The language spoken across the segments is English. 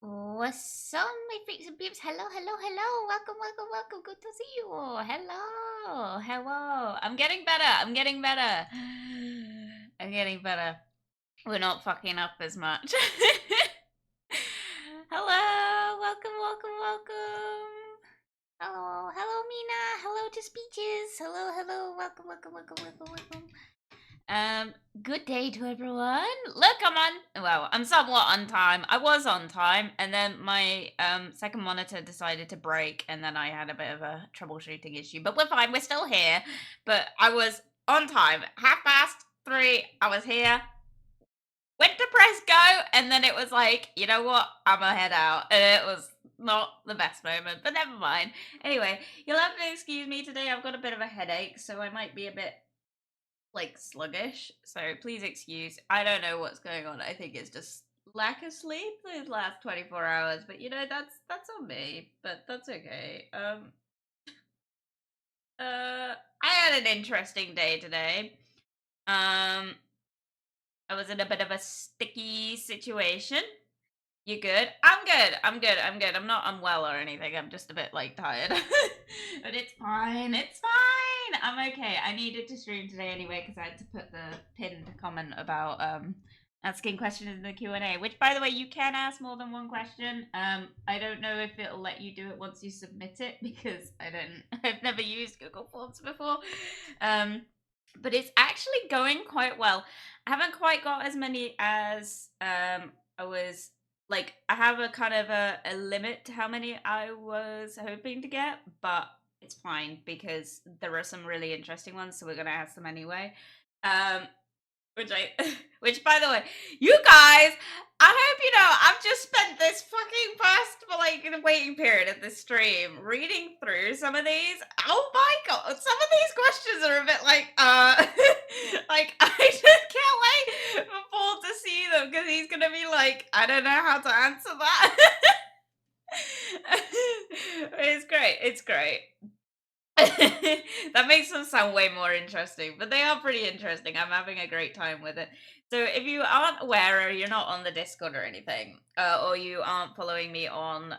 What's up, my freaks and peeps? Hello, hello, hello. Welcome, welcome, welcome. Good to see you all. Hello, hello. I'm getting better. I'm getting better. I'm getting better. We're not fucking up as much. Hello, welcome, welcome, welcome. Hello, hello, Mina. Hello to Speeches. Hello, hello. Welcome, welcome, welcome, welcome, welcome. Good day to everyone. Look, I'm somewhat on time. I was on time, and then my second monitor decided to break, and then I had a bit of a troubleshooting issue. But we're fine. We're still here. But I was on time. 3:30. I was here. Went to press go, and then it was like, you know what? I'm gonna head out, and it was not the best moment, but never mind. Anyway, you'll have to excuse me today. I've got a bit of a headache, so I might be a bit sluggish, so please excuse. I don't know what's going on. I think it's just lack of sleep these last 24 hours, but that's on me, but that's okay. I had an interesting day today. I was in a bit of a sticky situation. You good? I'm good. I'm good. I'm good. I'm not unwell or anything. I'm just a bit tired. But it's fine. It's fine. I'm okay. I needed to stream today anyway because I had to put the pinned comment about asking questions in the Q&A, which by the way, you can ask more than one question. I don't know if it'll let you do it once you submit it because I've never used Google Forms before. But it's actually going quite well. I haven't quite got as many as I was I have a kind of a limit to how many I was hoping to get, but it's fine because there are some really interesting ones, so we're gonna ask them anyway. Um, which I, which by the way, you guys, I hope you know I've just spent this fucking past the waiting period of the stream reading through some of these. Oh my god, some of these questions are a bit I just can't wait for Paul to see them because he's gonna be like, I don't know how to answer that. It's great. It's great. That makes them sound way more interesting, but they are pretty interesting. I'm having a great time with it. So if you aren't aware or you're not on the Discord or anything, or you aren't following me on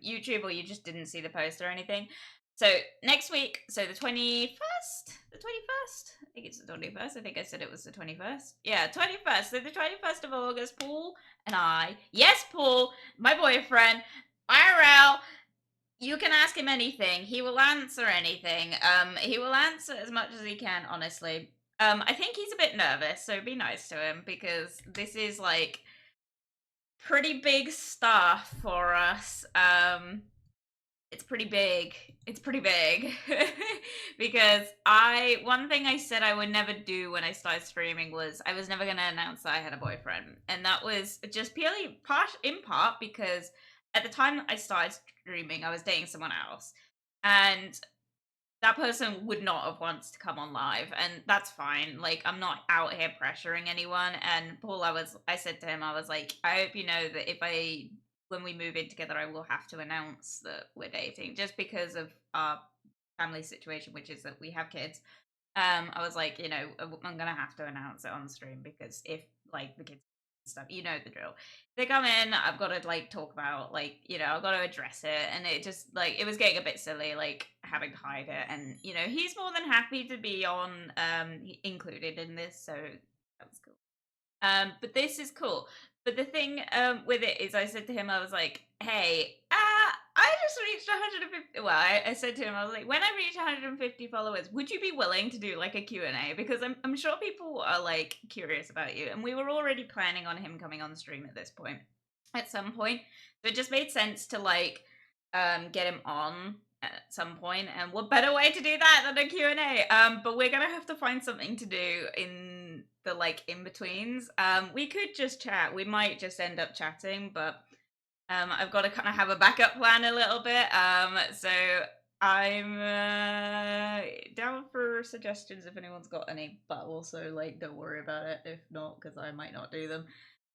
YouTube or you just didn't see the post or anything, so next week, so the 21st, I think it's the 21st. I think I said it was the 21st. Yeah, 21st. So the 21st of August, Paul and I, yes, Paul, my boyfriend, IRL, you can ask him anything. He will answer anything. He will answer as much as he can, honestly. I think he's a bit nervous, so be nice to him because this is pretty big stuff for us. It's pretty big. It's pretty big. Because one thing I said I would never do when I started streaming was I was never going to announce that I had a boyfriend. And that was just purely in part because at the time I started streaming, I was dating someone else. And that person would not have wanted to come on live, and that's fine. I'm not out here pressuring anyone. And Paul, I said to him, I was like, I hope you know that when we move in together, I will have to announce that we're dating, just because of our family situation, which is that we have kids. I was like, I'm gonna have to announce it on the stream because if the kids stuff, you know the drill. They come in, I've got to talk about I've got to address it, and it just it was getting a bit silly, having to hide it, and he's more than happy to be on included in this, so that was cool. But this is cool. But the thing with it is, I said to him, I was like, "Hey, I just reached 150." Well, I said to him, I was like, "When I reach 150 followers, would you be willing to do a Q&A? Because I'm sure people are curious about you." And we were already planning on him coming on stream at this point, at some point. So it just made sense to get him on at some point, and what better way to do that than a Q&A? But we're gonna have to find something to do in the in-betweens. We could just chat. We might just end up chatting, but I've got to kind of have a backup plan a little bit. So I'm down for suggestions if anyone's got any, but also don't worry about it if not, because I might not do them.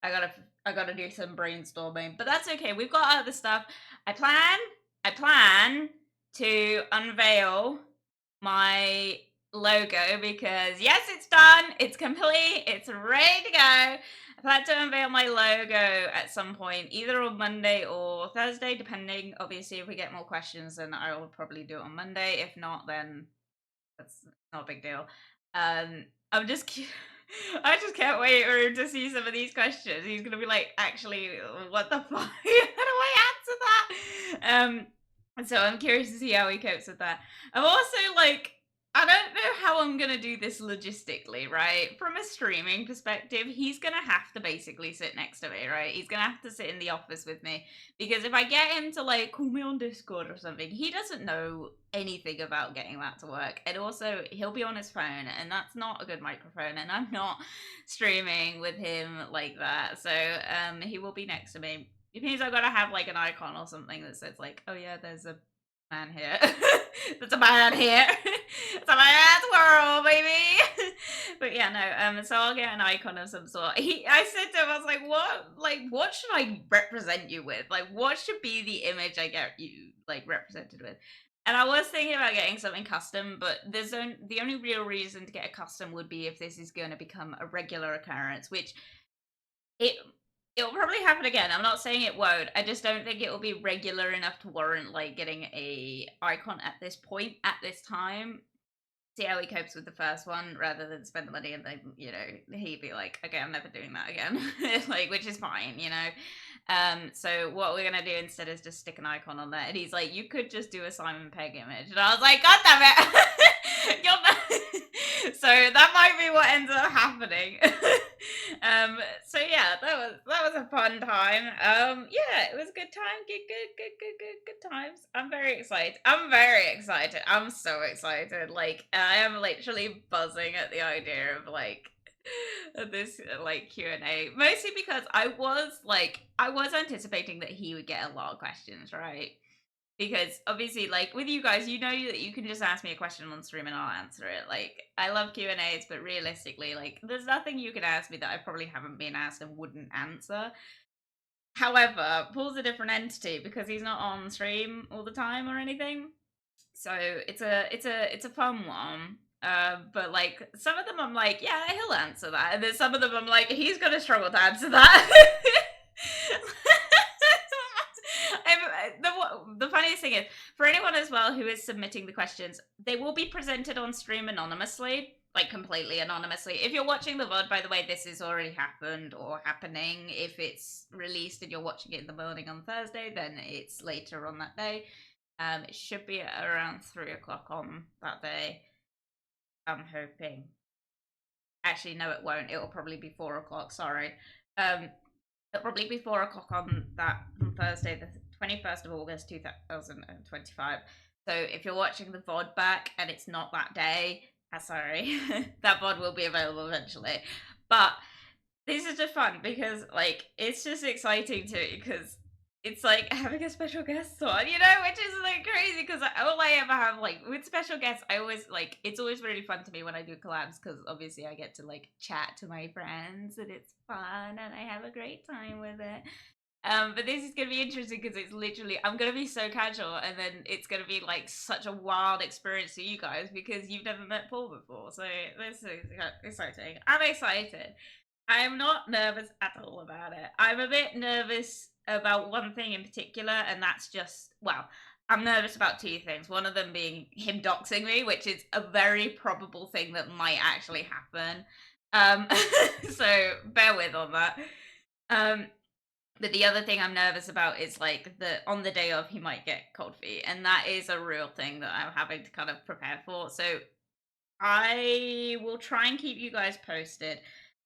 I gotta do some brainstorming, but that's okay. We've got other stuff. I plan to unveil my logo because yes, it's done, it's complete, it's ready to go. I plan to unveil my logo at some point, either on Monday or Thursday, depending. Obviously, if we get more questions, then I will probably do it on Monday. If not, then that's not a big deal. I'm just I just can't wait for him to see some of these questions. He's gonna be like, actually, what the fuck? How do I answer that? So I'm curious to see how he copes with that. I'm also like, I don't know how I'm gonna do this logistically, right? From a streaming perspective, he's gonna have to basically sit next to me, right? He's gonna have to sit in the office with me. Because if I get him to like call me on Discord or something, he doesn't know anything about getting that to work. And also, he'll be on his phone, and that's not a good microphone. And I'm not streaming with him like that. So he will be next to me. It means I've got to have like an icon or something that says like, "Oh yeah, there's a man here. There's a man here. It's a man's world, baby." But yeah, no. So I'll get an icon of some sort. I said to him, I was like, what should I represent you with? Like, what should be the image I get you like represented with? And I was thinking about getting something custom, but the only real reason to get a custom would be if this is going to become a regular occurrence, which it it'll probably happen again. I'm not saying it won't. I just don't think it will be regular enough to warrant like getting a icon at this point at this time. See how he copes with the first one rather than spend the money and then he'd be like, okay, I'm never doing that again. Like, which is fine. So what we're gonna do instead is just stick an icon on there. And he's like, you could just do a Simon Pegg image. And I was like, God damn it. So that might be what ends up happening. So yeah, that was a fun time. Yeah, it was a good time. Good times. I'm very excited. I'm so excited. Like I am literally buzzing at the idea of like this like Q&A, mostly because I was anticipating that he would get a lot of questions, right? Because obviously, like with you guys, you know that you can just ask me a question on stream and I'll answer it. Like I love Q&As, but realistically, like there's nothing you can ask me that I probably haven't been asked and wouldn't answer. However, Paul's a different entity because he's not on stream all the time or anything. So it's a fun one. But like some of them I'm like, yeah, he'll answer that. And then some of them I'm like, he's gonna struggle to answer that. The funniest thing is, for anyone as well who is submitting the questions, they will be presented on stream anonymously, like completely anonymously. If you're watching the VOD, by the way, this has already happened or happening. If it's released and you're watching it in the morning on Thursday, then it's later on that day. It should be around 3 o'clock on that day. I'm hoping. Actually, no, it won't. It'll probably be 4 o'clock. Sorry. It'll probably be 4 o'clock on Thursday, the 21st of August, 2025. So if you're watching the VOD back and it's not that day, sorry, that VOD will be available eventually. But this is just fun because like it's just exciting too because it's like having a special guest on, which is like crazy because all I ever have like with special guests, I always like it's always really fun to me when I do collabs because obviously I get to like chat to my friends and it's fun and I have a great time with it. But this is gonna be interesting because it's literally I'm gonna be so casual and then it's gonna be like such a wild experience to you guys because you've never met Paul before. So this is exciting. I'm excited. I'm not nervous at all about it. I'm a bit nervous about one thing in particular, and that's just, well, I'm nervous about two things. One of them being him doxing me, which is a very probable thing that might actually happen. Um, so bear with on that. But the other thing I'm nervous about is like on the day of he might get cold feet, and that is a real thing that I'm having to kind of prepare for. So I will try and keep you guys posted.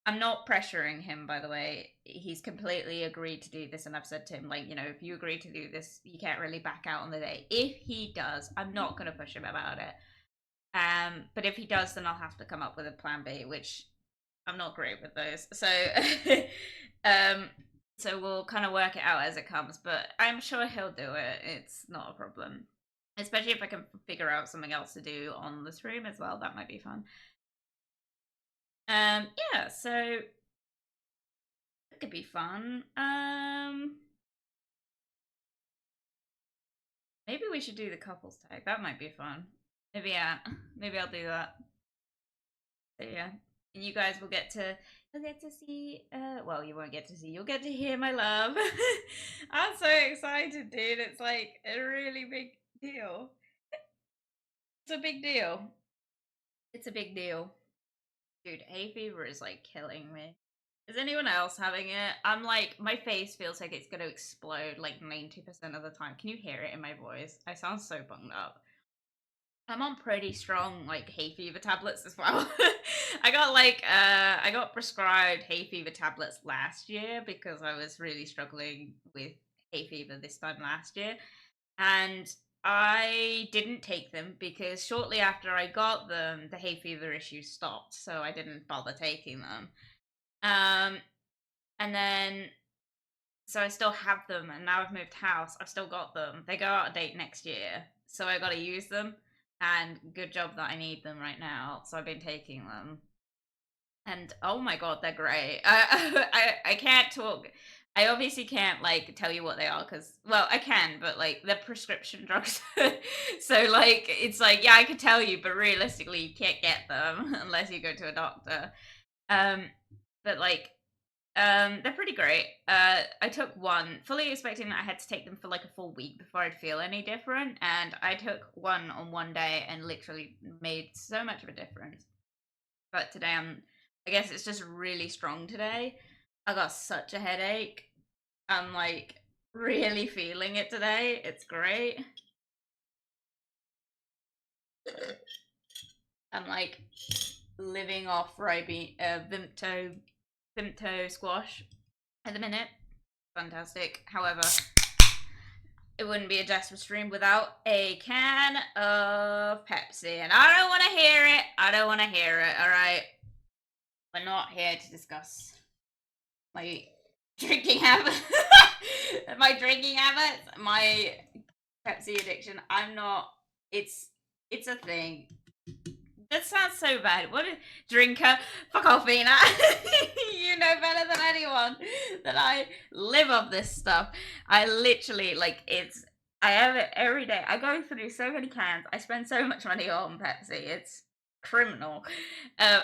I'm not pressuring him, by the way. He's completely agreed to do this, and I've said to him, like, if you agree to do this, you can't really back out on the day. If he does, I'm not going to push him about it. But if he does, then I'll have to come up with a plan B, which I'm not great with those. So, um, so we'll kind of work it out as it comes. But I'm sure he'll do it. It's not a problem. Especially if I can figure out something else to do on the stream as well. That might be fun. Yeah, so it could be fun. Maybe we should do the couples tag. That might be fun. Maybe I'll do that. So yeah, and you guys will get to you'll get to see. Well, you won't get to see. You'll get to hear my love. I'm so excited, dude. It's like a really big deal. It's a big deal. It's a big deal, dude. Hay fever is like killing me. Is anyone else having it? I'm like, my face feels like it's gonna explode like 90% of the time. Can you hear it in my voice? I sound so bunged up. I'm on pretty strong like hay fever tablets as well. I got prescribed hay fever tablets last year because I was really struggling with hay fever this time last year. And I didn't take them because shortly after I got them, the hay fever issue stopped, so I didn't bother taking them. Um, and then so I still have them, and now I've moved house. I've still got them. They go out of date next year, so I got to use them. And good job that I need them right now. So I've been taking them, and oh my god, they're great. I can't talk. I obviously can't like tell you what they are because well I can, but like they're prescription drugs. So like it's like yeah I could tell you, but realistically you can't get them unless you go to a doctor. Um, but like they're pretty great. I took one, fully expecting that I had to take them for like a full week before I'd feel any different, and I took one on one day and literally made so much of a difference. But today I guess it's just really strong today. I got such a headache. I'm like really feeling it today. It's great. I'm like living off Vimto squash at the minute. Fantastic. However, it wouldn't be a Jasper stream without a can of Pepsi. And I don't want to hear it. I don't want to hear it. All right. We're not here to discuss my drinking habits. My drinking habits. My Pepsi addiction. I'm not. It's a thing. That sounds so bad. What a drinker. Fuck off, Ina. You know better than anyone that I live off this stuff. I literally, like, I have it every day. I go through so many cans. I spend so much money on Pepsi. It's criminal. Um,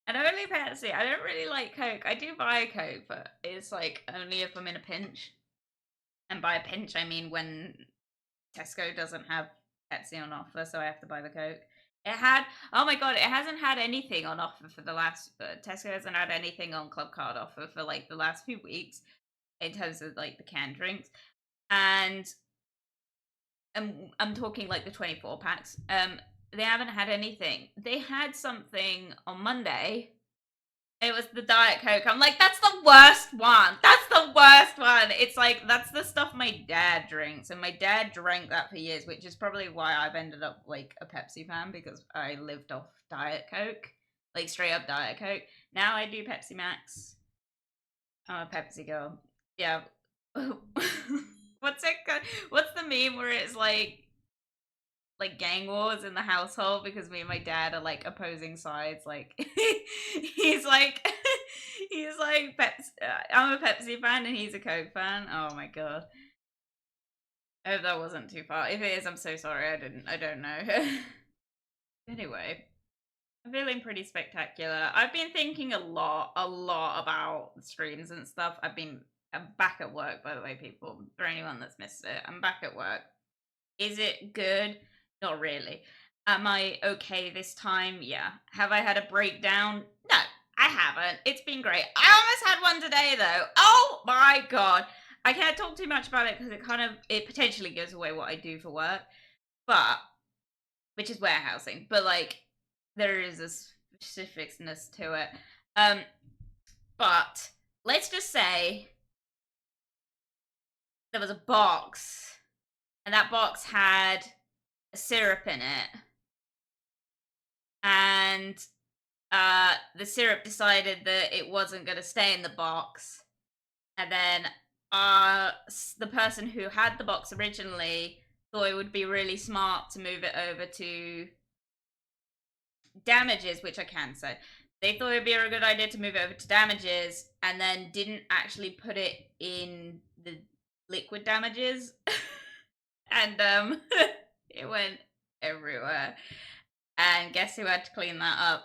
and only Pepsi. I don't really like Coke. I do buy a Coke, but it's like only if I'm in a pinch. And by a pinch, I mean when Tesco doesn't have Pepsi on offer, so I have to buy the Coke. It had, oh my god, it hasn't had anything on offer for the last, Tesco hasn't had anything on Club Card offer for like the last few weeks in terms of like the canned drinks. And I'm talking like the 24 packs. They haven't had anything. They had something on Monday. It was the Diet Coke. I'm like, that's the worst one. That's the worst one. It's like, that's the stuff my dad drinks. And my dad drank that for years, which is probably why I've ended up like a Pepsi fan because I lived off Diet Coke. Like straight up Diet Coke. Now I do Pepsi Max. I'm a Pepsi girl. Yeah. What's it? What's the meme where it's like gang wars in the household because me and my dad are like opposing sides. Like he's like he's like I'm a Pepsi fan and he's a Coke fan. Oh my god. I hope that wasn't too far. If it is, I'm so sorry. I don't know. Anyway, I'm feeling pretty spectacular. I've been thinking a lot about streams and stuff. I'm back at work, by the way, people. For anyone that's missed it, I'm back at work. Is it good? Not really. Am I okay this time? Yeah. Have I had a breakdown? No, I haven't. It's been great. I almost had one today though. Oh my god. I can't talk too much about it because it potentially gives away what I do for work, but which is warehousing. But like there is a specificness to it. Um, but let's just say there was a box, and that box had a syrup in it, and the syrup decided that it wasn't going to stay in the box, and then the person who had the box originally thought it would be really smart to move it over to damages, which I can say. They thought it'd be a good idea to move it over to damages, and then didn't actually put it in the liquid damages, and it went everywhere. And guess who had to clean that up?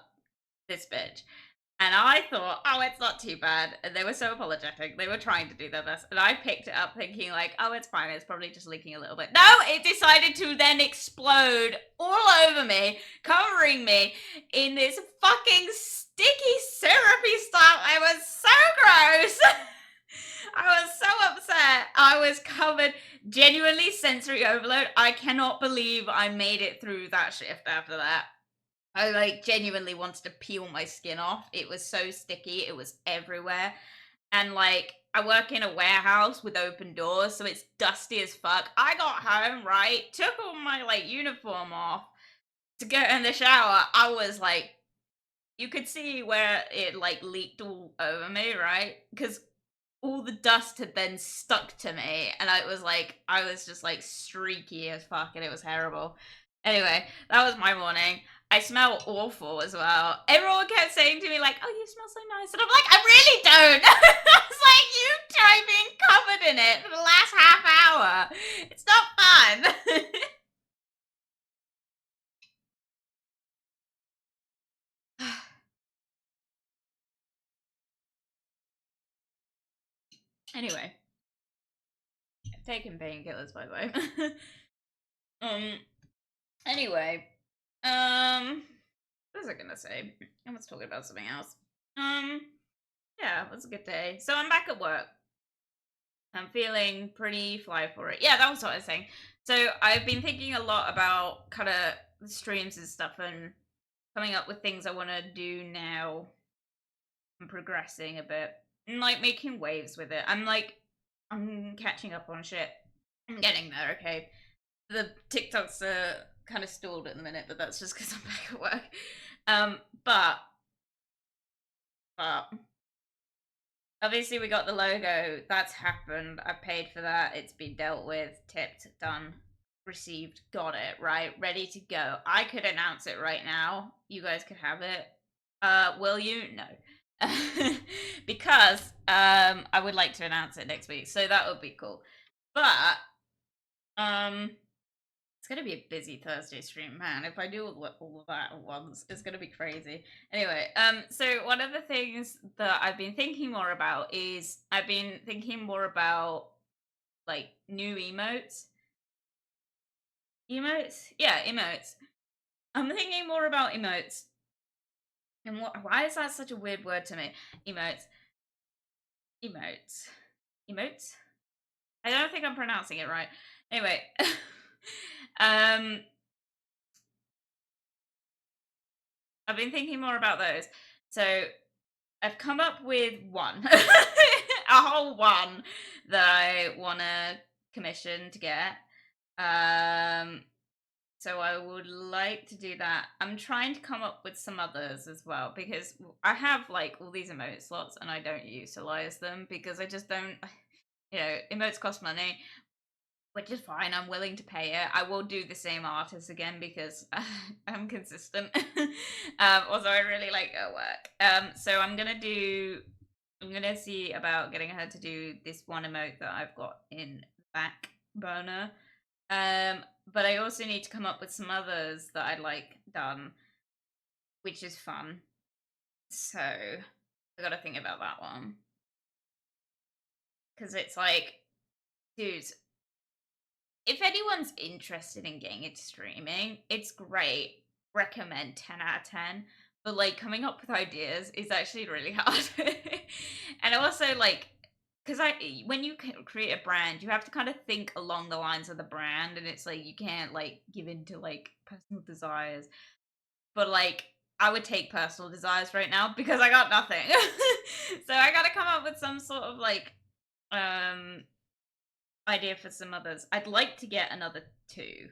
this bitch. And I thought, oh, it's not too bad. And they were so apologetic. They were trying to do their best. And I picked it up thinking, like, oh, it's fine. It's probably just leaking a little bit. No, it decided to then explode all over me, covering me in this fucking sticky, syrupy stuff. I was so gross. I was so upset. I was covered. Genuinely sensory overload. I cannot believe I made it through that shift after that. I like genuinely wanted to peel my skin off. It was so sticky, it was everywhere. And like I work in a warehouse with open doors, so it's dusty as fuck. I got home, right? Took all my like uniform off to go in the shower. I was like you could see where it like leaked all over me, right? Because all the dust had then stuck to me, and I was just like streaky as fuck, and it was terrible. Anyway, that was my morning. I smell awful as well. Everyone kept saying to me like, "Oh, you smell so nice," and I'm like, "I really don't." It's like you try being covered in it for the last half hour. It's not fun. Anyway, I've taken painkillers by the way. um. Anyway, what was I gonna say? I was talking about something else. Um, yeah, it was a good day. So I'm back at work. I'm feeling pretty fly for it. Yeah, that was what I was saying. So I've been thinking a lot about kind of the streams and stuff and coming up with things I want to do now and progressing a bit and like making waves with it. I'm catching up on shit. I'm getting there, okay? The TikToks are kind of stalled at the minute, but that's just because I'm back at work. Um, but but obviously we got the logo. That's happened. I paid for that. It's been dealt with, tipped, done, received, got it, right? Ready to go. I could announce it right now. You guys could have it. Will you? No. Because I would like to announce it next week. So that would be cool. But um it's gonna be a busy Thursday stream, man. If I do all of that at once, it's gonna be crazy. Anyway, so one of the things that I've been thinking more about is I've been thinking more about like new emotes. Emotes? Yeah, emotes. I'm thinking more about emotes. And why is that such a weird word to me? Emotes. Emotes. Emotes? I don't think I'm pronouncing it right. Anyway. um I've been thinking more about those. So I've come up with one, a whole one that I want to commission to get. Um, so I would like to do that. I'm trying to come up with some others as well because I have like all these emote slots and I don't utilize them because I just don't. Emotes cost money, which is fine. I'm willing to pay it. I will do the same artist again because I'm consistent. Also, I really like her work. So I'm gonna see about getting her to do this one emote that I've got in back burner. But I also need to come up with some others that I'd like done, which is fun. So I gotta think about that one because it's like, dude, if anyone's interested in getting into streaming, it's great. Recommend 10 out of 10. But like coming up with ideas is actually really hard. And also like because when you create a brand, you have to kind of think along the lines of the brand, and it's like you can't like give in to like personal desires. But like I would take personal desires right now because I got nothing. So I got to come up with some sort of like um idea for some others. I'd like to get another two,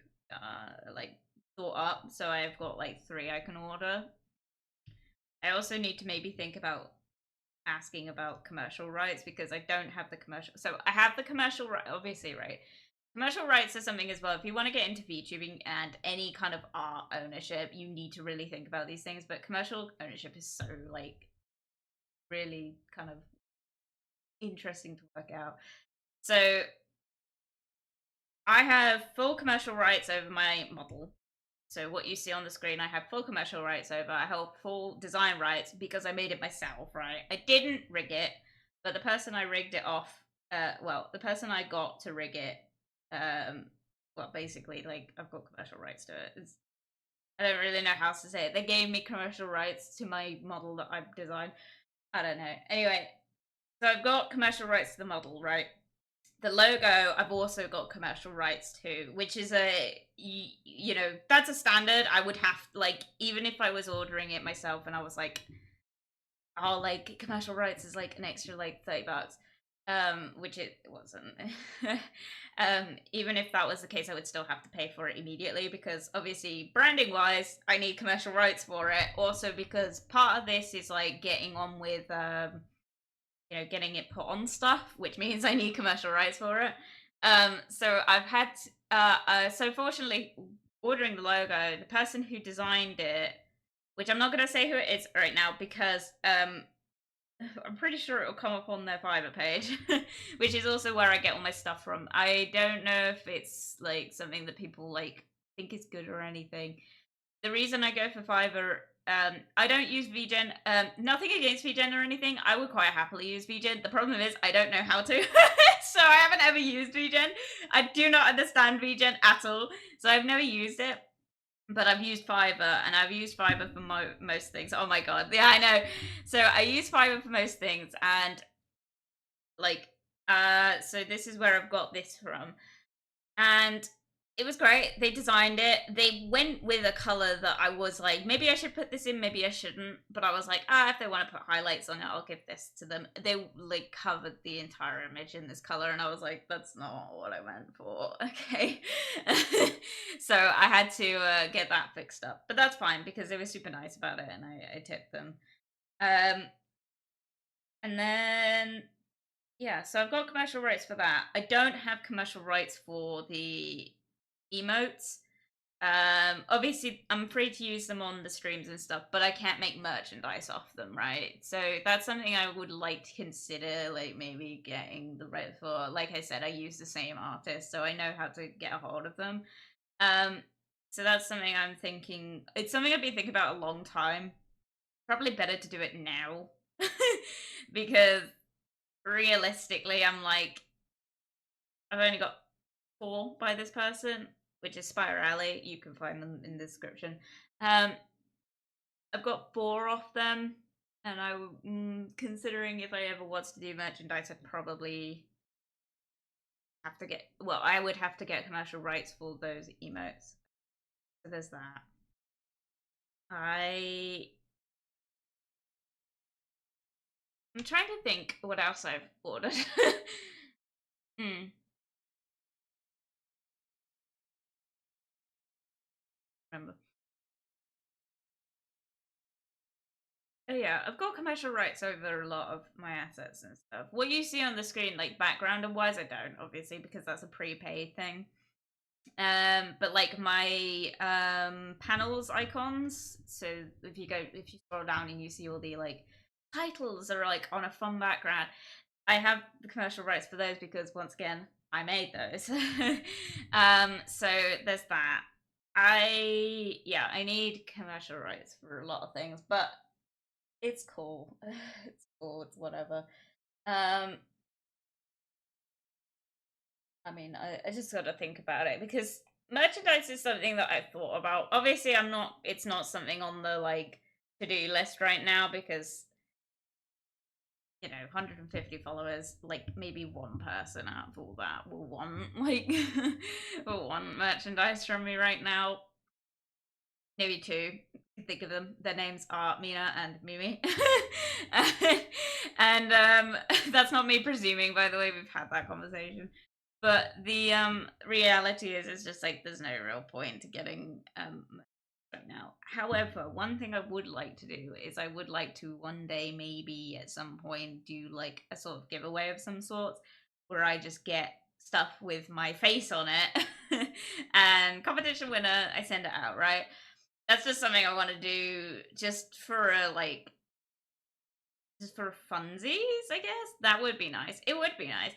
like thought up, so I've got like three I can order. I also need to maybe think about asking about commercial rights because I don't have the commercial. So I have the commercial right, obviously, right? Commercial rights are something as well. If you want to get into VTubing and any kind of art ownership, you need to really think about these things. But commercial ownership is so like really kind of interesting to work out. So I have full commercial rights over my model. So what you see on the screen, I have full commercial rights over. I have full design rights because I made it myself, right? I didn't rig it, but the person I rigged it off, well, the person I got to rig it, well, basically, like, I've got commercial rights to it. I don't really know how to say it. They gave me commercial rights to my model that I've designed. I don't know. Anyway, so I've got commercial rights to the model, right? The logo I've also got commercial rights to, which is you know, that's a standard. I would have, like, even if I was ordering it myself and I was like, oh, like, commercial rights is like an extra like $30, which it wasn't. Even if that was the case, I would still have to pay for it immediately because obviously branding wise I need commercial rights for it. Also because part of this is like getting on with you know, getting it put on stuff, which means I need commercial rights for it. So I've had, so fortunately, ordering the logo, the person who designed it, which I'm not going to say who it is right now because I'm pretty sure it'll come up on their Fiverr page, which is also where I get all my stuff from. I don't know if it's like something that people like think is good or anything. The reason I go for Fiverr, I don't use VGen. Nothing against VGen or anything. I would quite happily use VGen. The problem is I don't know how to, so I haven't ever used VGen. I do not understand VGen at all, so I've never used it. But I've used Fiverr, and I've used Fiverr for most things. Oh my god, yeah, I know. So I use Fiverr for most things, and like, so this is where I've got this from. And it was great. They designed it. They went with a color that I was like, maybe I should put this in, maybe I shouldn't. But I was like, if they want to put highlights on it, I'll give this to them. They like covered the entire image in this color, and I was like, that's not what I meant for. Okay. So I had to get that fixed up, but that's fine because they were super nice about it, and I tipped them. And then yeah, so I've got commercial rights for that. I don't have commercial rights for the emotes. Obviously I'm free to use them on the streams and stuff, but I can't make merchandise off them, right? So that's something I would like to consider, like maybe getting the right for. Like I said, I use the same artist, so I know how to get a hold of them. So that's something I'm thinking. It's something I've been thinking about a long time. Probably better to do it now because realistically, I'm like, I've only got 4 by this person, which is Spirally. You can find them in the description. I've got 4 off them, and considering if I ever was to do merchandise, I'd probably have to get. Well, I would have to get commercial rights for those emotes. So there's that. I'm trying to think what else I've ordered. Hmm. Remember. Oh yeah, I've got commercial rights over a lot of my assets and stuff. What you see on the screen, like background and wise, I don't obviously because that's a prepaid thing. But like my panels icons. So if you scroll down and you see all the like titles are like on a fun background, I have the commercial rights for those because once again I made those. So there's that. I need commercial rights for a lot of things, but it's cool. It's cool. It's whatever. Um, I mean, I just got to think about it because merchandise is something that I've thought about. Obviously, I'm not. It's not something on the like to-do list right now because 150 followers, like maybe one person out of all that will want like will want merchandise from me right now. Maybe 2. Think of them. Their names are Mina and Mimi. And that's not me presuming, by the way, we've had that conversation. But the reality is it's just like there's no real point to getting right now. However, one thing I would like to do is I would like to one day maybe at some point do like a sort of giveaway of some sort where I just get stuff with my face on it and competition winner I send it out, right? That's just something I want to do just for just for funsies, I guess. That would be nice. It would be nice.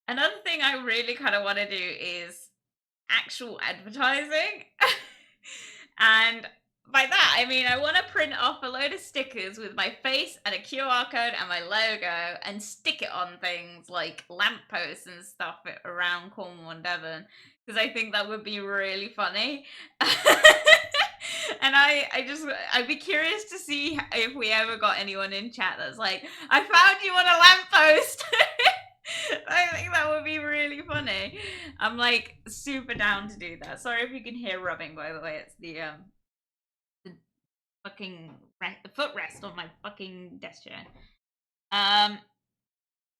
Another thing I really kind of want to do is actual advertising. And by that, I mean I want to print off a load of stickers with my face and a QR code and my logo and stick it on things like lampposts and stuff around Cornwall and Devon because I think that would be really funny. And I'd be curious to see if we ever got anyone in chat that's like, I found you on a lamppost. I think that would be really funny. I'm like super down to do that. Sorry if you can hear rubbing, by the way. It's the fucking footrest on my fucking desk chair.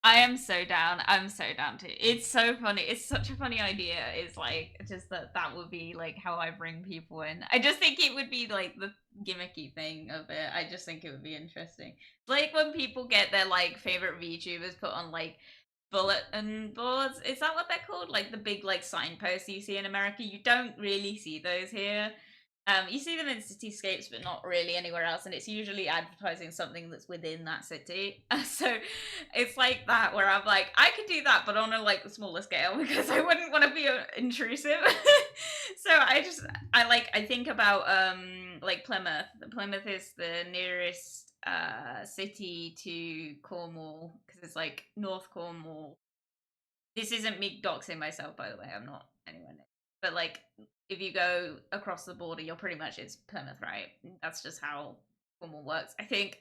I am so down. I'm so down to. It's so funny. It's such a funny idea. It's like just that would be like how I bring people in. I just think it would be like the gimmicky thing of it. I just think it would be interesting. Like when people get their like favorite VTubers put on like bulletin boards. Is that what they're called? Like the big like signposts you see in America. You don't really see those here. You see them in cityscapes, but not really anywhere else, and it's usually advertising something that's within that city. So it's like that, where I'm like, I could do that, but on a like smaller scale because I wouldn't want to be intrusive. So I think about like Plymouth. Plymouth is the nearest city to Cornwall because it's like North Cornwall. This isn't me doxing myself, by the way. I'm not anywhere near. But like, if you go across the border, you're pretty much it's Plymouth, right? That's just how Cornwall works. I think.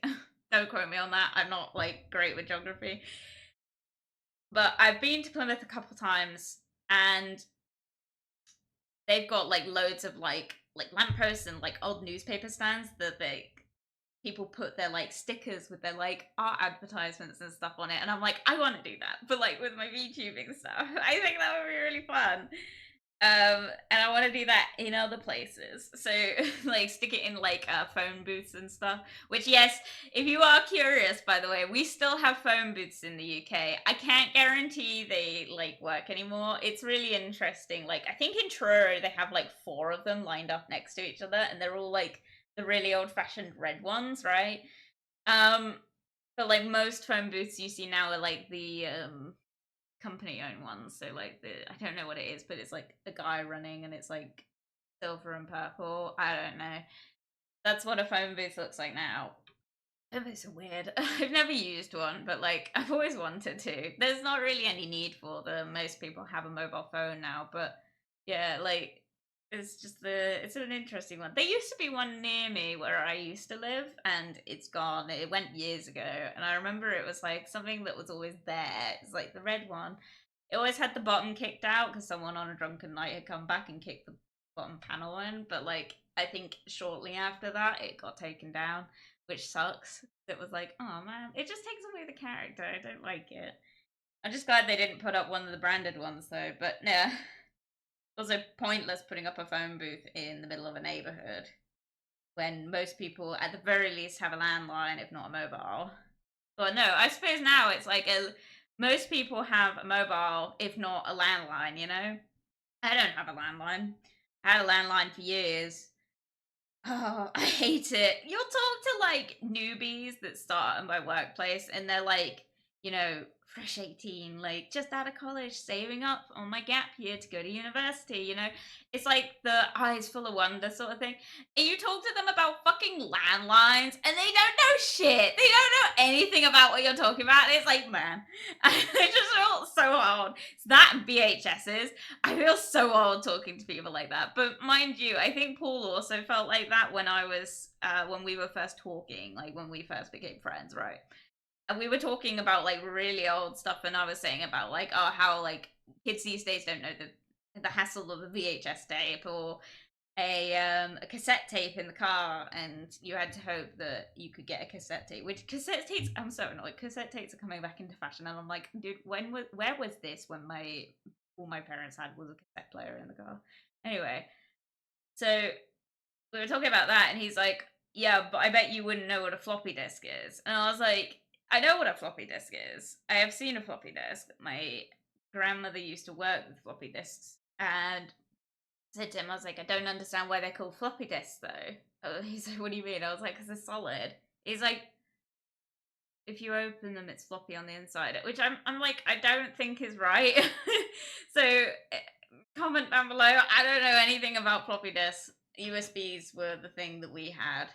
Don't quote me on that. I'm not like great with geography, but I've been to Plymouth a couple times, and they've got like loads of like lampposts and like old newspaper stands that people put their like stickers with their like art advertisements and stuff on it, and I'm like, I want to do that, but like with my VTubing stuff. I think that would be really fun. And I want to do that in other places. So like stick it in like phone booths and stuff. Which yes, if you are curious, by the way, we still have phone booths in the UK. I can't guarantee they like work anymore. It's really interesting. Like I think in Truro they have like 4 of them lined up next to each other, and they're all like the really old-fashioned red ones, right? Um, but like most phone booths you see now are like the company owned ones. So like I don't know what it is, but it's like a guy running and it's like silver and purple. I don't know. That's what a phone booth looks like now. Phone booths are weird. I've never used one, but like I've always wanted to. There's not really any need for them. Most people have a mobile phone now, but yeah, like it's an interesting one. There used to be one near me where I used to live, and it's gone. It went years ago, and I remember it was like something that was always there. It's like the red one. It always had the bottom kicked out because someone on a drunken night had come back and kicked the bottom panel in. But like I think shortly after that, it got taken down, which sucks. It was like, oh man, it just takes away the character. I don't like it. I'm just glad they didn't put up one of the branded ones though. But yeah. Also pointless putting up a phone booth in the middle of a neighborhood when most people at the very least have a landline, if not a mobile. But no, I suppose now it's like most people have a mobile, if not a landline, you know? I don't have a landline. I had a landline for years. Oh, I hate it. You'll talk to like newbies that start in my workplace, and they're like, you know, fresh 18, like just out of college, saving up on my gap year to go to university, you know? It's like the eyes full of wonder sort of thing. And you talk to them about fucking landlines, and they don't know shit. They don't know anything about what you're talking about. And it's like, man, I just feel so old. It's that and VHSs. I feel so old talking to people like that. But mind you, I think Paul also felt like that when we were first talking, like when we first became friends, right? And we were talking about like really old stuff, and I was saying about like, oh, how like kids these days don't know the hassle of a VHS tape or a cassette tape in the car, and you had to hope that you could get a cassette tape. Which cassette tapes, I'm so annoyed. Cassette tapes are coming back into fashion, and I'm like, dude, where was this when all my parents had was a cassette player in the car? Anyway, so we were talking about that, and he's like, yeah, but I bet you wouldn't know what a floppy disk is. And I was like, I know what a floppy disk is. I have seen a floppy disk. My grandmother used to work with floppy disks, and said to him, I was like, I don't understand why they're called floppy disks though. He's like, what do you mean? I was like, because they're solid. He's like, if you open them, it's floppy on the inside, which I'm like, I don't think is right. So comment down below. I don't know anything about floppy disks. USBs were the thing that we had.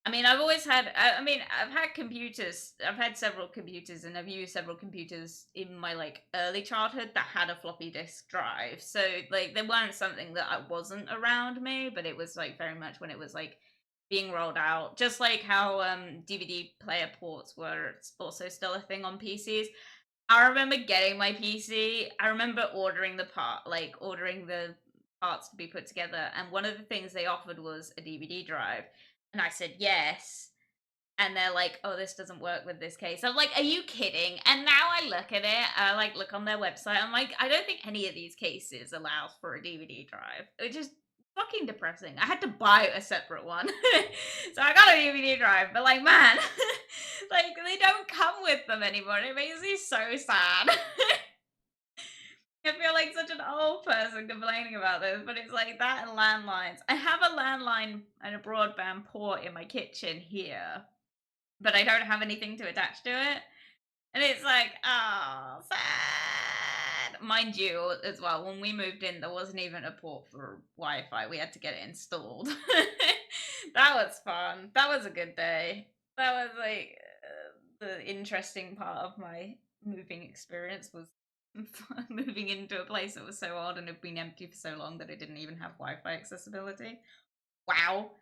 I mean, I've always had. I mean, I've had computers. I've had several computers, and I've used several computers in my like early childhood that had a floppy disk drive. So like, they weren't something that I wasn't around me, but it was like very much when it was like being rolled out. Just like how DVD player ports were also still a thing on PCs. I remember getting my PC. I remember ordering ordering the parts to be put together, and one of the things they offered was a DVD drive. And I said yes. And they're like, "Oh, this doesn't work with this case." I'm like, "Are you kidding?" And now I look at it, I like look on their website. I'm like, I don't think any of these cases allows for a DVD drive. It's just fucking depressing. I had to buy a separate one, so I got a DVD drive. But like, man, like they don't come with them anymore. It makes me so sad. I feel like such an old person complaining about this, but it's like that and landlines. I have a landline and a broadband port in my kitchen here, but I don't have anything to attach to it. And it's like, oh, sad. Mind you, as well, when we moved in, there wasn't even a port for Wi-Fi. We had to get it installed. That was fun. That was a good day. That was like the interesting part of my moving experience was moving into a place that was so odd and had been empty for so long that it didn't even have Wi-Fi accessibility. Wow.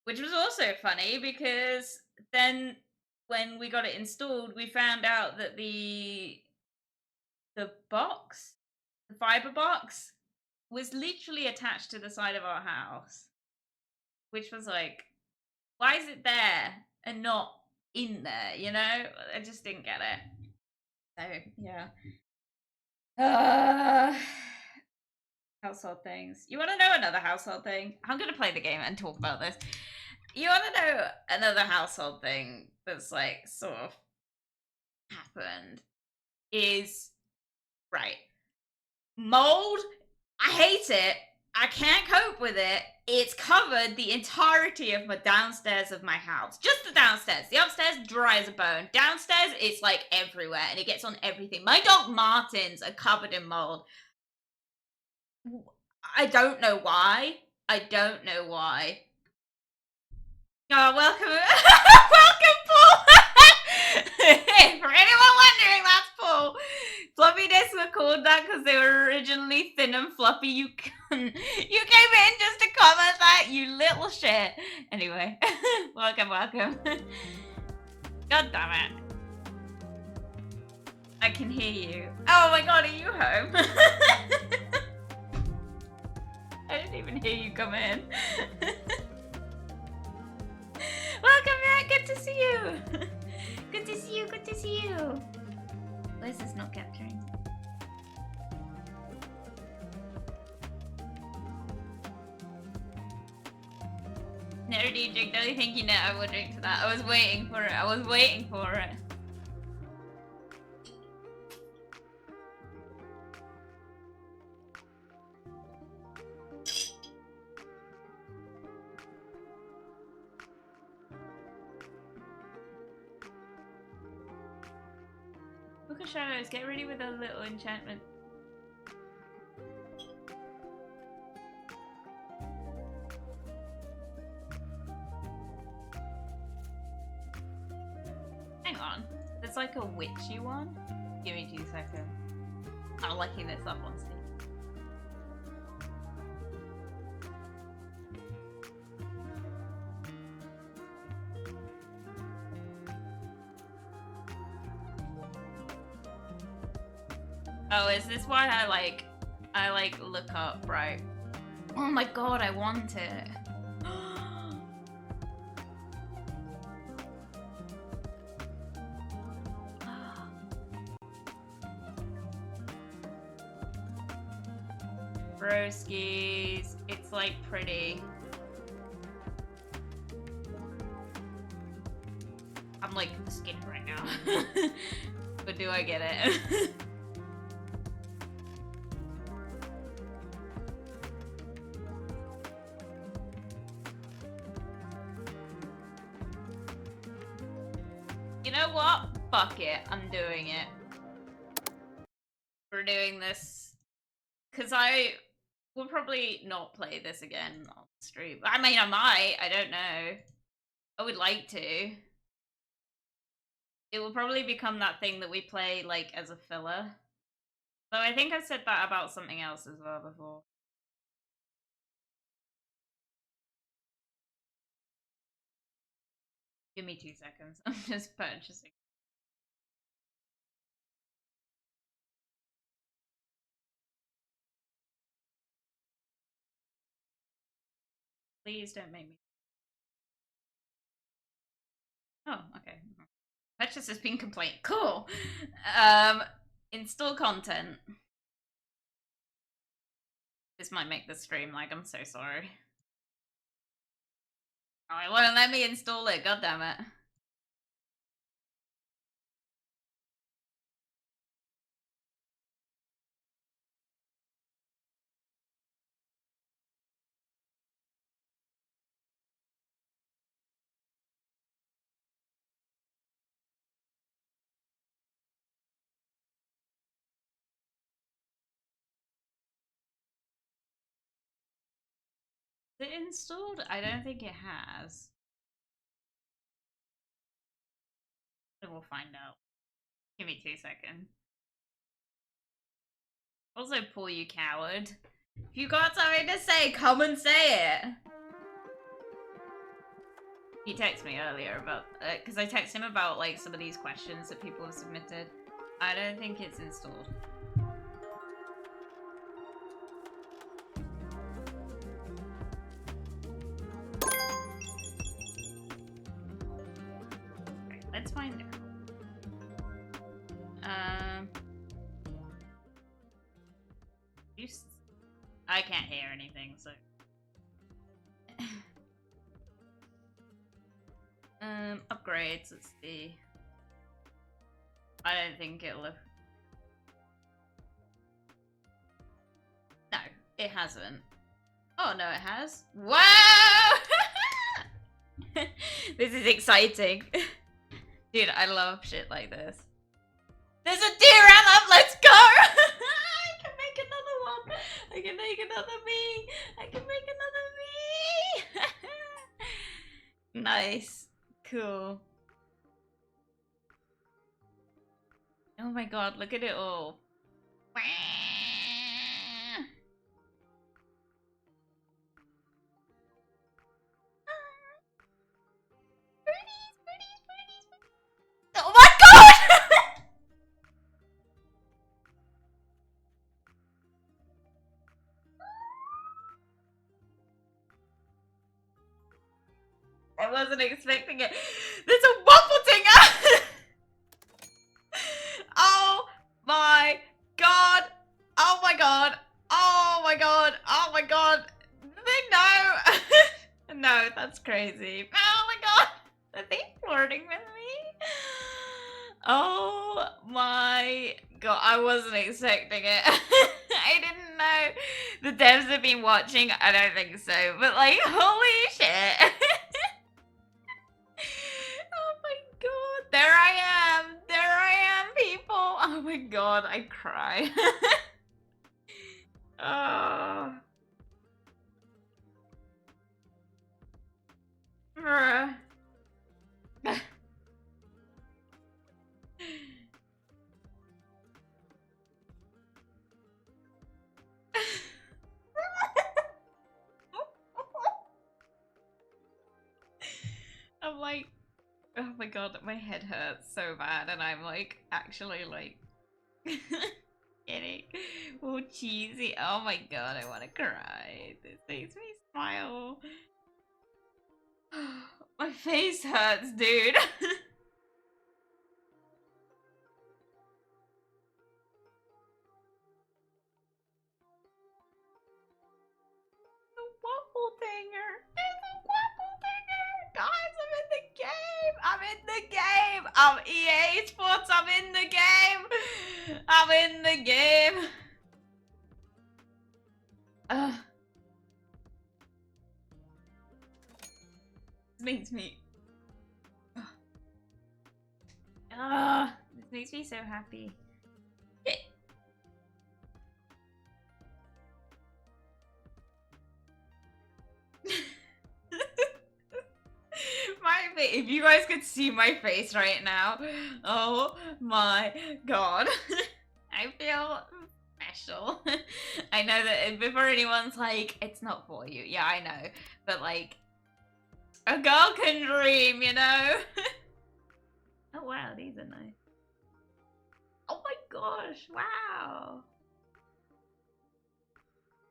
Which was also funny because then when we got it installed, we found out that the box, the fiber box, was literally attached to the side of our house, which was like, why is it there and not in there? You know, I just didn't get it. So yeah. Household things. You want to know another household thing? I'm gonna play the game and talk about this. You want to know another household thing that's like sort of happened is right. Mold. I hate it. I can't cope with it. It's covered the entirety of my downstairs of my house. Just the downstairs. The upstairs, dry as a bone. Downstairs, it's like everywhere and it gets on everything. My dog Martins are covered in mold. I don't know why. I don't know why. Oh, welcome. Welcome, Paul. For anyone wondering, that's Paul. Floppy disks were called that because they were originally thin and fluffy. You came in just to comment that, you little shit. Anyway, welcome. God damn it. I can hear you. Oh my god, are you home? I didn't even hear you come in. Welcome back, good to see you. Good to see you. Why is this not capturing? Never do you drink, don't think you know I would drink to that. I was waiting for it. Book of Shadows, get ready with a little enchantment. Hang on, there's like a witchy one? Give me 2 seconds. I'm looking this up on Steam. Oh, is this why I look up, right? Oh my god, I want it. Broskies, it's like pretty. I'm like skin right now. But do I get it? You know what? Fuck it. I'm doing it. We're doing this. Cause I We'll probably not play this again on stream. I mean, I might. I don't know. I would like to. It will probably become that thing that we play, like, as a filler. Though I think I've said that about something else as well before. Give me 2 seconds. I'm just purchasing. Please don't make me. Oh, okay. Purchase has been complete. Cool. Install content. This might make the stream lag. I'm so sorry. Oh, it won't let me install it. God damn it. Is it installed? I don't think it has. We'll find out. Give me 2 seconds. Also, Paul, you coward. If you got something to say, come and say it. He texted me earlier about, because I texted him about, like, some of these questions that people have submitted. I don't think it's installed. Okay, let's find out. I can't hear anything, so. Upgrades, let's see. I don't think it'll have... No, it hasn't. Oh, no, it has. Wow! This is exciting. Dude, I love shit like this. There's a DRM up, let's go! I can make another one. I can make another me. I can make another me. Nice. Cool. Oh my god, look at it all. Oh my god! I wasn't expecting it. There's a waffle dinger! Oh my god! Oh my god! Oh my god! Oh my god! No! No, that's crazy. Oh my god! Are they flirting with me? Oh my god, I wasn't expecting it. I didn't know the devs have been watching. I don't think so, but like, holy shit. Oh my god, there I am. There I am, people. Oh my god, I cry. Oh. Bruh. I'm like, oh my god, my head hurts so bad, and I'm like, actually like, getting all cheesy. Oh my god, I want to cry. This makes me smile. My face hurts, dude. Waffle dinger. It's a waffle dinger. Guys, I'm in the game. I'm in the game. I'm EA Sports. I'm in the game. I'm in the game. This makes me... this makes me so happy. If you guys could see my face right now, oh my god. I feel special. I know that before anyone's like, it's not for you. Yeah, I know. But like, a girl can dream, you know? Oh wow, these are nice. Oh my gosh, wow.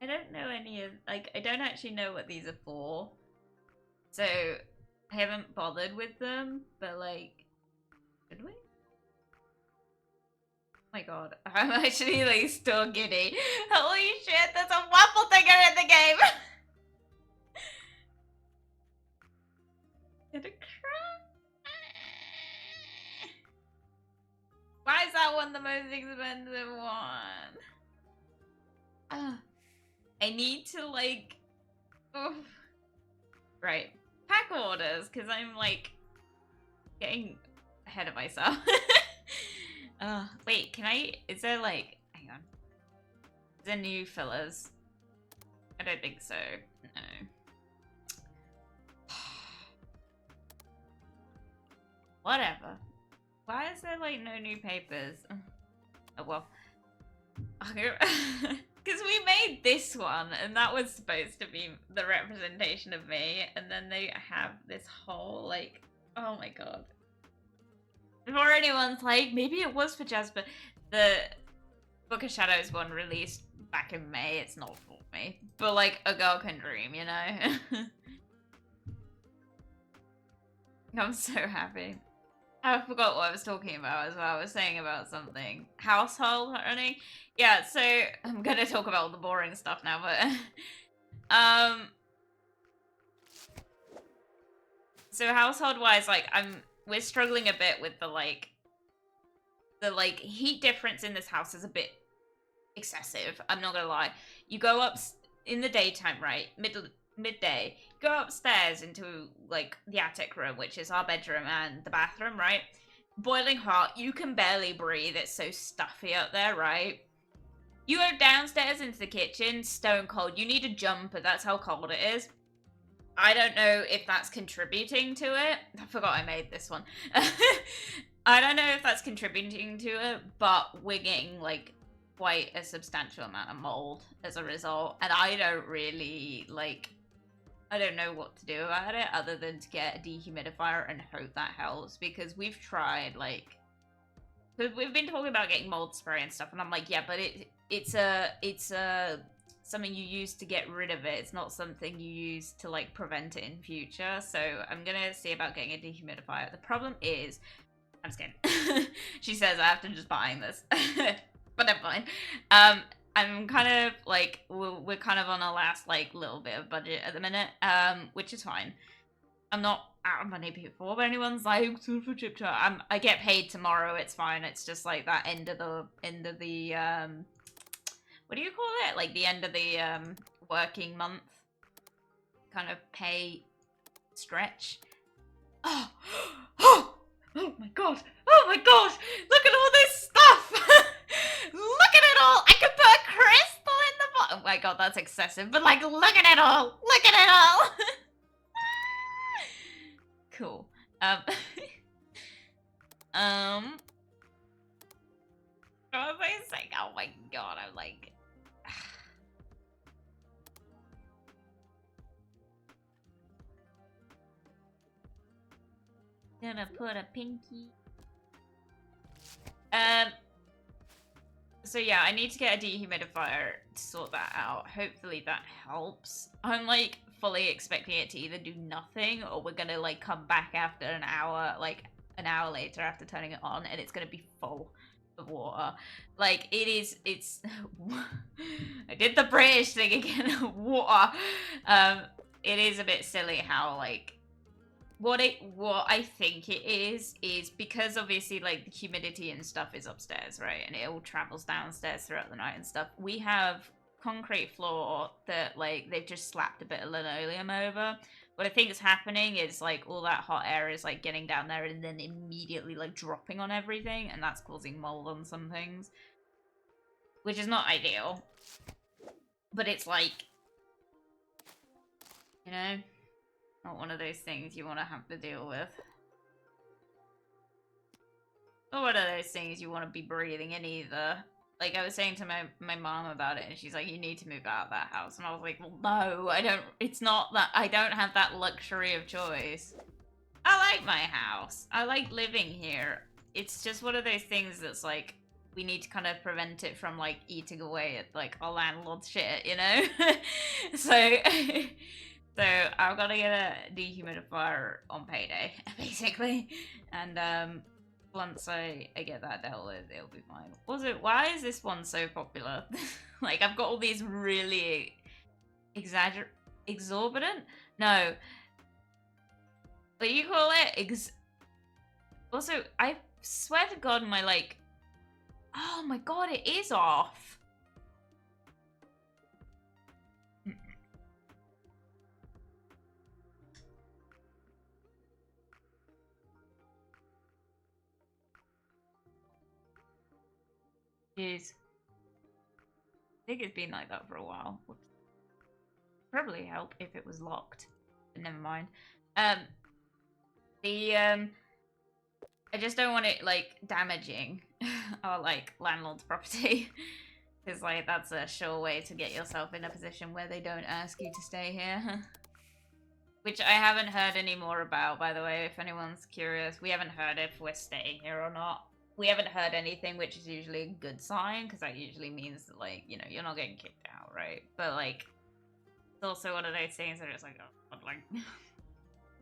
I don't know any of, like, I don't actually know what these are for. So, I haven't bothered with them, but like, should we? Oh my god, I'm actually like still giddy. Holy shit, there's a waffle thinger in the game! Gonna cry. Why is that one the most expensive one? I need to like... Oh. Right. Pack orders, because I'm like getting ahead of myself. Wait, can I... Is there like... Hang on. Is there new fillers? I don't think so. No. Whatever. Why is there like no new papers? Oh well. Because we made this one, and that was supposed to be the representation of me, and then they have this whole, like, oh my god. Before anyone's like, maybe it was for Jasper, the Book of Shadows one released back in May, it's not for me. But, like, a girl can dream, you know? I'm so happy. I forgot what I was talking about as well. I was saying about something. Household running? Yeah, so I'm gonna talk about all the boring stuff now, but so household wise, like we're struggling a bit with the heat difference in this house is a bit excessive. I'm not gonna lie. You go up in the daytime, right? Midday, go upstairs into like the attic room, which is our bedroom and the bathroom, right? Boiling hot, you can barely breathe, it's so stuffy up there, right? You go downstairs into the kitchen, stone cold. You need a jumper, that's how cold it is. I don't know if that's contributing to it. I forgot I made this one. I don't know if that's contributing to it, but we're getting like quite a substantial amount of mold as a result. And I don't really like... I don't know what to do about it other than to get a dehumidifier and hope that helps, because we've tried, like... We've been talking about getting mold spray and stuff, and I'm like, yeah, but it's something you use to get rid of it. It's not something you use to, like, prevent it in future. So I'm gonna see about getting a dehumidifier. The problem is... I'm scared. She says I have to just buying this. But I'm fine. I'm kind of like, we're kind of on our last like little bit of budget at the minute, which is fine. I'm not out of money before, but anyone's like, super chip chat. I get paid tomorrow. It's fine. It's just like that end of the what do you call it? Like the end of the working month kind of pay stretch. Oh, oh my god! Oh my gosh! Look at all this stuff! Look at it all! I could put a crystal in the bottom. Oh my god, that's excessive. But like, look at it all! Look at it all! Cool. What was I saying? Oh my god, I'm like... Gonna put a pinky... So yeah, I need to get a dehumidifier to sort that out. Hopefully that helps. I'm like fully expecting it to either do nothing, or we're gonna like come back after an hour, like an hour later after turning it on, and it's gonna be full of water. Like it's I did the British thing again. Water. It is a bit silly how like what I think it is because obviously like the humidity and stuff is upstairs, right? And it all travels downstairs throughout the night and stuff. We have concrete floor that like they've just slapped a bit of linoleum over. What I think is happening is like all that hot air is like getting down there and then immediately like dropping on everything, and that's causing mold on some things, which is not ideal. But it's like, you know, Not one of those things you want to have to deal with. Not one of those things you want to be breathing in either. Like, I was saying to my mom about it, and she's like, you need to move out of that house. And I was like, well, no, I don't. It's not that. I don't have that luxury of choice. I like my house. I like living here. It's just one of those things that's like, we need to kind of prevent it from, like, eating away at, like, our landlord's shit, you know? So, so I've got to get a dehumidifier on payday, basically. And, once I get that dealt with, it'll be fine. Also, why is this one so popular? Like, I've got all these really exorbitant? No. What you call it? Also, I swear to God, my, like... Oh my God, it is off. Jeez. I think it's been like that for a while. Whoops. Probably help if it was locked. But never mind. I just don't want it, like, damaging our, like, landlord's property. Because, like, that's a sure way to get yourself in a position where they don't ask you to stay here. Which I haven't heard any more about, by the way, if anyone's curious. We haven't heard if we're staying here or not. We haven't heard anything, which is usually a good sign, because that usually means that, like, you know, you're not getting kicked out, right? But, like, it's also one of those things that it's like, oh, God, like,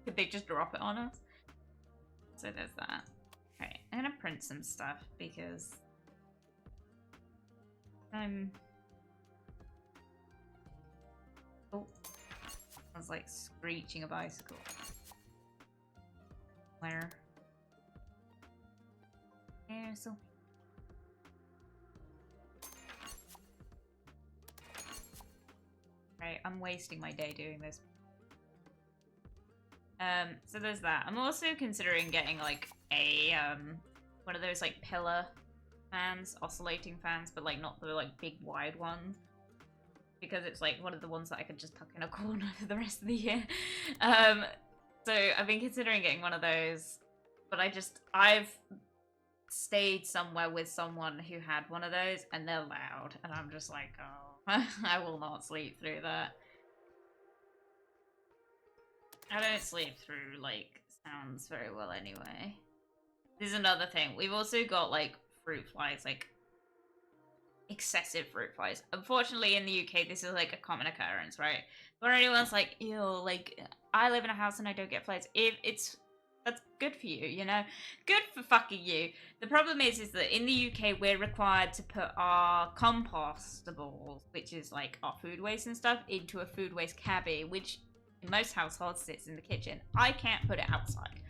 could they just drop it on us? So there's that. Okay, I'm gonna print some stuff because I'm... Oh, sounds like screeching a bicycle. Where? Yeah, so... Right, I'm wasting my day doing this. So there's that. I'm also considering getting, like, a, one of those, like, pillar fans, oscillating fans, but, like, not the, like, big wide ones. Because it's, like, one of the ones that I could just tuck in a corner for the rest of the year. So I've been considering getting one of those, but I've stayed somewhere with someone who had one of those, and they're loud, and I'm just like, oh, I will not sleep through that. I don't sleep through, like, sounds very well anyway. This is another thing. We've also got, like, fruit flies, like, excessive fruit flies. Unfortunately, in the UK, this is, like, a common occurrence, right? Where anyone's like, ew, like, I live in a house and I don't get flies. That's good for you, you know? Good for fucking you. The problem is that in the UK, we're required to put our compostables, which is, like, our food waste and stuff, into a food waste cabbie, which... in most households sits in the kitchen. I can't put it outside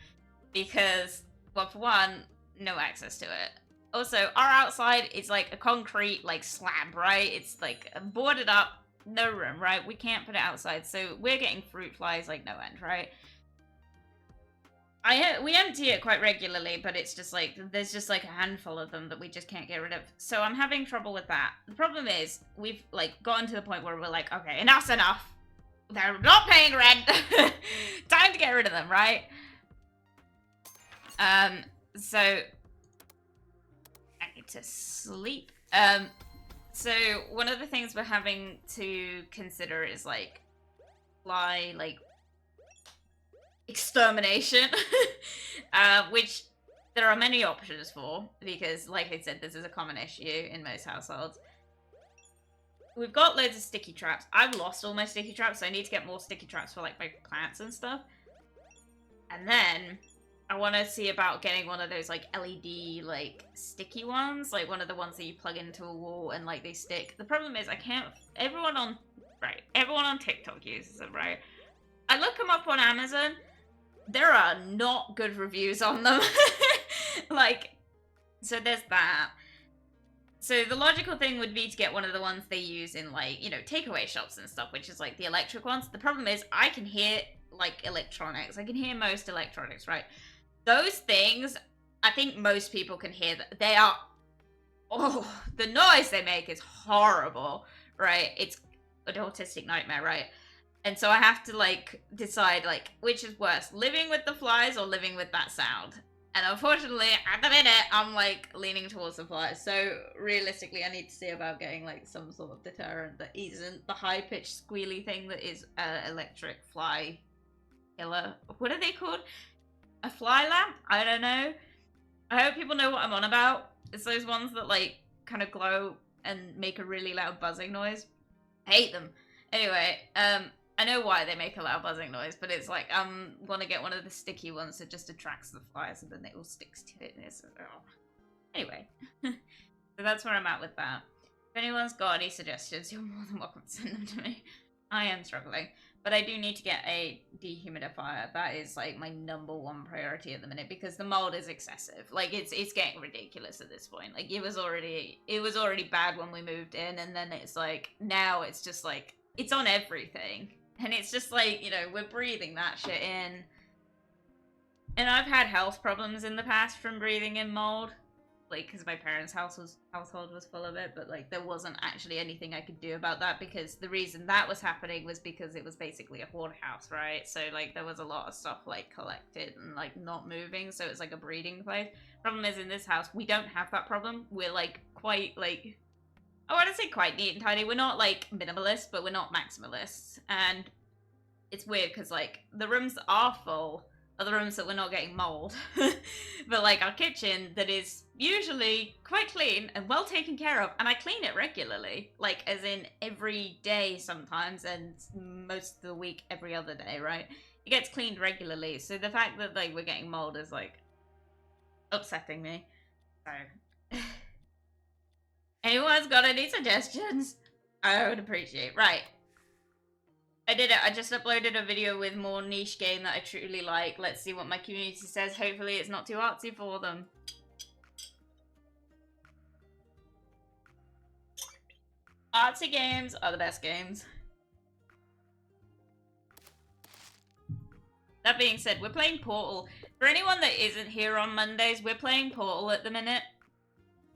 because, well, for one, no access to it. Also, our outside is like a concrete, like, slab, right? It's like boarded up, no room, right? We can't put it outside, so we're getting fruit flies like no end, right? We empty it quite regularly, but it's just like, there's just like a handful of them that we just can't get rid of. So I'm having trouble with that. The problem is, we've, like, gotten to the point where we're like, okay, enough's enough. They're not paying rent. Time to get rid of them, right? So I need to sleep. So one of the things we're having to consider is, like, fly, like, extermination. Which there are many options for, because, like I said, this is a common issue in most households. We've got loads of sticky traps. I've lost all my sticky traps, so I need to get more sticky traps for, like, my plants and stuff. And then I want to see about getting one of those, like, LED, like, sticky ones. Like, one of the ones that you plug into a wall and, like, they stick. The problem is I can't... Everyone on TikTok uses them, right? I look them up on Amazon. There are not good reviews on them. Like, so there's that. So the logical thing would be to get one of the ones they use in, like, you know, takeaway shops and stuff, which is, like, the electric ones. The problem is I can hear, like, electronics. I can hear most electronics, right? Those things, I think most people can hear that. They are... Oh, the noise they make is horrible, right? It's an autistic nightmare, right? And so I have to like decide like which is worse, living with the flies or living with that sound. And unfortunately, at the minute, I'm like leaning towards the flies. So realistically, I need to see about getting like some sort of deterrent that isn't the high pitched squealy thing that is electric fly killer. What are they called? A fly lamp? I don't know. I hope people know what I'm on about. It's those ones that like kind of glow and make a really loud buzzing noise. I hate them. Anyway, I know why they make a loud buzzing noise, but it's like I'm gonna get one of the sticky ones that just attracts the flies and then it all sticks to it. And it's, oh. Anyway, so that's where I'm at with that. If anyone's got any suggestions, you're more than welcome to send them to me. I am struggling. But I do need to get a dehumidifier. That is like my #1 priority at the minute because the mold is excessive. Like it's getting ridiculous at this point. Like it was already bad when we moved in, and then it's like now it's just like it's on everything. And it's just like, you know, we're breathing that shit in. And I've had health problems in the past from breathing in mold. Like, because my parents' household was full of it, but like there wasn't actually anything I could do about that because the reason that was happening was because it was basically a hoard house, right? So like there was a lot of stuff like collected and like not moving, so it's like a breeding place. Problem is in this house we don't have that problem. We're like quite like, I want to say quite neat and tidy. We're not like minimalist, but we're not maximalists, and it's weird because like the rooms are full are the rooms that we're not getting mold. But like our kitchen that is usually quite clean and well taken care of, and I clean it regularly, like as in every day sometimes, and most of the week every other day, right? It gets cleaned regularly, so the fact that like we're getting mold is like upsetting me. So anyone's got any suggestions? I would appreciate. Right, I did it. I just uploaded a video with more niche game that I truly like. Let's see what my community says. Hopefully it's not too artsy for them. Artsy games are the best games. That being said, we're playing Portal. For anyone that isn't here on Mondays, we're playing Portal at the minute.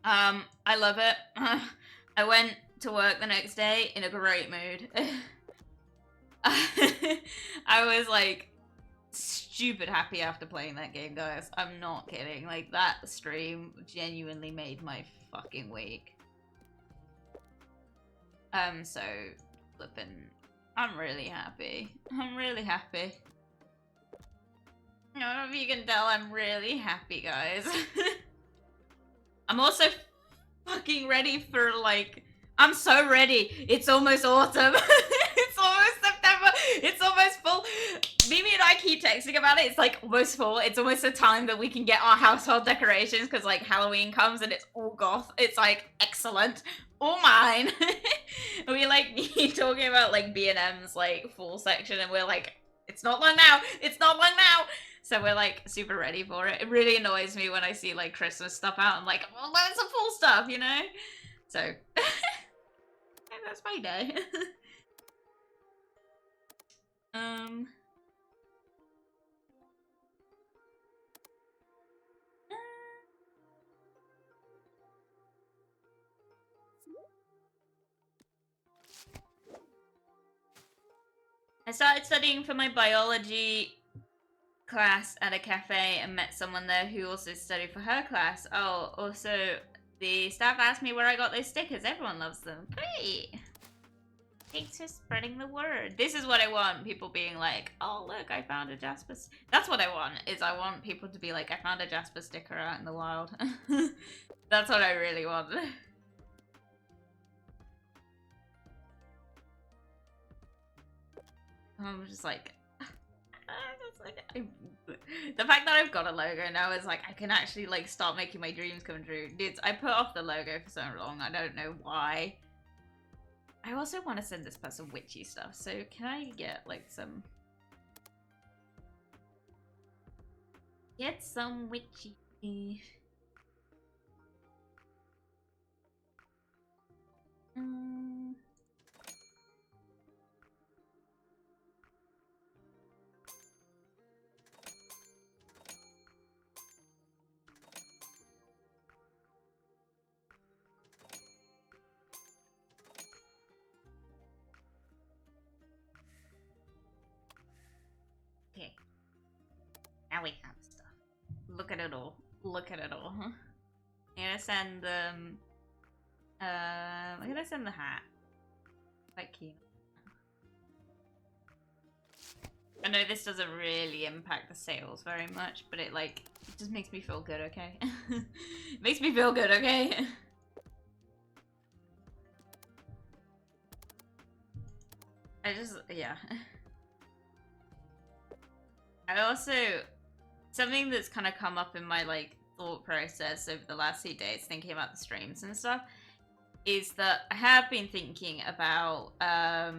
I love it. I went to work the next day in a great mood. I was like stupid happy after playing that game, guys. I'm not kidding. Like that stream genuinely made my fucking week. So flippin', I'm really happy. I'm really happy. I don't know if you can tell I'm really happy, guys. I'm also fucking ready for like, I'm so ready. It's almost autumn. It's almost September. It's almost full. Mimi and I keep texting about it. It's like almost full. It's almost the time that we can get our household decorations because like Halloween comes and it's all goth. It's like excellent. All mine. We like keep talking about like B&M's like fall section and we're like, it's not long now. It's not long now. So we're like super ready for it. It really annoys me when I see like Christmas stuff out. I'm like, well, that's the full stuff, you know? So that's my day. I started studying for my biology class at a cafe and met someone there who also studied for her class. Oh, also the staff asked me where I got those stickers. Everyone loves them. Great. Thanks for spreading the word. This is what I want. People being like, oh look, I found a Jasper. That's what I want, is I want people to be like, I found a Jasper sticker out in the wild. That's what I really want. I'm just like, the fact that I've got a logo now is like, I can actually like start making my dreams come true. Dudes, I put off the logo for so long, I don't know why. I also want to send this person witchy stuff, so can I get like some... Get some witchy... now we have stuff. Look at it all. Look at it all. I'm gonna send them. I'm gonna send the hat. Quite keen. I know this doesn't really impact the sales very much, but it like it just makes me feel good, okay? It makes me feel good, okay? Yeah. I also, something that's kind of come up in my like thought process over the last few days, thinking about the streams and stuff, is that I have been thinking about I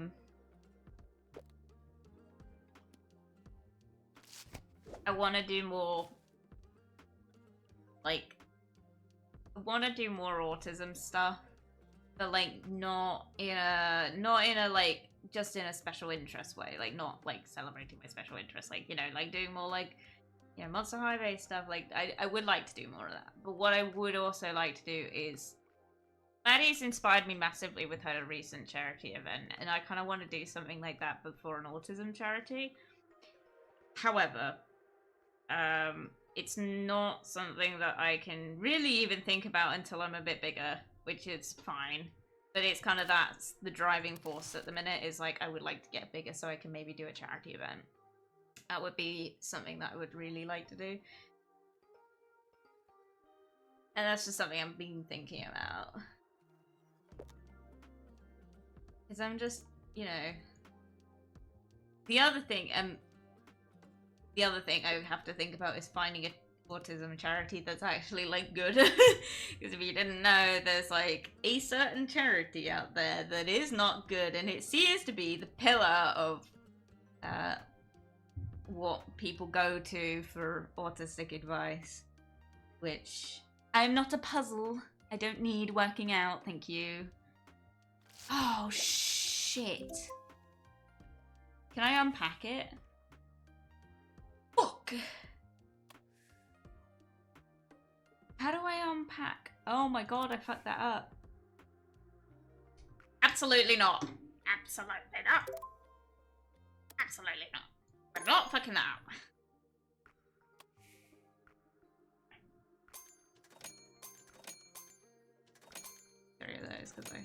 want to do more, like, I want to do more autism stuff, but like not in a like just in a special interest way, like not like celebrating my special interest, like, you know, like doing more like, you know, Monster High based stuff. Like I would like to do more of that, but what I would also like to do is, Maddie's inspired me massively with her recent charity event, and I kind of want to do something like that but for an autism charity. However, it's not something that I can really even think about until I'm a bit bigger, which is fine. But it's kind of that's the driving force at the minute, is like I would like to get bigger so I can maybe do a charity event. That would be something that I would really like to do. And that's just something I've been thinking about. Because I'm just, you know... The other thing I would have to think about is finding an autism charity that's actually like good. Because if you didn't know, there's like a certain charity out there that is not good, and it seems to be the pillar of what people go to for autistic advice. Which, I'm not a puzzle. I don't need working out, thank you. Oh shit. Can I unpack it? Fuck! How do I unpack? Oh my god, I fucked that up. Absolutely not. Absolutely not. Absolutely not. I'm not fucking that up. Three of those, because I...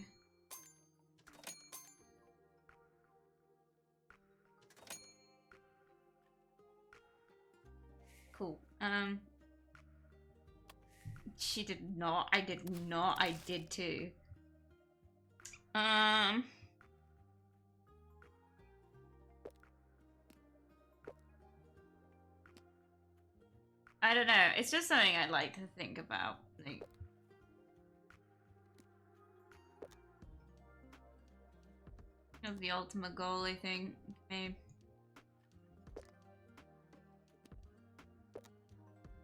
Cool. She did not. I did not. I did too. I don't know. It's just something I'd like to think about. Like, of the ultimate goal, I think. Maybe.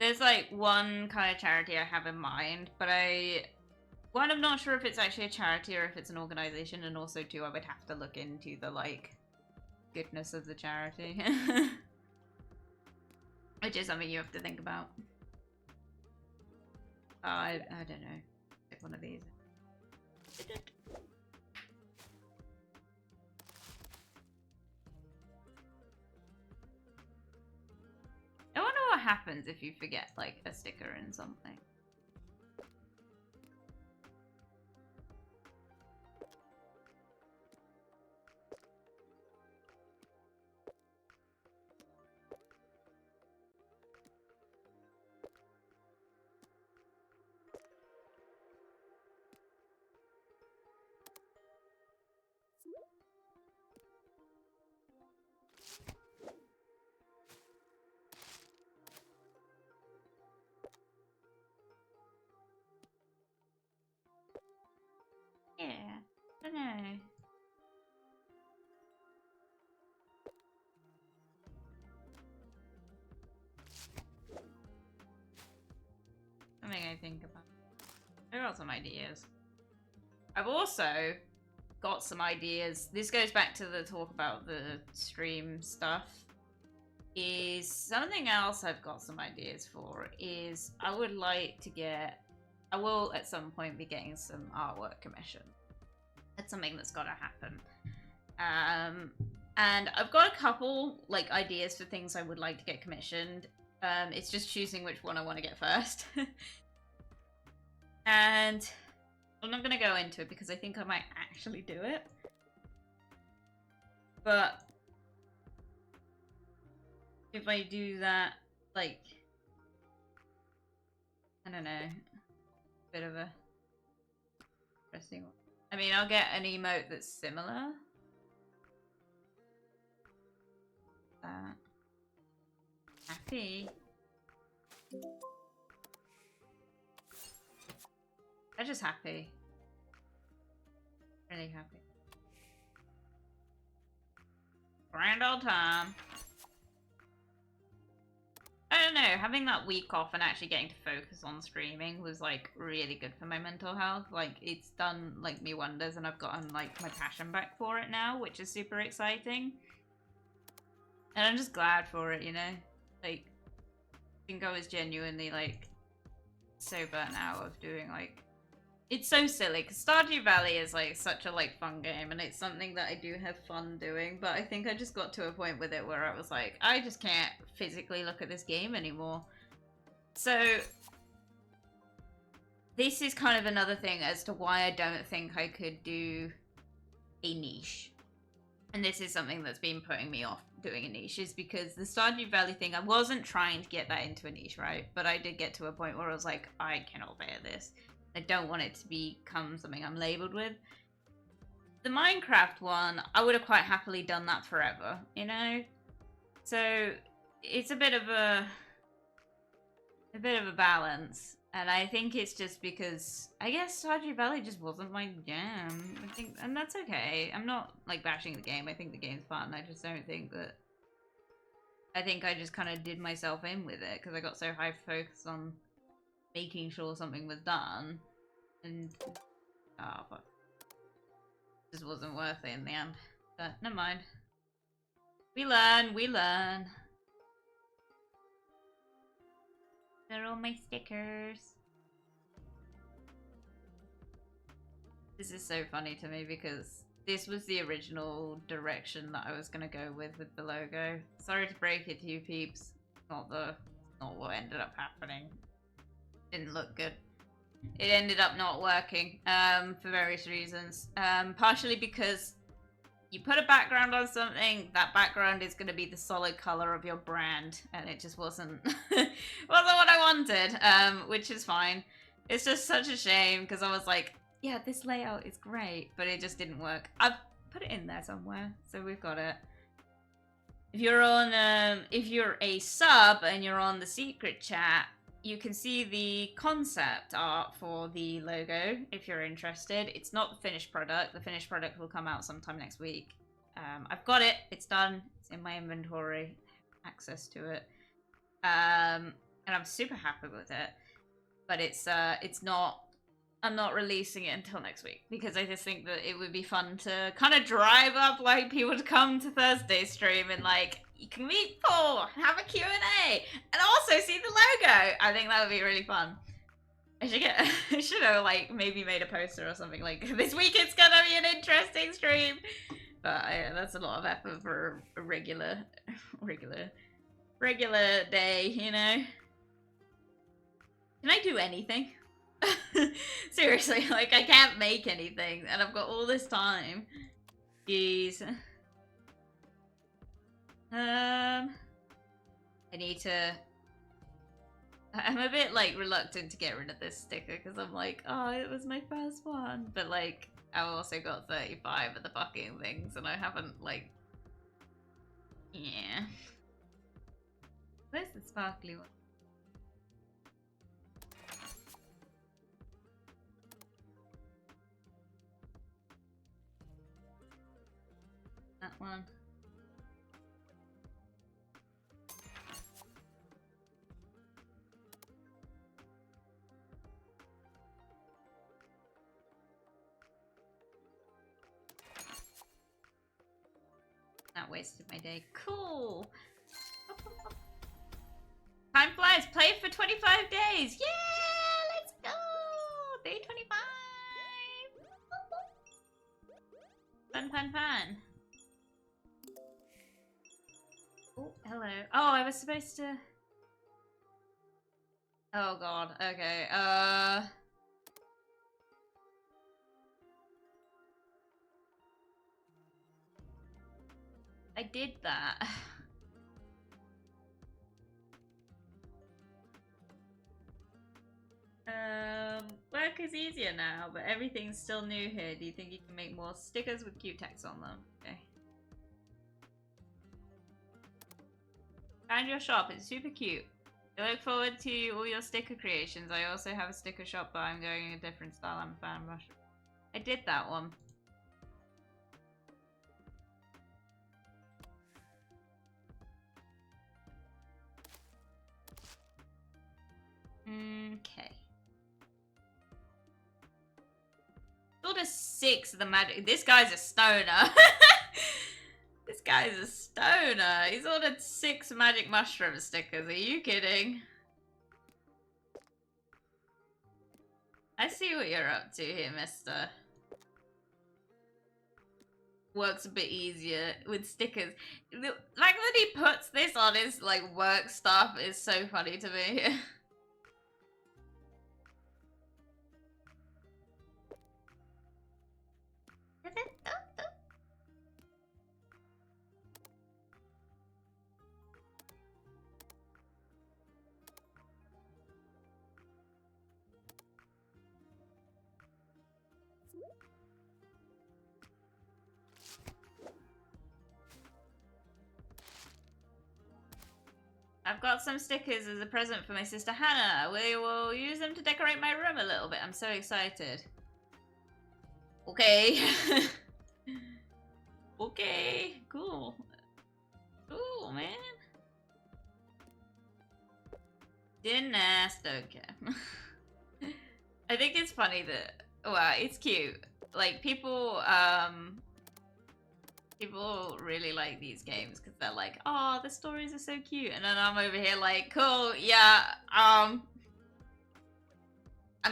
There's like one kind of charity I have in mind, but one, I'm not sure if it's actually a charity or if it's an organization, and also two, I would have to look into the like goodness of the charity. Which is something you have to think about. I don't know. Pick one of these. I wonder what happens if you forget like a sticker in something. Yeah, I don't know. Something I think about. I got some ideas. I've also got some ideas. This goes back to the talk about the stream stuff. Is something else I've got some ideas for is I would like to get, I will at some point be getting some artwork commissioned. That's something that's got to happen. And I've got a couple like ideas for things I would like to get commissioned. It's just choosing which one I want to get first. And I'm not going to go into it because I think I might actually do it. But if I do that, like, I don't know, bit of a interesting one. I mean, I'll get an emote that's similar. Happy. I'm just happy. Really happy. Grand old time. I don't know, having that week off and actually getting to focus on streaming was like really good for my mental health. Like it's done like me wonders, and I've gotten like my passion back for it now, which is super exciting. And I'm just glad for it, you know? Like, I think I was genuinely like so burnt out of doing like, it's so silly because Stardew Valley is like such a like fun game, and it's something that I do have fun doing, but I think I just got to a point with it where I was like, I just can't physically look at this game anymore. So this is kind of another thing as to why I don't think I could do a niche. And this is something that's been putting me off doing a niche, is because the Stardew Valley thing, I wasn't trying to get that into a niche, right? But I did get to a point where I was like, I cannot bear this. I don't want it to become something I'm labeled with. The Minecraft one, I would have quite happily done that forever, you know? So it's a bit of a balance. And I think it's just because, I guess Stardew Valley just wasn't my jam. I think, and that's okay. I'm not like bashing the game. I think the game's fun. I just don't think that, I think I just kind of did myself in with it because I got so high focused on making sure something was done, and oh fuck, just wasn't worth it in the end. But never mind. We learn, we learn. They're all my stickers. This is so funny to me because this was the original direction that I was gonna go with the logo. Sorry to break it to you peeps. Not what ended up happening. Didn't look good. It ended up not working for various reasons. Partially because you put a background on something, that background is going to be the solid color of your brand, and it just wasn't what I wanted, which is fine. It's just such a shame because I was like, yeah, this layout is great, but it just didn't work. I've put it in there somewhere, so we've got it. If you're on, if you're a sub and you're on the secret chat, you can see the concept art for the logo if you're interested. It's not the finished product. The finished product will come out sometime next week. I've got it. It's done. It's in my inventory. Access to it. And I'm super happy with it. But it's not, I'm not releasing it until next week because I just think that it would be fun to kind of drive up like people to come to Thursday stream and like, you can meet Paul, have a Q&A, and also see the logo. I think that would be really fun. I should have like maybe made a poster or something like, this week it's gonna be an interesting stream. But that's a lot of effort for a regular day, you know? Can I do anything? Seriously, like I can't make anything and I've got all this time. Jeez. I need to... I'm a bit like reluctant to get rid of this sticker because I'm like, oh, it was my first one. But like, I've also got 35 of the fucking things and I haven't like... Yeah. Where's the sparkly one? That one. That wasted my day. Cool! Time flies! Play for 25 days! Yeah! Let's go! Day 25! Fun, fun, fun. Oh, hello. Oh, I was supposed to... Oh god, okay. I did that. Work is easier now, but everything's still new here. Do you think you can make more stickers with cute text on them? Okay. Found your shop, it's super cute. I look forward to all your sticker creations. I also have a sticker shop, but I'm going in a different style. I'm a fan of mushroom. I did that one. Okay. Order 6 of the magic. This guy's a stoner. This guy's a stoner. He's ordered 6 magic mushroom stickers. Are you kidding? I see what you're up to here, mister. Works a bit easier with stickers. Like that he puts this on his like work stuff is so funny to me. I've got some stickers as a present for my sister Hannah. We will use them to decorate my room a little bit. I'm so excited. Okay. Okay, cool. Cool, man. Didn't ask, don't care. I think it's funny that, well, it's cute. Like, people really like these games because they're like, oh, the stories are so cute. And then I'm over here like, cool, yeah, I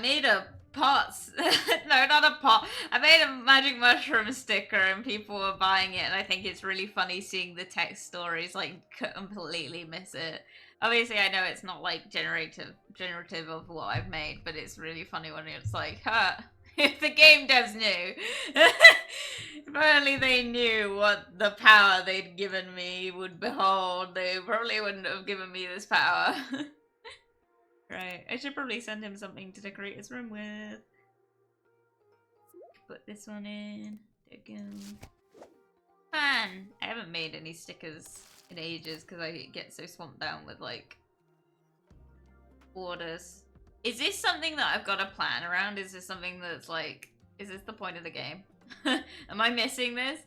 made a pot. No, not a pot. I made a magic mushroom sticker and people were buying it. And I think it's really funny seeing the text stories like completely miss it. Obviously, I know it's not like generative of what I've made, but it's really funny when it's like, huh. If the game devs knew. If only they knew what the power they'd given me would behold, they probably wouldn't have given me this power. Right, I should probably send him something to decorate his room with. Put this one in. There we go. Fun! I haven't made any stickers in ages because I get so swamped down with like orders. Is this something that I've got to plan around? Is this something that's like, is this the point of the game? Am I missing this?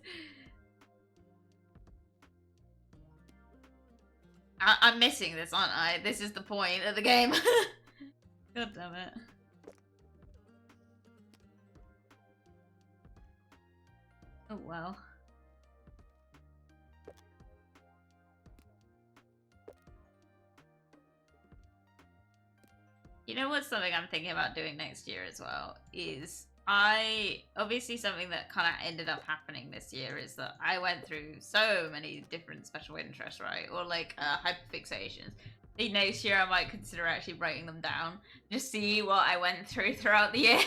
I'm missing this, aren't I? This is the point of the game. God damn it. Oh well. You know what's something I'm thinking about doing next year as well is obviously something that kind of ended up happening this year is that I went through so many different special interests, right? Or like hyperfixations. The next year I might consider actually writing them down, just see what I went through throughout the year.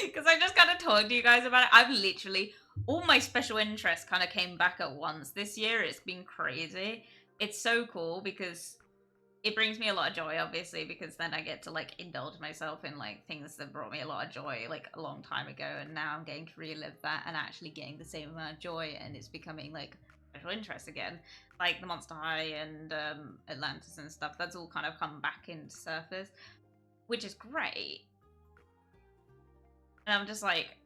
Because I just kind of talked to you guys about it. I've literally, all my special interests kind of came back at once this year. It's been crazy. It's so cool because it brings me a lot of joy, obviously, because then I get to like indulge myself in like things that brought me a lot of joy like a long time ago, and now I'm getting to relive that and actually getting the same amount of joy, and it's becoming like special interest again, like the Monster High and Atlantis and stuff. That's all kind of come back into surface, which is great. And I'm just like,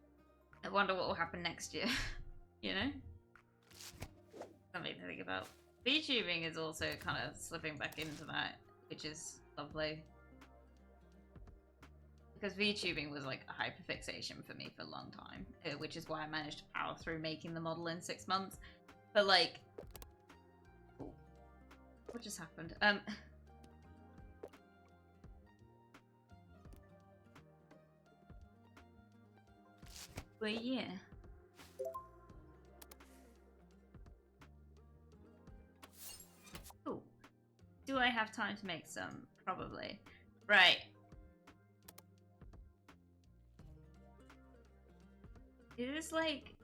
I wonder what will happen next year, you know? Something to think about. VTubing is also kind of slipping back into that, which is lovely. Because VTubing was like a hyperfixation for me for a long time, which is why I managed to power through making the model in 6 months. But like, oh, what just happened? But yeah. Oh, do I have time to make some? Probably. Right. Is this like...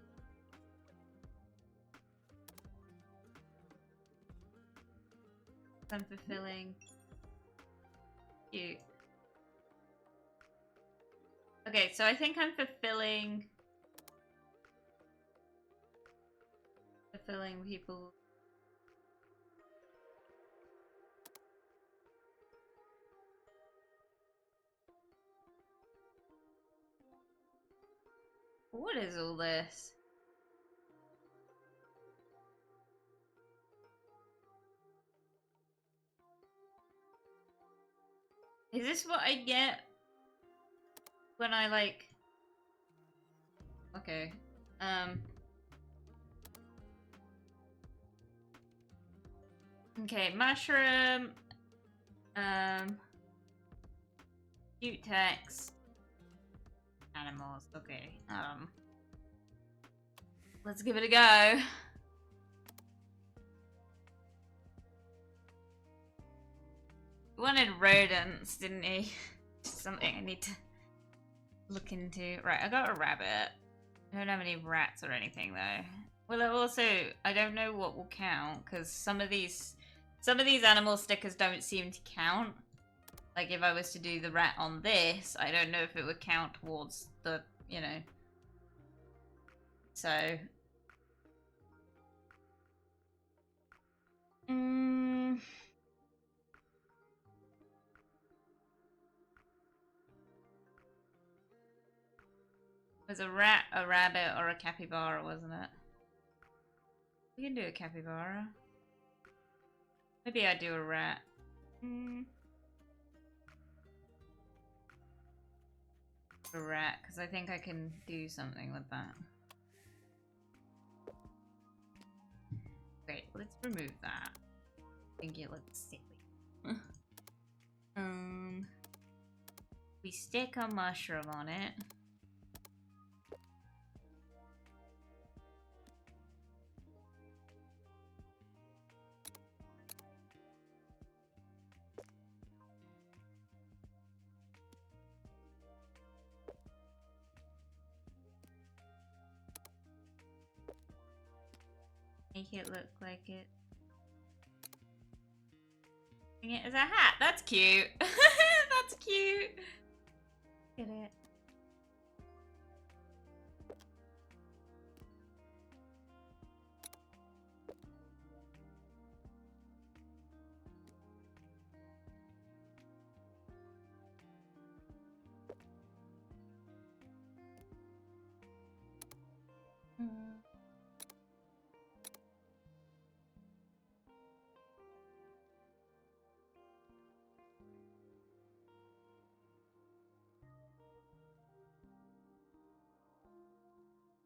unfulfilling? Cute. Okay, so I think I'm fulfilling people. What is all this? Is this what I get when I like... Okay. Okay, mushroom. Cute text. Animals. Okay. Let's give it a go. He wanted rodents, didn't he? Something I need to look into. Right, I got a rabbit. I don't have any rats or anything though. Well, also, I don't know what will count because some of these animal stickers don't seem to count. Like if I was to do the rat on this, I don't know if it would count towards the, you know. So. It was a rat, a rabbit, or a capybara, wasn't it? We can do a capybara. Maybe I do a rat. A rat, because I think I can do something with that. Wait, let's remove that. I think it looks silly. We stick a mushroom on it. Make it look like it. It as a hat. That's cute. That's cute. Look at it.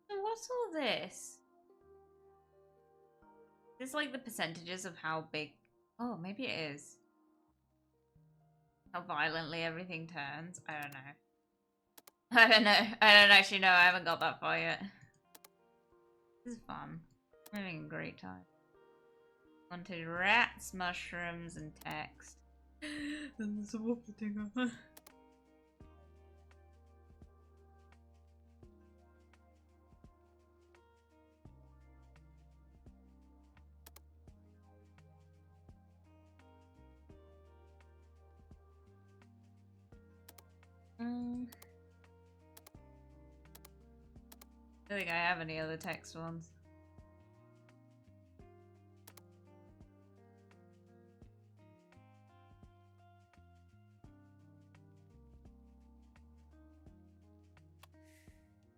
So what's all this? Is this like the percentages of how big... Oh, maybe it is. How violently everything turns. I don't know. I don't know. I don't actually know. I haven't got that far yet. This is fun. I'm having a great time. Wanted rats, mushrooms, and text. And there's a waffle thing on. I don't think I have any other text ones.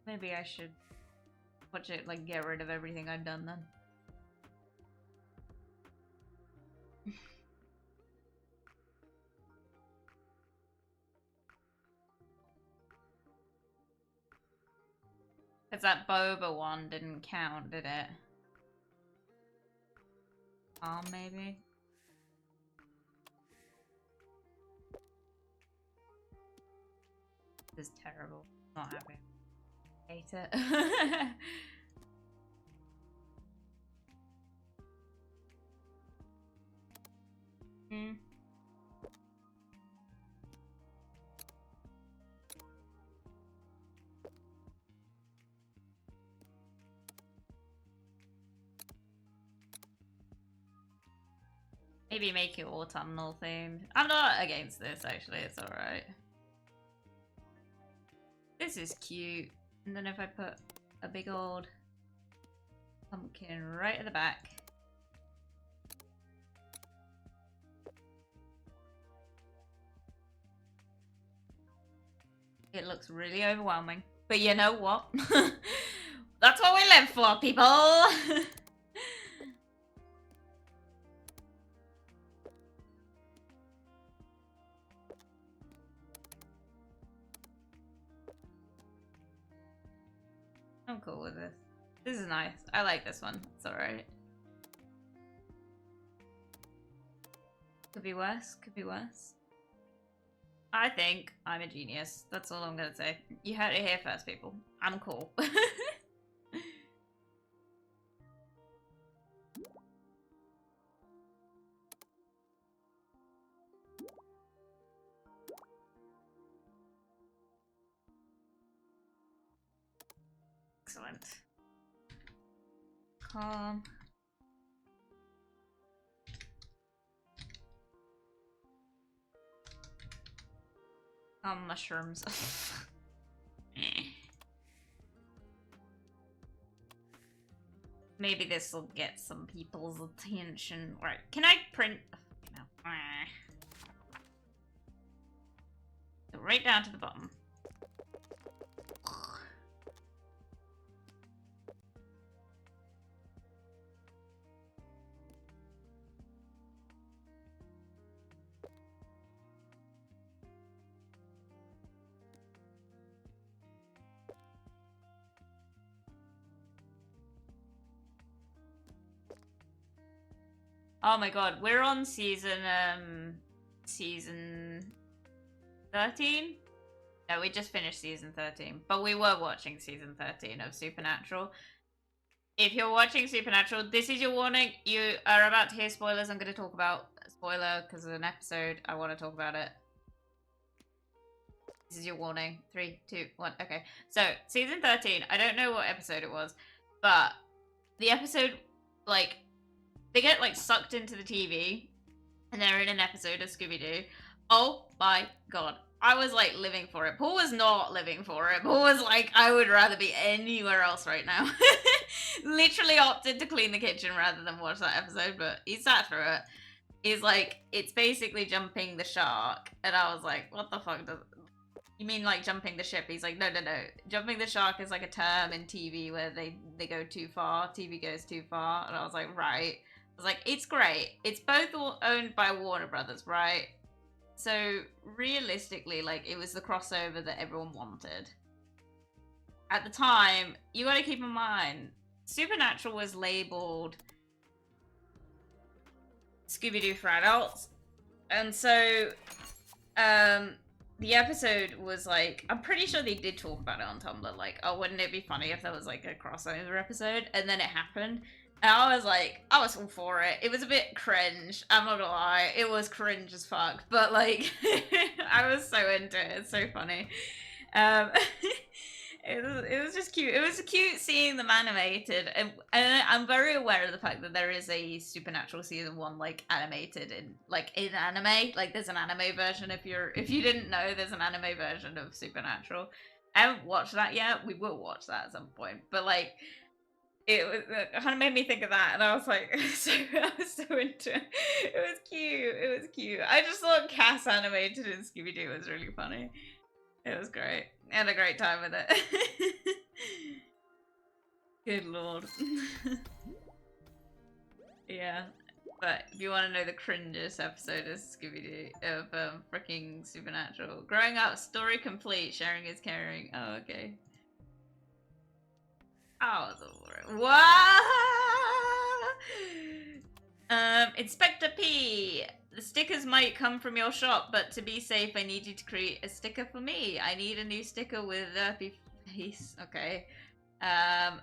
Maybe I should watch it, like, get rid of everything I've done then. Because that boba one didn't count, did it? Maybe? This is terrible. Not happy. Hate it. Maybe make it autumnal themed. I'm not against this, actually. It's alright. This is cute. And then if I put a big old pumpkin right at the back. It looks really overwhelming. But you know what? That's what we live for, people! I'm cool with this. This is nice. I like this one. It's alright. Could be worse. Could be worse. I think I'm a genius. That's all I'm gonna say. You heard it here first, people. I'm cool. Excellent. Calm. Calm mushrooms. Maybe this will get some people's attention. Right, can I print? No. Right down to the bottom. Oh my god, we're on season 13? No, we just finished season 13, but we were watching season 13 of Supernatural. If you're watching Supernatural, this is your warning. You are about to hear spoilers. I'm going to talk about a spoiler because of an episode. I want to talk about it. This is your warning. 3, 2, 1. Okay. So, season 13. I don't know what episode it was, but the episode, like, they get, like, sucked into the TV, and they're in an episode of Scooby-Doo. Oh my god. I was, like, living for it. Paul was not living for it. Paul was like, I would rather be anywhere else right now. Literally opted to clean the kitchen rather than watch that episode, but he sat through it. He's like, it's basically jumping the shark. And I was like, what the fuck does... You mean, like, jumping the ship? He's like, no, no, no. Jumping the shark is, like, a term in TV where they go too far. TV goes too far. And I was like, right. I was like, it's great. It's both owned by Warner Brothers, right? So, realistically, like, it was the crossover that everyone wanted. At the time, you gotta keep in mind, Supernatural was labeled Scooby-Doo for adults. And so, the episode was like, I'm pretty sure they did talk about it on Tumblr, like, oh, wouldn't it be funny if there was, like, a crossover episode? And then it happened. And I was like, I was all for it. It was a bit cringe. I'm not gonna lie. It was cringe as fuck. But, like, I was so into it. It's so funny. It was just cute. It was cute seeing them animated. And I'm very aware of the fact that there is a Supernatural season 1, like, animated in anime. Like, there's an anime version. If you didn't know, there's an anime version of Supernatural. I haven't watched that yet. We will watch that at some point. But, like, it kind of made me think of that, and I was like, I was so into it. It was cute. It was cute. I just thought Cass animated in Scooby-Doo was really funny. It was great. I had a great time with it. Good lord. Yeah. But if you want to know the cringiest episode of Scooby-Doo, of freaking Supernatural. Growing up, story complete, sharing is caring. Oh, okay. Oh, what? Inspector P. The stickers might come from your shop, but to be safe, I need you to create a sticker for me. I need a new sticker with Derpy face. Okay. Add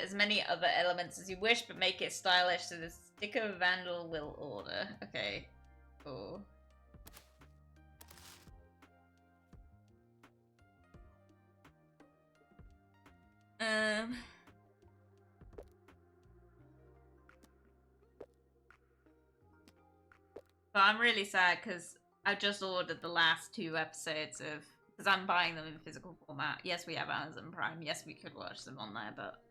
as many other elements as you wish, but make it stylish so the sticker vandal will order. Okay. Cool. But I'm really sad because I just ordered the last 2 episodes of, because I'm buying them in physical format. Yes, we have Amazon Prime. Yes, we could watch them on there, but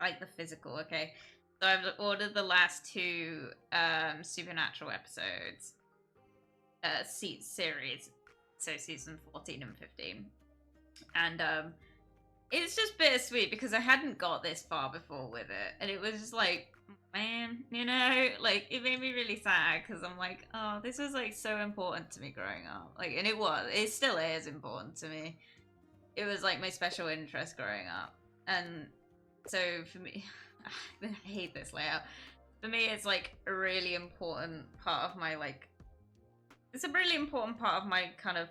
like the physical, okay. So I've ordered the last 2 Supernatural episodes, series, so season 14 and 15, and it's just bittersweet because I hadn't got this far before with it, and it was just like, man, you know, like it made me really sad because I'm like, oh, this was like so important to me growing up, like, and it still is important to me. It was like my special interest growing up, and so for me, I hate this layout. For me, it's like a really important part of my like. It's a really important part of my kind of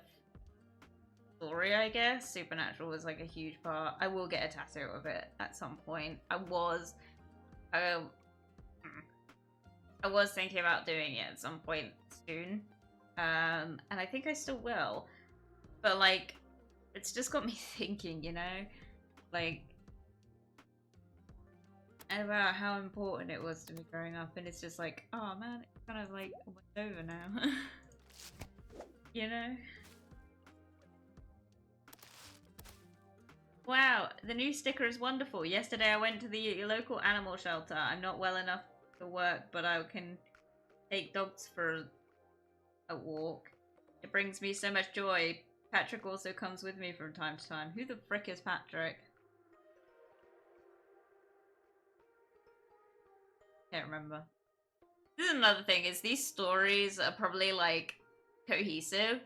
story, I guess. Supernatural was like a huge part. I will get a tattoo of it at some point. I was thinking about doing it at some point soon. And I think I still will. But like, it's just got me thinking, you know? Like, about how important it was to me growing up, and it's just like, oh man, it's kind of like almost over now. You know? Wow, the new sticker is wonderful. Yesterday I went to the local animal shelter. I'm not well enough to work, but I can take dogs for a walk. It brings me so much joy. Patrick also comes with me from time to time. Who the frick is Patrick? Can't remember. This is another thing, is these stories are probably like cohesive.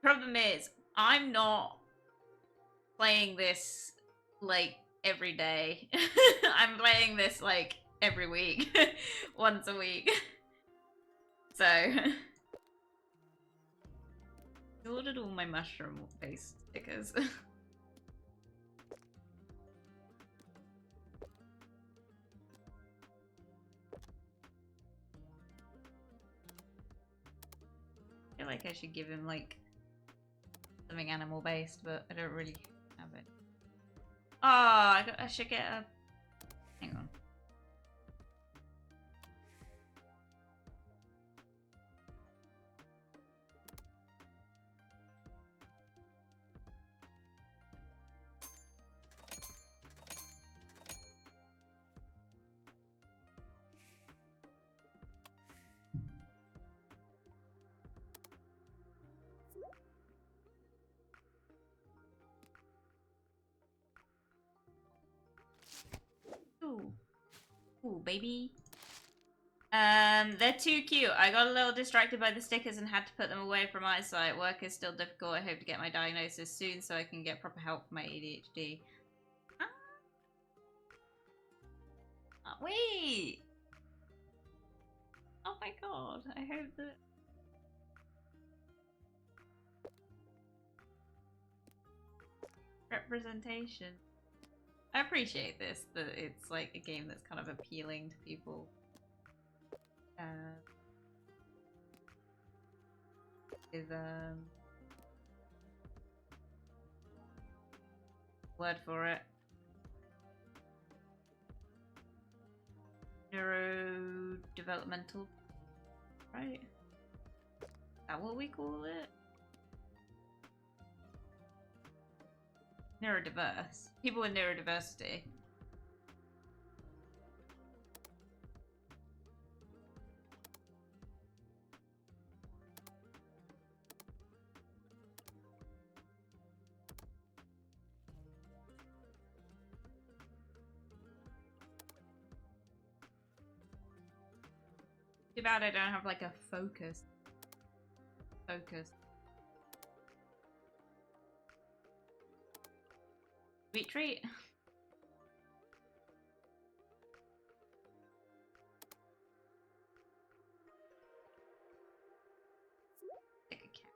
Problem is, I'm not playing this like every day. I'm playing this like every week. Once a week. So I ordered all my mushroom based stickers. I feel like I should give him like something animal based, but I don't really have it. Oh, I should get a. Hang on. Ooh. Ooh, baby. They're too cute. I got a little distracted by the stickers and had to put them away from eyesight. Work is still difficult. I hope to get my diagnosis soon so I can get proper help for my ADHD. Wait! Oh my god, I hope that... Representation. I appreciate this, that it's like a game that's kind of appealing to people. With word for it. Neurodevelopmental, right? Is that what we call it? Neurodiverse. People with neurodiversity. Too bad I don't have like a focus. Sweet treat. Take a cat.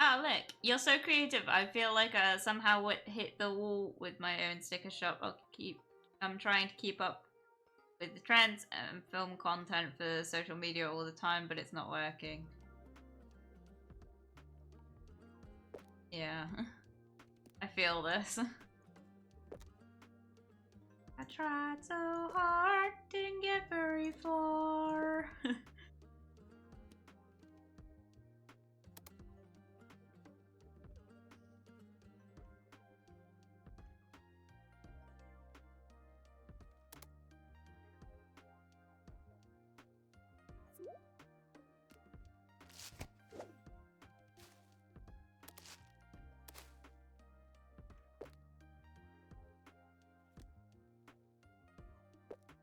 Oh look, you're so creative. I feel like I somehow would hit the wall with my own sticker shop. I'm trying to keep up with the trends and film content for social media all the time, but it's not working. Yeah. I feel this. I tried so hard, didn't get very far.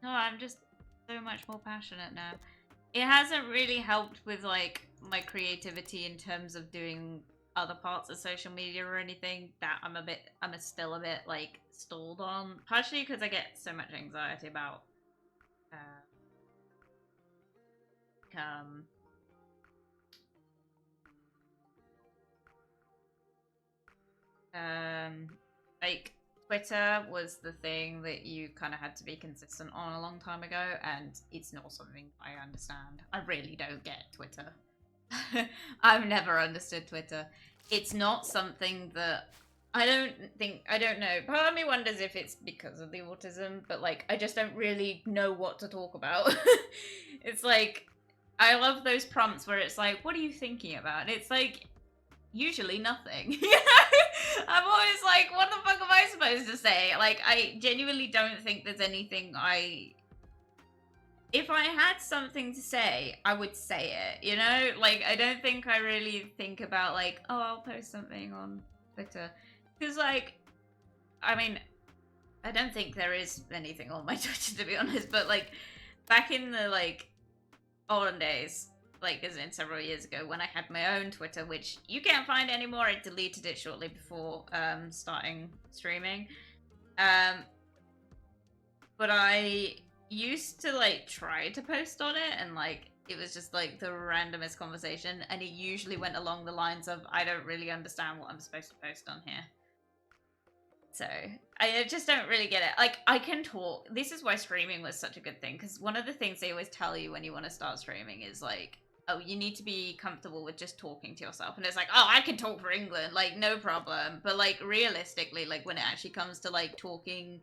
No, I'm just so much more passionate now. It hasn't really helped with like my creativity in terms of doing other parts of social media or anything. That I'm still a bit like stalled on. Partially because I get so much anxiety about um like Twitter was the thing that you kind of had to be consistent on a long time ago, and it's not something I understand. I really don't get Twitter. I've never understood Twitter. It's not something that I don't know. Part of me wonders if it's because of the autism, but like I just don't really know what to talk about. It's like I love those prompts where it's like, what are you thinking about? And it's like usually nothing. I'm always like, what the fuck am I supposed to say? Like, I genuinely don't think there's anything if I had something to say, I would say it, you know? Like, I don't think I really think about, like, oh, I'll post something on Twitter. Because, like, I mean, I don't think there is anything on my Twitter, to be honest, but, like, back in the, like, olden days, like as in several years ago when I had my own Twitter, which you can't find anymore. I deleted it shortly before starting streaming. But I used to like try to post on it, and like it was just like the randomest conversation, and it usually went along the lines of, I don't really understand what I'm supposed to post on here. So I just don't really get it. Like, I can talk. This is why streaming was such a good thing, because one of the things they always tell you when you want to start streaming is like, oh, you need to be comfortable with just talking to yourself. And it's like, oh, I can talk for England, like, no problem. But like, realistically, like when it actually comes to like talking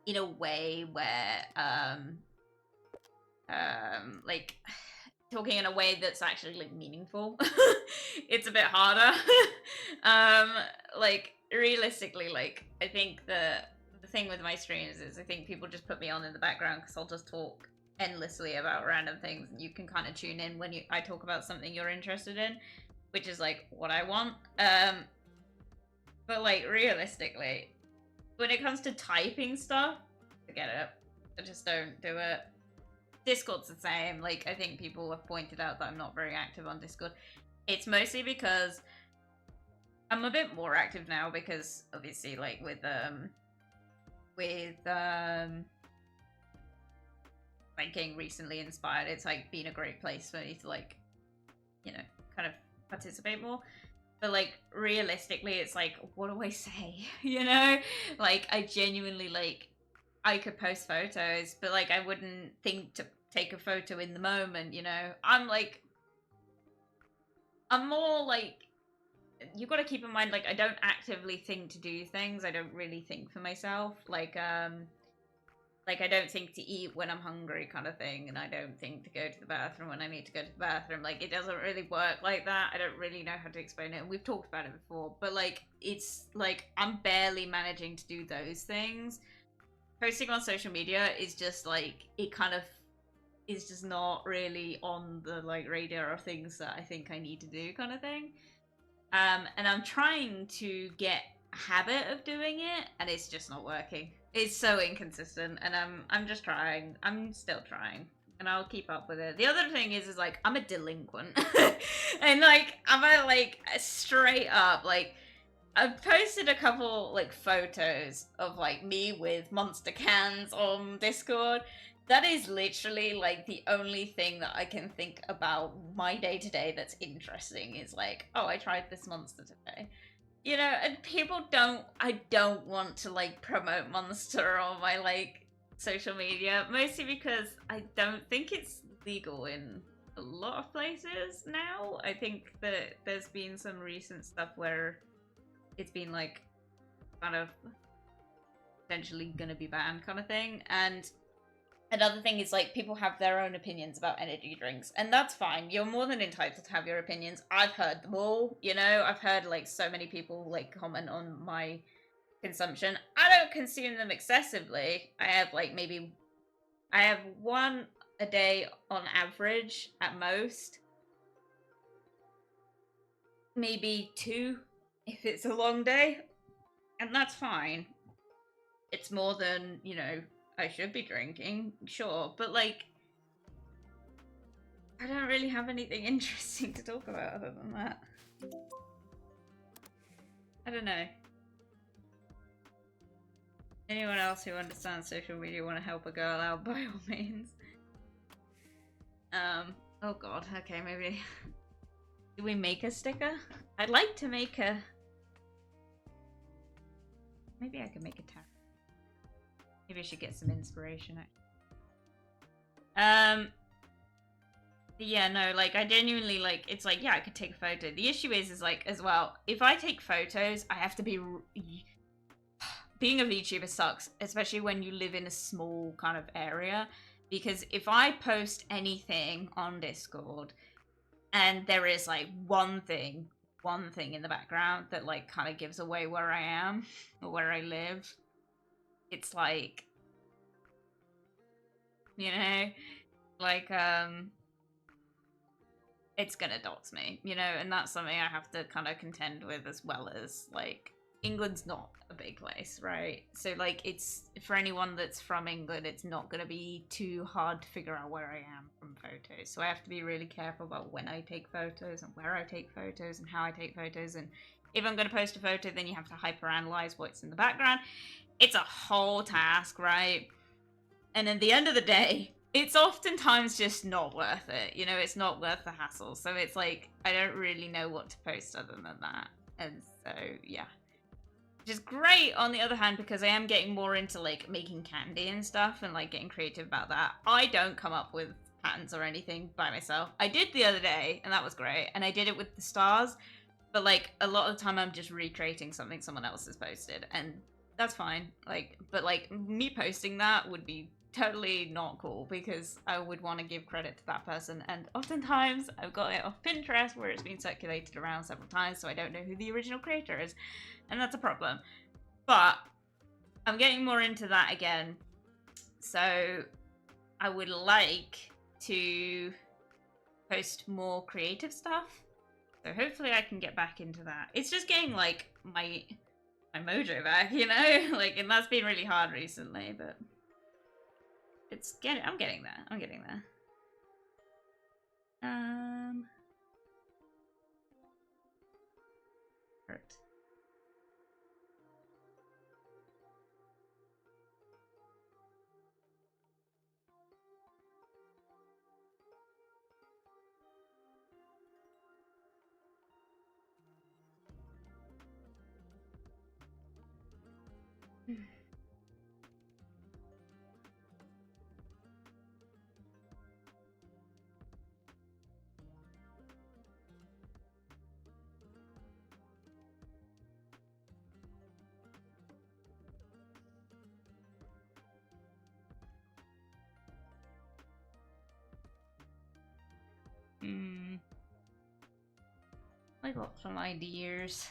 in a way where like talking in a way that's actually like meaningful, it's a bit harder. Like realistically, like I think the thing with my streams is I think people just put me on in the background because I'll just talk endlessly about random things, and you can kind of tune in when I talk about something you're interested in, which is like what I want. But like realistically, when it comes to typing stuff, forget it. I just don't do it. Discord's the same. Like, I think people have pointed out that I'm not very active on Discord. It's mostly because I'm a bit more active now because obviously, like, with like getting recently inspired, it's like been a great place for me to like, you know, kind of participate more. But like realistically, it's like, what do I say? You know? Like, I genuinely like I could post photos, but like I wouldn't think to take a photo in the moment, you know? I'm more like, you got to keep in mind, like, I don't actively think to do things. I don't really think for myself. Like I don't think to eat when I'm hungry kind of thing, and I don't think to go to the bathroom when I need to go to the bathroom. Like, it doesn't really work like that. I don't really know how to explain it, and we've talked about it before, but like, it's like I'm barely managing to do those things. Posting on social media is just like, it kind of is just not really on the like radar of things that I think I need to do kind of thing. And I'm trying to get a habit of doing it, and it's just not working. It's so inconsistent, and I'm just trying. I'm still trying, and I'll keep up with it. The other thing is like I'm a delinquent, and like I'm a like straight up like, I've posted a couple like photos of like me with monster cans on Discord. That is literally like the only thing that I can think about my day to day that's interesting, is like, oh, I tried this monster today. You know, and I don't want to like promote Monster on my like social media, mostly because I don't think it's legal in a lot of places now. I think that there's been some recent stuff where it's been like kind of potentially gonna be banned kind of thing. And another thing is, like, people have their own opinions about energy drinks, and that's fine. You're more than entitled to have your opinions. I've heard them all, you know? I've heard, like, so many people, like, comment on my consumption. I don't consume them excessively. I have, like, maybe... I have one a day on average, at most. Maybe two, if it's a long day. And that's fine. It's more than, you know, I should be drinking, sure. But, like, I don't really have anything interesting to talk about other than that. I don't know. Anyone else who understands social media want to help a girl out, by all means. Oh god, okay, maybe... Do we make a sticker? I'd like to make a... Maybe I could make a tag. Maybe I should get some inspiration. Yeah, no, like, I genuinely, like, it's like, yeah, I could take a photo. The issue is like, as well, if I take photos, I have to be... Being a VTuber sucks, especially when you live in a small kind of area. Because if I post anything on Discord, and there is, like, one thing in the background that, like, kind of gives away where I am, or where I live, it's like... You know? Like, it's gonna dox me, you know, and that's something I have to kind of contend with, as well as, like, England's not a big place, right? So, like, it's, for anyone that's from England, it's not gonna be too hard to figure out where I am from photos. So I have to be really careful about when I take photos and where I take photos and how I take photos. And if I'm gonna post a photo, then you have to hyperanalyze what's in the background. It's a whole task, right? And at the end of the day, it's oftentimes just not worth it. You know, it's not worth the hassle. So it's like, I don't really know what to post other than that. And so, yeah. Which is great on the other hand, because I am getting more into, like, making candy and stuff and, like, getting creative about that. I don't come up with patterns or anything by myself. I did the other day, and that was great. And I did it with the stars. But, like, a lot of the time I'm just recreating something someone else has posted. And that's fine. Like, but, like, me posting that would be totally not cool, because I would want to give credit to that person, and oftentimes I've got it off Pinterest where it's been circulated around several times, so I don't know who the original creator is, and that's a problem. But I'm getting more into that again, so I would like to post more creative stuff, so hopefully I can get back into that. It's just getting, like, my mojo back, you know? Like, and that's been really hard recently, but I'm getting there. I'm getting there. Hurt. I got some ideas.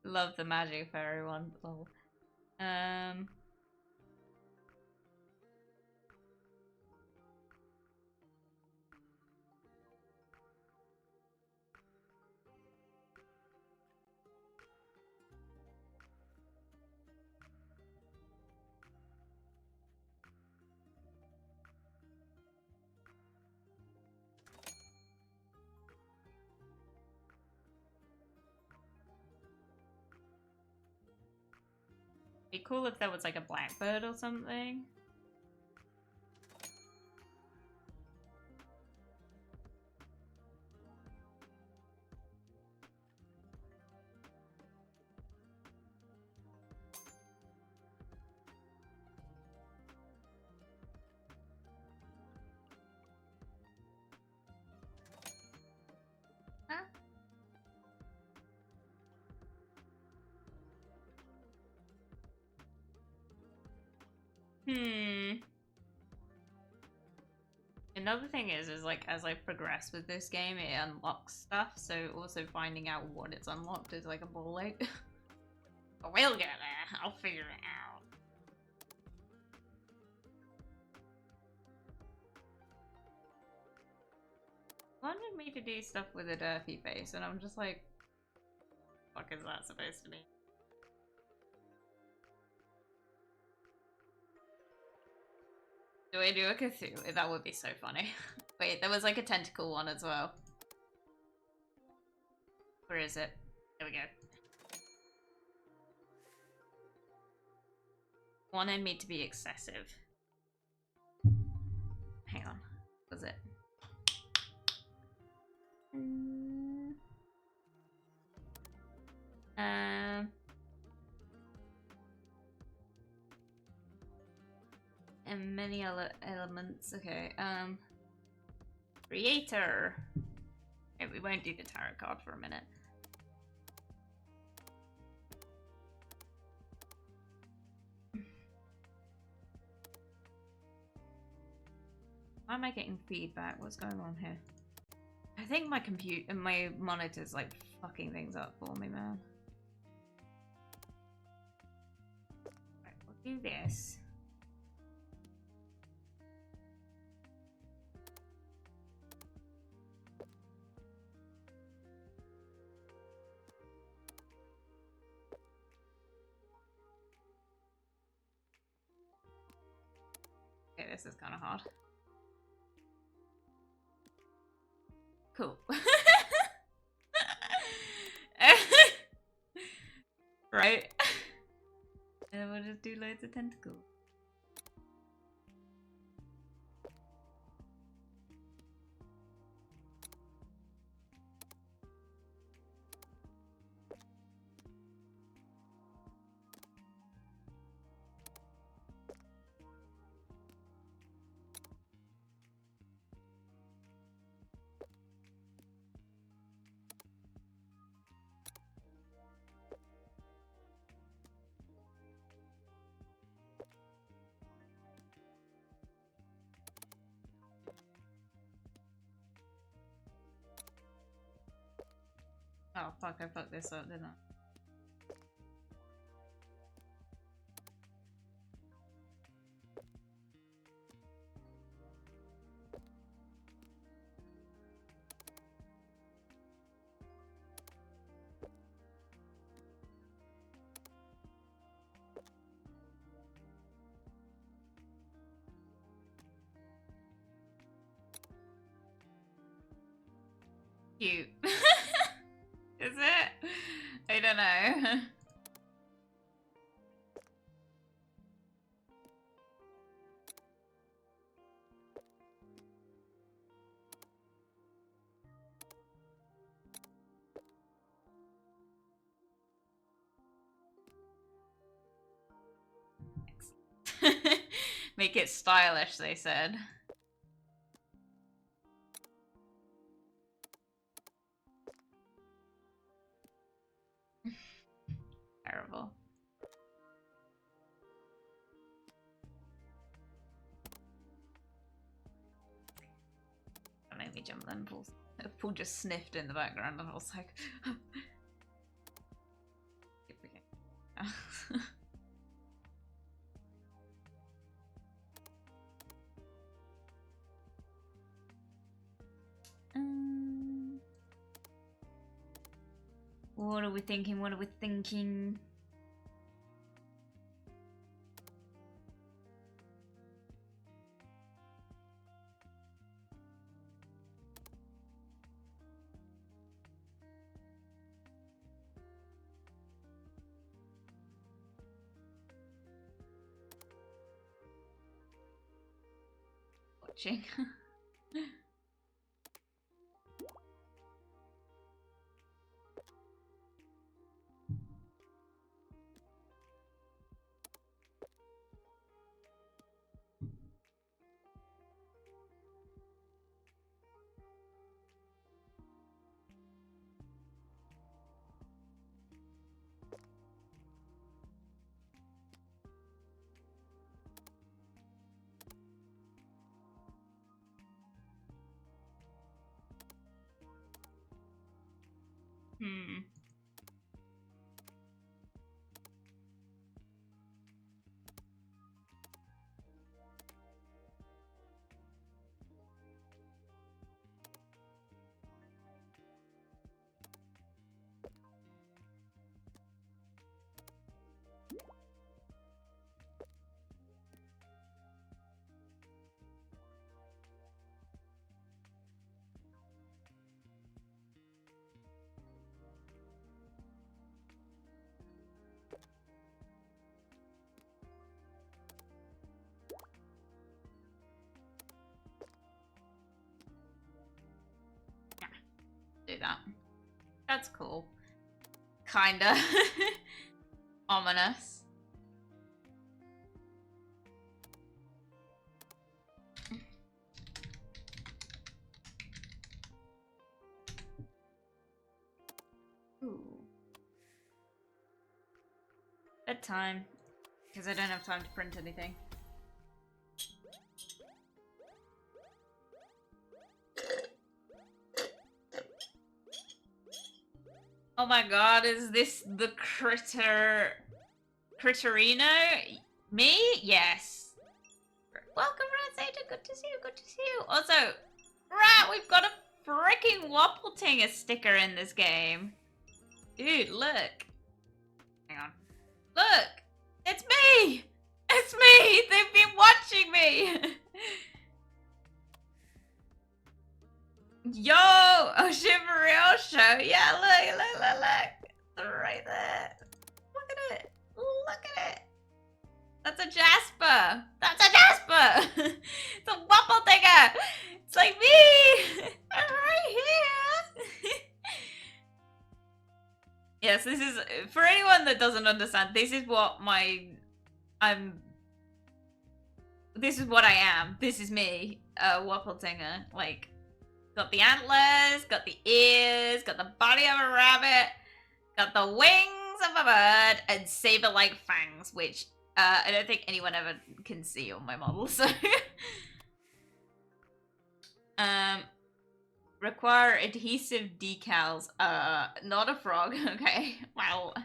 Love the magic fairy one. Lol. Be cool if there was, like, a blackbird or something. Another thing is like as I progress with this game, it unlocks stuff. So also finding out what it's unlocked is like a ball ache. But we'll get there. I'll figure it out. Wanted me to do stuff with a dirty face, and I'm just like, what the fuck is that supposed to mean? Do I do a Cthulhu? That would be so funny. Wait, there was like a tentacle one as well. Where is it? There we go. Wanted me to be excessive. Hang on. What was it? And many other elements. Okay. Creator. Okay, we won't do the tarot card for a minute. Why am I getting feedback? What's going on here? I think my computer, my monitor's like fucking things up for me, man. Right, we'll do this. Okay, this is kind of hard. Cool. Right? And then we'll just do loads of tentacles. Oh fuck, I fucked this up, didn't I? Cute. Is it? I don't know. Make it stylish, they said. Terrible. Don't make me jump then. Paul just sniffed in the background and I was like... What are we thinking? What are we thinking? Watching. Hmm. Do that. That's cool. Kinda. Ominous. Ooh. Bedtime. Because I don't have time to print anything. Oh my god, is this the Critterino? Me? Yes. Welcome, Rat Satan. Good to see you. Good to see you. Also, Rat, we've got a freaking Wappletinger sticker in this game. Dude, look. Hang on. Look! It's me! It's me! They've been watching me! Yo! Oh, Shiverio show! Yeah, look! It's right there. Look at it! Look at it! That's a Jasper! That's a Jasper! It's a Wappletinger! It's like me! I'm right here! Yes, this is, for anyone that doesn't understand, this is what this is what I am. This is me, Wappletinger. Like, got the antlers, got the ears, got the body of a rabbit, got the wings of a bird, and saber-like fangs, which I don't think anyone ever can see on my model, so... Require adhesive decals. Not a frog, okay. Well,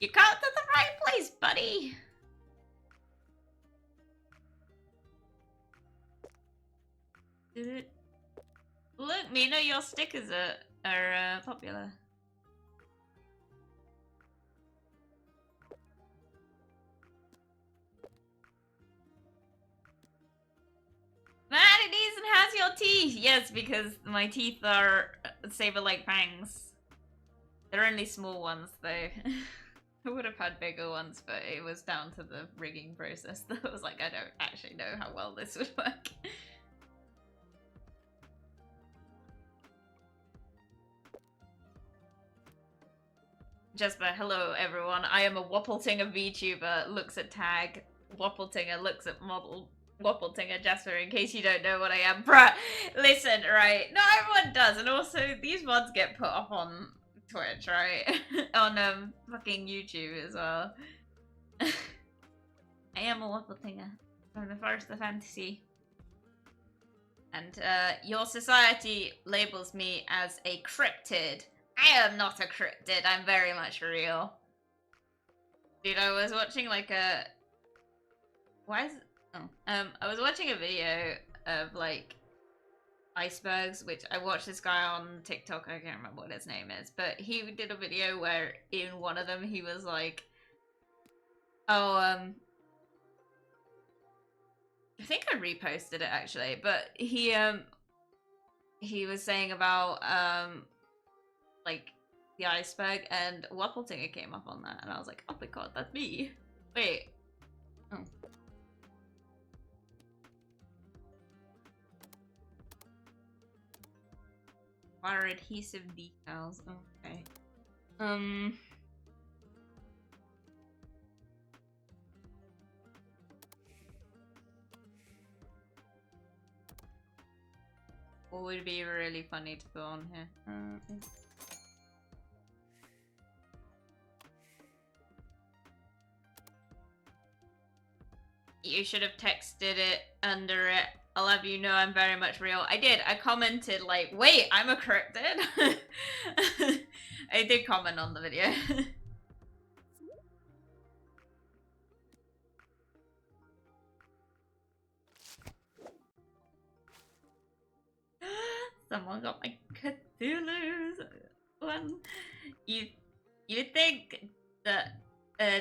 you got to the right place, buddy. Look, Mina, your stickers are popular. Man, it even has your teeth! Yes, because my teeth are saber-like fangs. They're only small ones, though. I would have had bigger ones, but it was down to the rigging process. I was like, I don't actually know how well this would work. Jasper, hello everyone. I am a Wappletinger VTuber, looks at tag. Wappletinger looks at model. Wappletinger Jasper, in case you don't know what I am. Bruh, listen, right? Not everyone does, and also these mods get put up on Twitch, right? On fucking YouTube as well. I am a Wappletinger from the Forest of Fantasy. And your society labels me as a cryptid. I am not a cryptid, I'm very much real. Dude, I was watching like a... Why is... Oh. I was watching a video of like icebergs, which I watched this guy on TikTok, I can't remember what his name is, but he did a video where in one of them he was like, oh, I think I reposted it actually, but he was saying about like the iceberg, and Wappletinger came up on that, and I was like, oh my god, that's me. Wait. Oh. Water adhesive decals. Okay. What would be really funny to put on here? You should have texted it under it. I'll have you know I'm very much real. I did. I commented like, wait, I'm a cryptid. I did comment on the video. Someone got my Cthulhu's one. You'd think that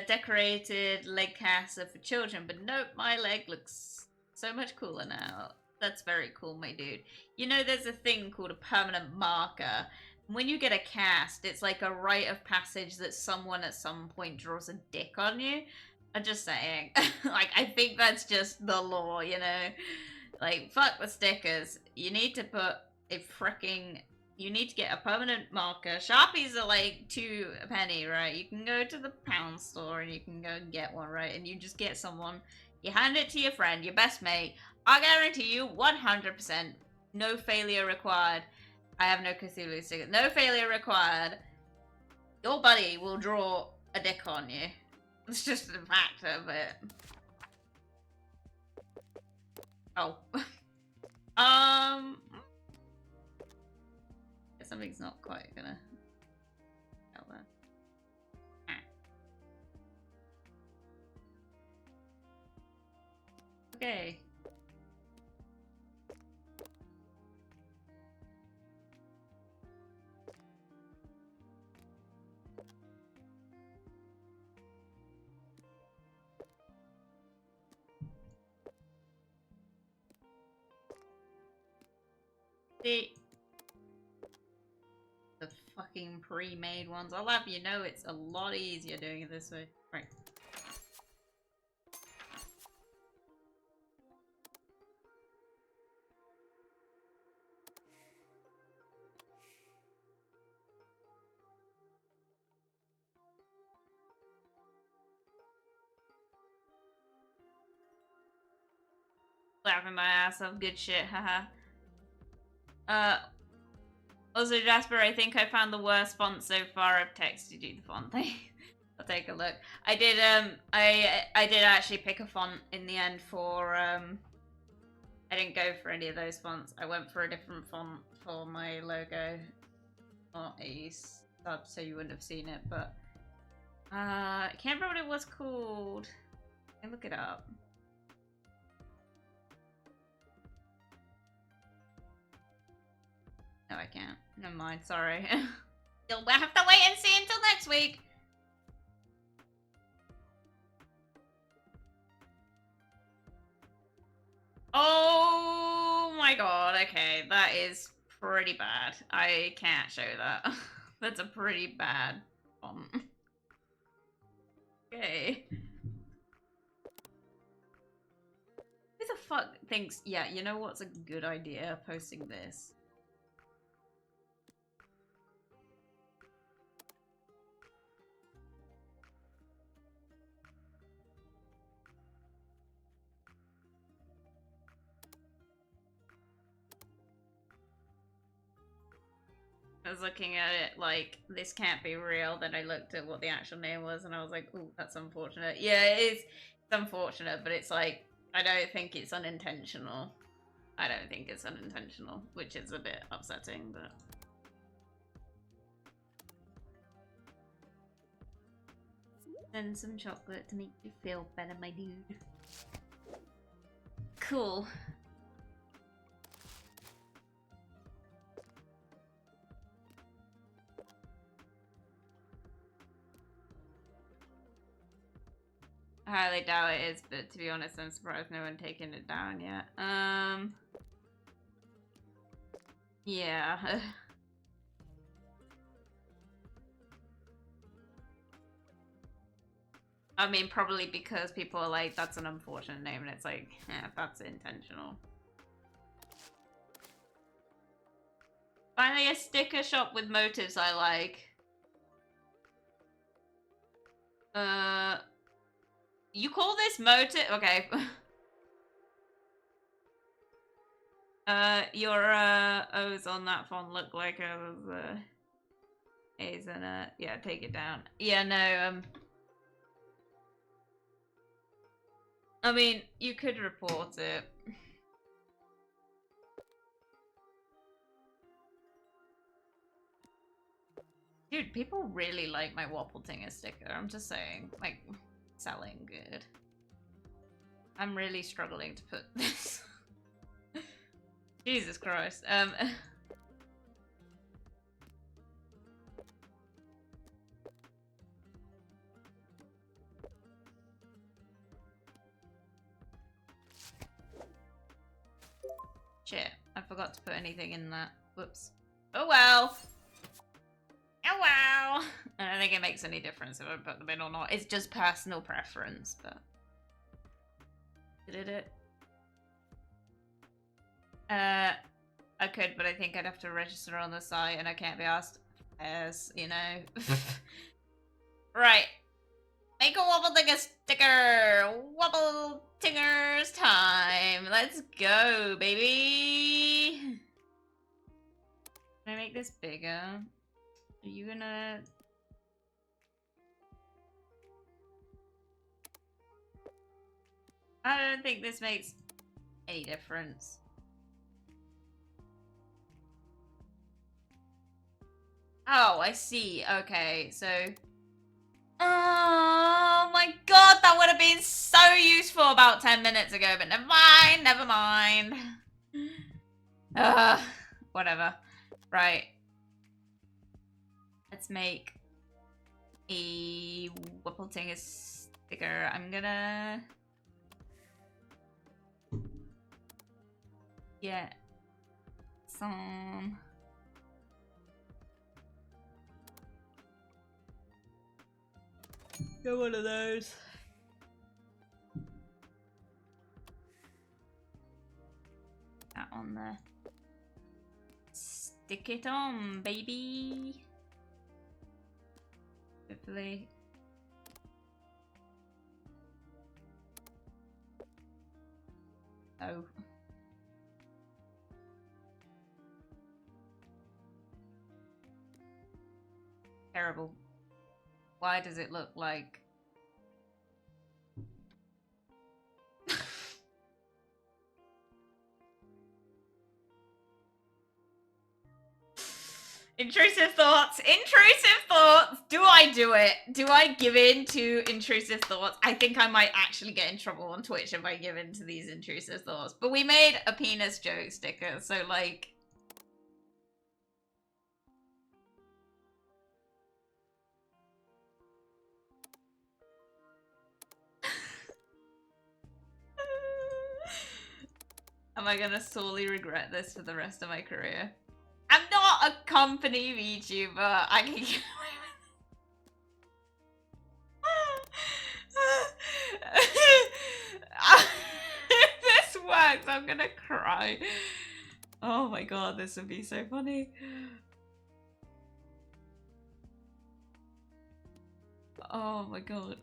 decorated leg casts are for children, but nope, my leg looks so much cooler now. That's very cool, my dude. You know, there's a thing called a permanent marker. When you get a cast, it's like a rite of passage that someone at some point draws a dick on you. I'm just saying. Like, I think that's just the law, you know? Like, fuck the stickers. You need to put a freaking... You need to get a permanent marker. Sharpies are like 2 a penny, right? You can go to the pound store and you can go and get one, right? And you just get someone. You hand it to your friend, your best mate. I guarantee you 100%. No failure required. I have no Cthulhu stickers. No failure required. Your buddy will draw a dick on you. It's just a fact of it. Oh. Something's not quite gonna out there. Okay. The fucking pre-made ones. I'll have you know it's a lot easier doing it this way. Right. Laughing my ass off. Good shit, haha. Also, Jasper, I think I found the worst font so far. I've texted you the font thing. I'll take a look. I did actually pick a font in the end for I didn't go for any of those fonts. I went for a different font for my logo. Not a sub, so you wouldn't have seen it, but I can't remember what it was called. I can look it up. No, I can't. Never mind, sorry. You'll have to wait and see until next week. Oh my god, okay. That is pretty bad. I can't show that. That's a pretty bad font. Okay. Who the fuck thinks, yeah, you know what's a good idea? Posting this. I was looking at it like, this can't be real. Then I looked at what the actual name was and I was like, ooh, that's unfortunate. Yeah, it is. It's unfortunate, but it's like, I don't think it's unintentional. I don't think it's unintentional, which is a bit upsetting, but... Send some chocolate to make you feel better, my dude. Cool. I highly doubt it is, but to be honest, I'm surprised no one taken it down yet. Yeah. I mean, probably because people are like, that's an unfortunate name, and it's like, yeah, that's intentional. Finally, a sticker shop with motives I like. You call this motive? Okay. Your O's on that font look like A's and yeah, take it down. Yeah, no, I mean, you could report it. Dude, people really like my Wobbletinger sticker. I'm just saying, like, selling good. I'm really struggling to put this. Jesus Christ. Shit, I forgot to put anything in that. Whoops. Oh well. Oh wow. I don't think it makes any difference if I put them in or not. It's just personal preference, but... Did it? I could, but I think I'd have to register on the site and I can't be asked as, you know. Right. Make a Wobbletinger sticker! Wobbletingers time! Let's go, baby! Can I make this bigger? Are you gonna... I don't think this makes any difference. Oh, I see. Okay, so... Oh my god, that would have been so useful about 10 minutes ago, but never mind, never mind. Whatever. Right. Let's make a Wobbletinger sticker. I'm gonna... get some... Get one of those. That on there. Stick it on, baby. Hopefully. Oh. Terrible. Why does it look like... Intrusive thoughts! Intrusive thoughts! Do I do it? Do I give in to intrusive thoughts? I think I might actually get in trouble on Twitch if I give in to these intrusive thoughts. But we made a penis joke sticker, so like... Am I gonna sorely regret this for the rest of my career? I'm not a company VTuber. I can get away with If this works, I'm gonna cry. Oh my god, this would be so funny. Oh my god.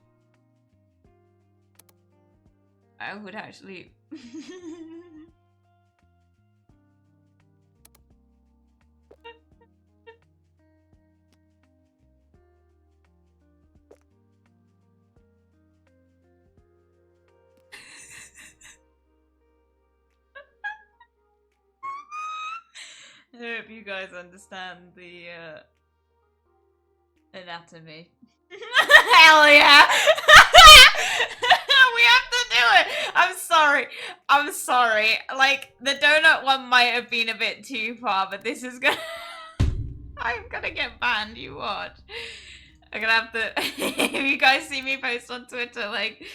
I would actually... I hope you guys understand the anatomy. Hell yeah! We have to do it! I'm sorry. I'm sorry. Like, the donut one might have been a bit too far, but this is gonna... I'm gonna get banned, you watch. I'm gonna have to... If you guys see me post on Twitter, like...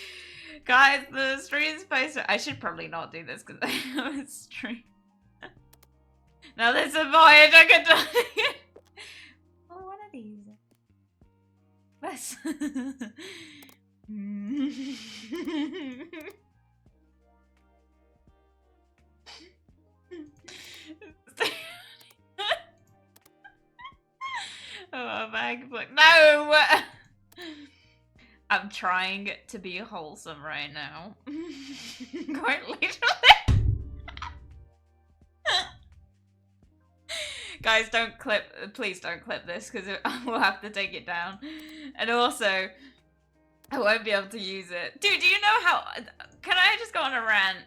Guys, the stream's posted... I should probably not do this because I have a stream. Now this is a voyage I could do. Oh, one of these. Yes. Oh, bag book. No! I'm trying to be wholesome right now. Quite literally. Guys, don't clip, please don't clip this because we'll have to take it down. And also, I won't be able to use it. Dude, do you know how, can I just go on a rant?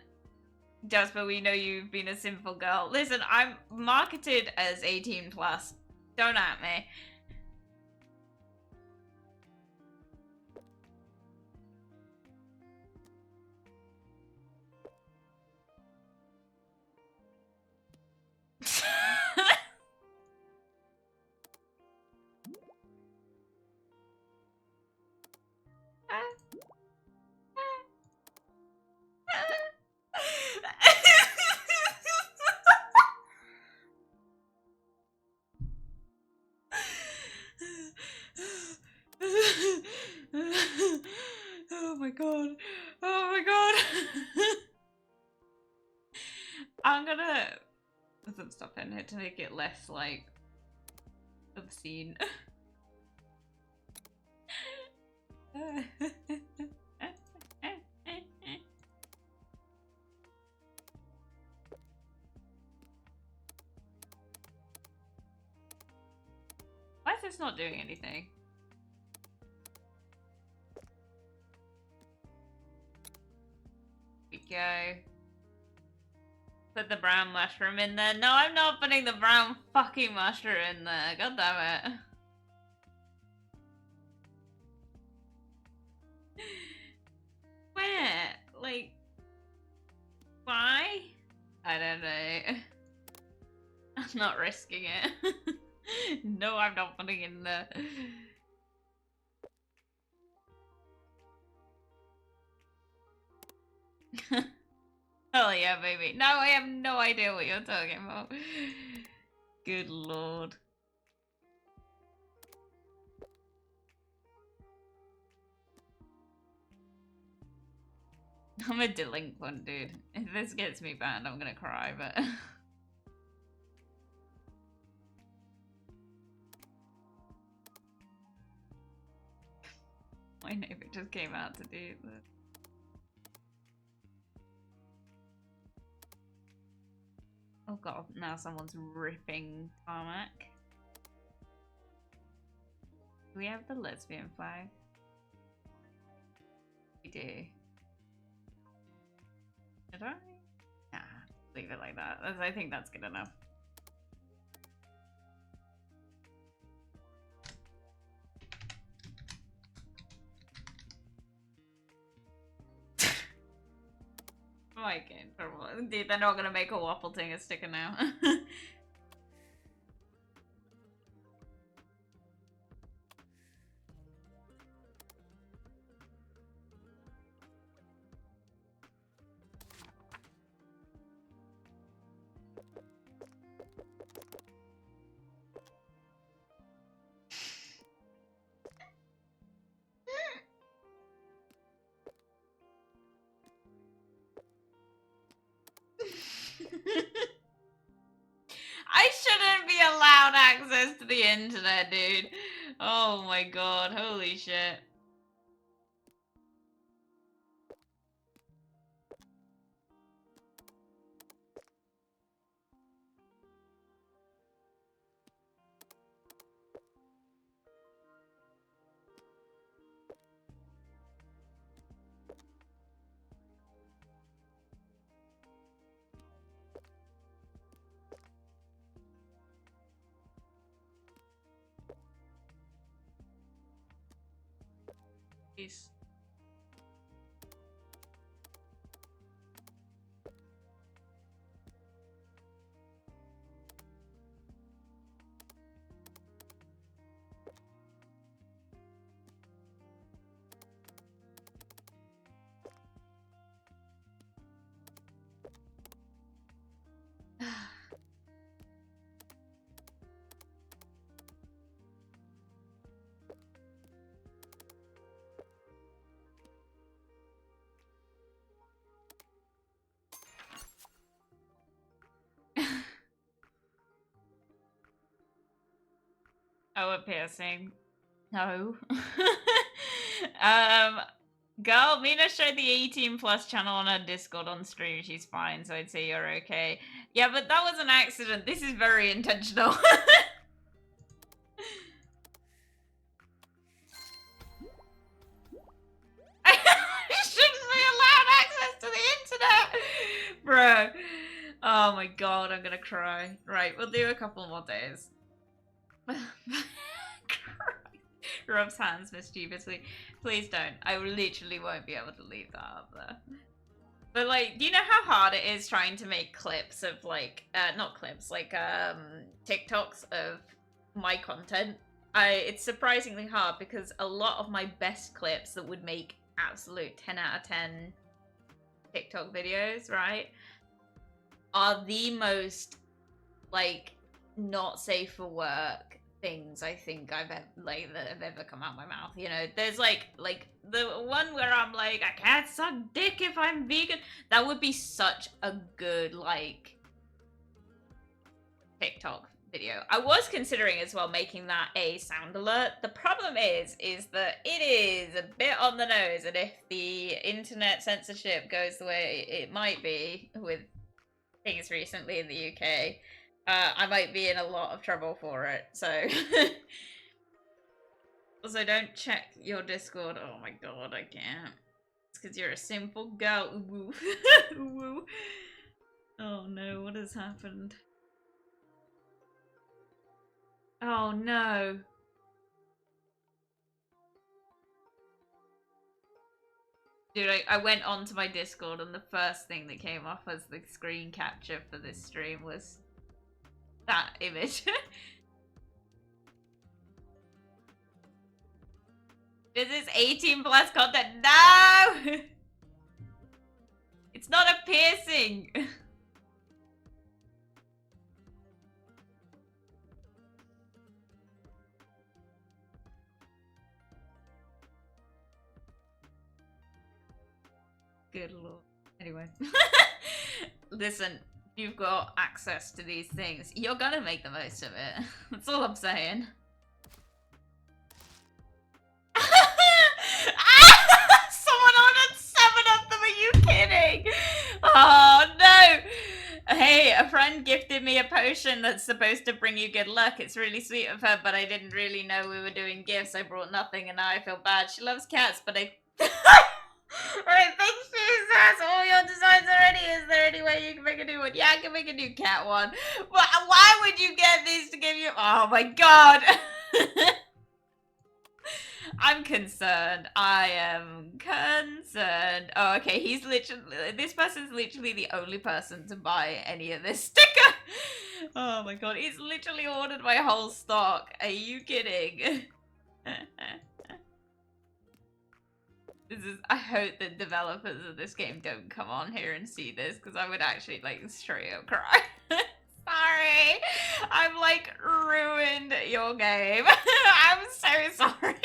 Jasper, we know you've been a sinful girl. Listen, I'm marketed as 18 plus. Don't at me. gonna put some stuff in here to make it less, like, obscene. Why is this not doing anything? There we go. Put the brown mushroom in there. No, I'm not putting the brown fucking mushroom in there. God damn it. Where? Like, why? I don't know. I'm not risking it. No, I'm not putting it in there. Hell yeah, baby. No, I have no idea what you're talking about. Good lord. I'm a delinquent, dude. If this gets me banned, I'm gonna cry, but... My neighbor just came out to do this. Oh god, now someone's ripping tarmac. Do we have the lesbian flag? We do. Did I? Nah, leave it like that. I think that's good enough. My game, dude, they're not gonna make a waffle tinger sticker now. I shouldn't be allowed access to the internet, dude. Oh my god, holy shit. Peace. Oh, a piercing. No. Girl, Mina showed the 18 plus channel on her Discord on stream. She's fine, so I'd say you're okay. Yeah, but that was an accident. This is very intentional. I shouldn't be allowed access to the internet! Bro. Oh my god, I'm gonna cry. Right, we'll do a couple more days. Rubs hands mischievously. Please don't. I literally won't be able to leave that up there. But like, do you know how hard it is trying to make clips of like, not clips, like TikToks of my content? It's surprisingly hard because a lot of my best clips that would make absolute 10 out of 10 TikTok videos, right, are the most like not safe for work things I think I've ever, like, that have ever come out my mouth. You know, there's like the one where I'm like, I can't suck dick if I'm vegan. That would be such a good like TikTok video. I was considering as well making that a sound alert. The problem is that it is a bit on the nose, and if the internet censorship goes the way it might be with things recently in the UK, I might be in a lot of trouble for it. So also don't check your Discord. Oh my god, I can't. It's because you're a simple girl. Ooh. Ooh. Oh no, what has happened? Oh no. Dude, I went onto my Discord and the first thing that came up as the screen capture for this stream was that image. This is 18 plus content. No! It's not a piercing. Good lord. Anyway. Listen, you've got access to these things. You're gonna make the most of it. That's all I'm saying. Someone ordered 7 of them, are you kidding? Oh no! Hey, a friend gifted me a potion that's supposed to bring you good luck. It's really sweet of her, but I didn't really know we were doing gifts. I brought nothing and now I feel bad. She loves cats, but I... Alright, thanks Jesus! All your designs already. Is there any way you can make a new one? Yeah, I can make a new cat one. But why would you get these to give you... Oh my god! I'm concerned. I am concerned. Oh, okay. He's literally... This person's literally the only person to buy any of this sticker. Oh my god. He's literally ordered my whole stock. Are you kidding? This is... I hope the developers of this game don't come on here and see this, because I would actually, like, straight up cry. Sorry. I've, like, ruined your game. I'm so sorry.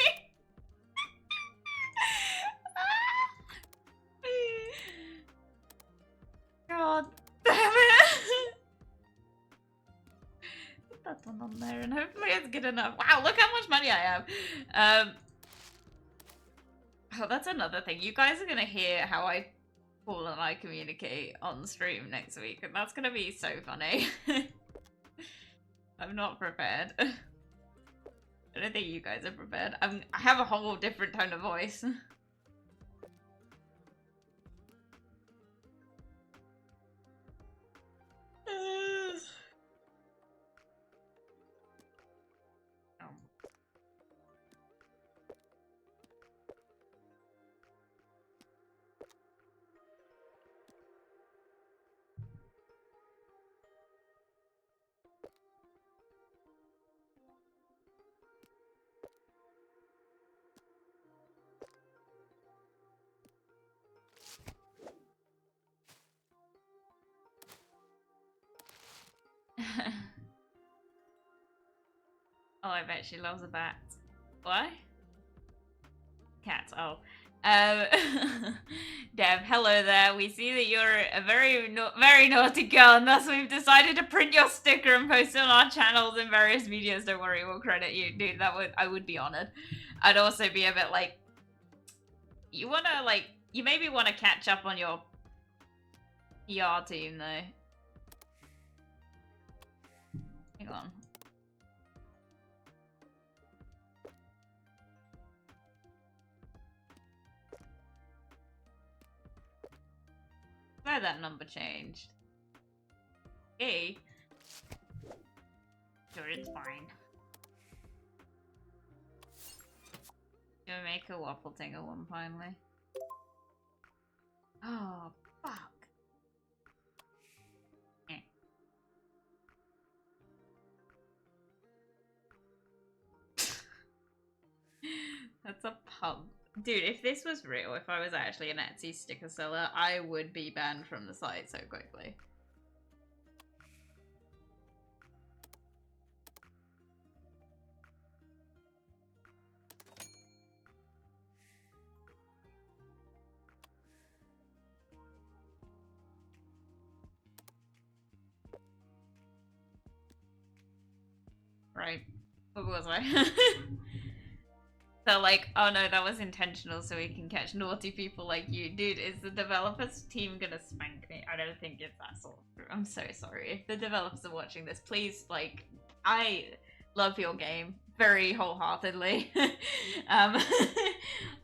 God damn it. Put that one on there and hopefully it's good enough. Wow, look how much money I have. Oh, that's another thing. You guys are gonna hear how Paul and I communicate on stream next week, and that's gonna be so funny. I'm not prepared. I don't think you guys are prepared. I have a whole different tone of voice. Oh, I bet she loves a bat. What? Cats, oh. Deb, hello there. We see that you're a very naughty girl, and thus we've decided to print your sticker and post it on our channels and various medias. Don't worry, we'll credit you. Dude, I would be honored. I'd also be a bit like... You maybe wanna catch up on your PR team, though. Hang on. Where that number changed? Hey. Sure, it's fine. Gonna make a waffle tingle one finally. Oh, fuck. Eh. That's a pub. Dude, if this was real, if I was actually an Etsy sticker seller, I would be banned from the site so quickly. Right. What was I? So like, oh no, that was intentional so we can catch naughty people like you. Dude, is the developers team gonna spank me? I don't think it's that sort of. I'm so sorry. If the developers are watching this, please, like, I love your game very wholeheartedly. um,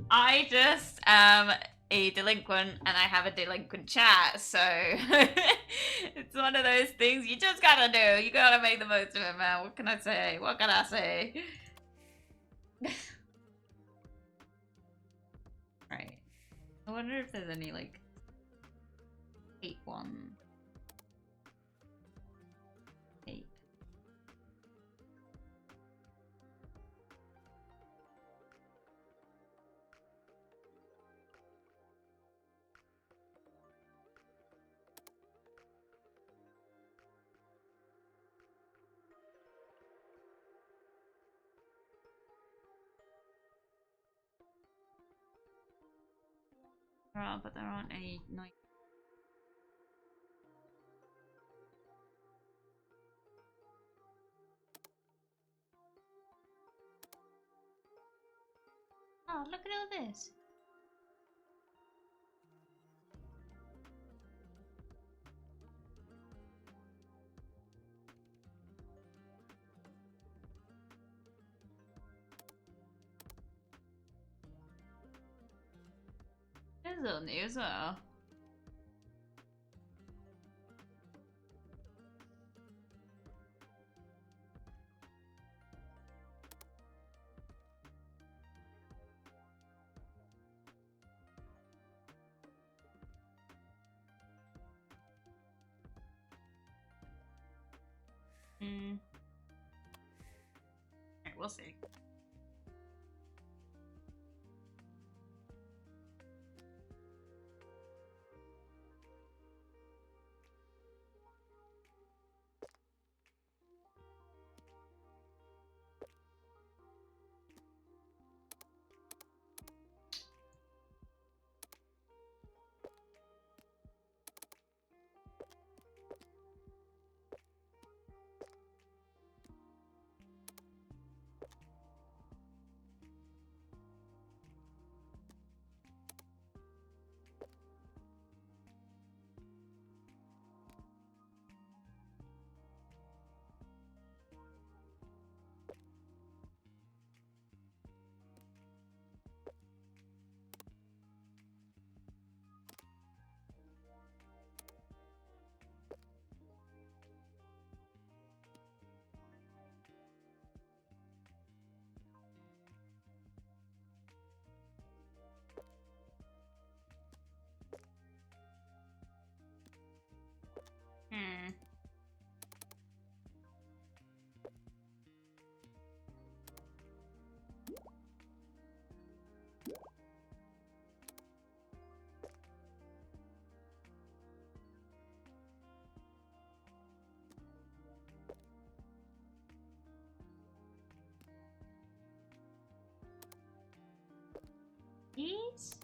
I just am a delinquent and I have a delinquent chat, so it's one of those things you just gotta do. You gotta make the most of it, man. What can I say? What can I say? Right. I wonder if there's any, like, 8-1. 8. But there aren't any nice. Oh, look at all this. There's little new as well. Alright, we'll see. Hmm. These?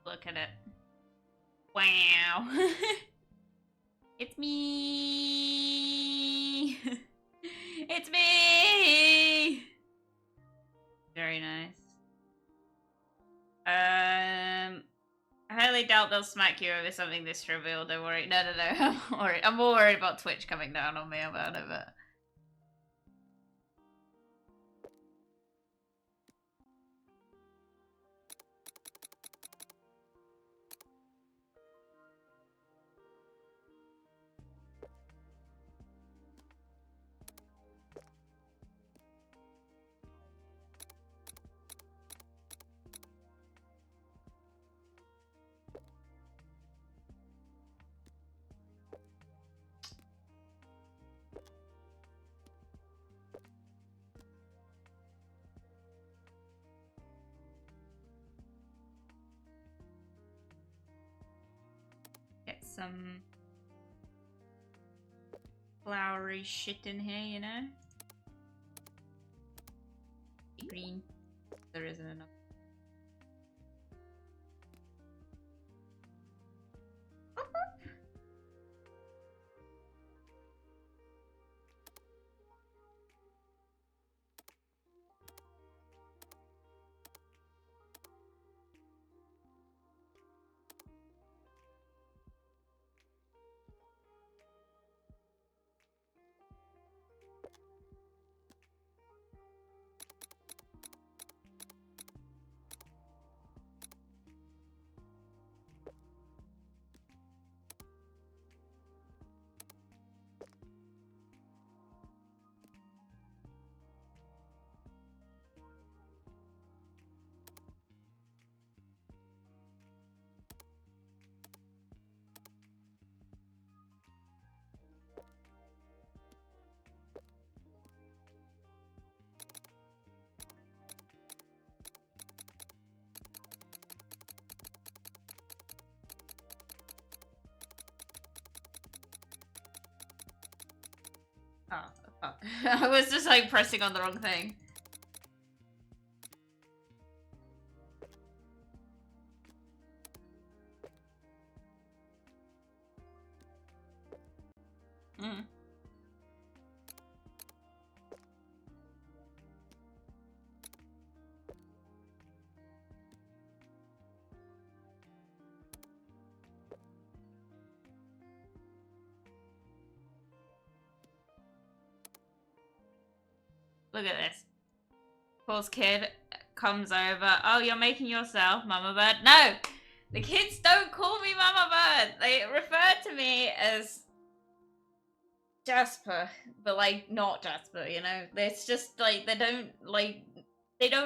Look at it. Wow. It's me. It's me. Very nice. I highly doubt they'll smack you over something this trivial. Don't worry. No. I'm more worried about Twitch coming down on me about it, but. Get some flowery shit in here, you know? Green. There isn't enough. Oh, fuck. I was just like pressing on the wrong thing. Mm. Look at this. Poor kid comes over. Oh, you're making yourself Mama Bird? No! The kids don't call me Mama Bird. They refer to me as Jasper, but like not Jasper, you know? It's just like they don't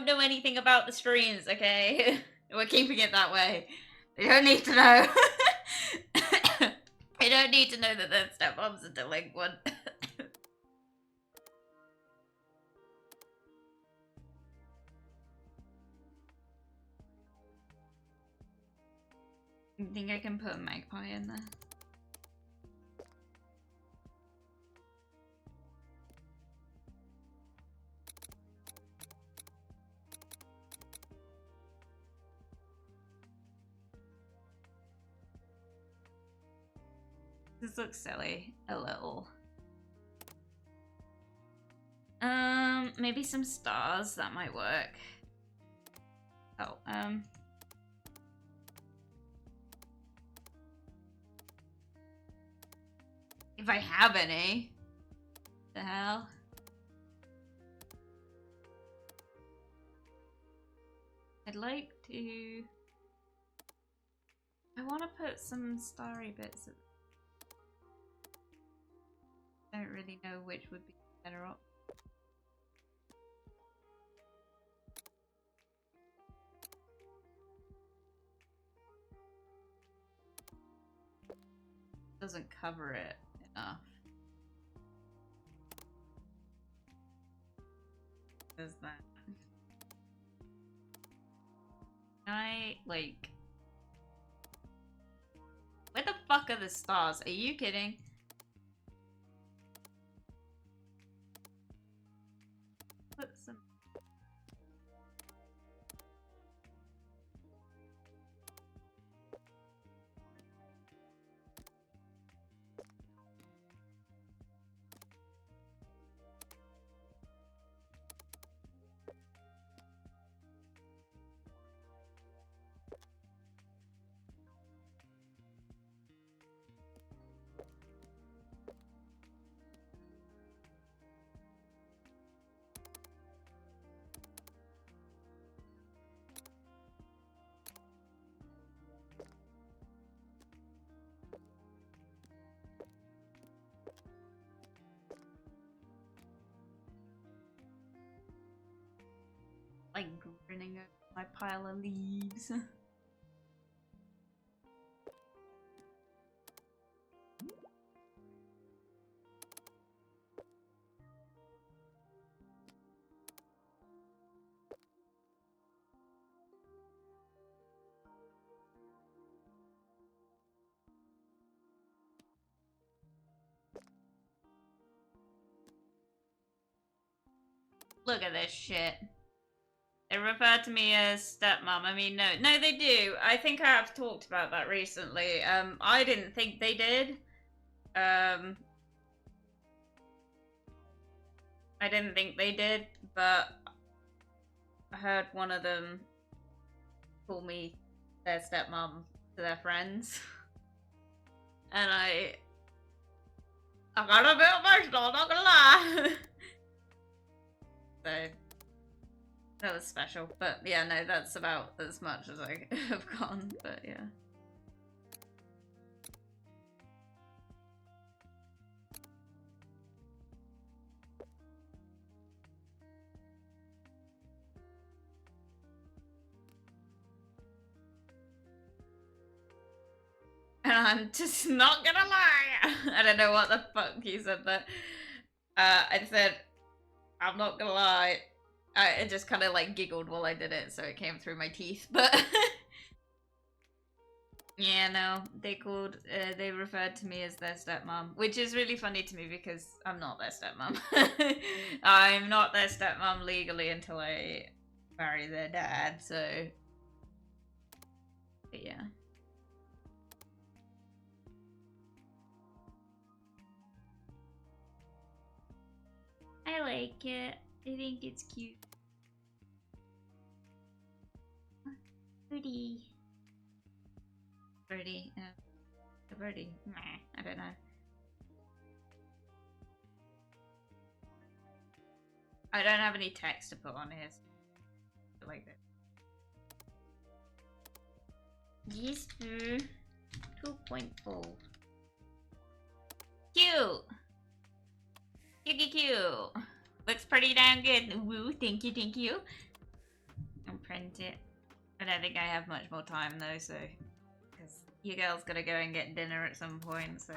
know anything about the streams, okay? We're keeping it that way. They don't need to know. They don't need to know that their stepmom's a delinquent. I think I can put a magpie in there. This looks silly, a little. Maybe some stars, that might work. Oh, if I have any. The hell? I'd like to... I want to put some starry bits of... I don't really know which would be better up. Doesn't cover it enough. Does that? Can I, like... Where the fuck are the stars? Are you kidding? Put some... like grinning over my pile of leaves. Look at this shit. They refer to me as stepmom. I mean, no, they do. I think I have talked about that recently. I didn't think they did. I didn't think they did, but I heard one of them call me their stepmom to their friends, and I got a bit emotional. Not gonna lie. So. That was special, but yeah, no, that's about as much as I have gone, but yeah. And I'm just not gonna lie. I don't know what the fuck you said there. I said, I'm not gonna lie. I just kind of like giggled while I did it, so it came through my teeth, but... Yeah, no, they referred to me as their stepmom, which is really funny to me because I'm not their stepmom. I'm not their stepmom legally until I marry their dad, so. But yeah. I like it. I think it's cute. Birdie. Birdie. A birdie. Nah, I don't know. I don't have any text to put on here. So like this. Jasper 2.4. Cute! Cute. Looks pretty damn good. Woo, thank you. I'll print it. I don't think I have much more time though, so. Because you girls gotta go and get dinner at some point, so.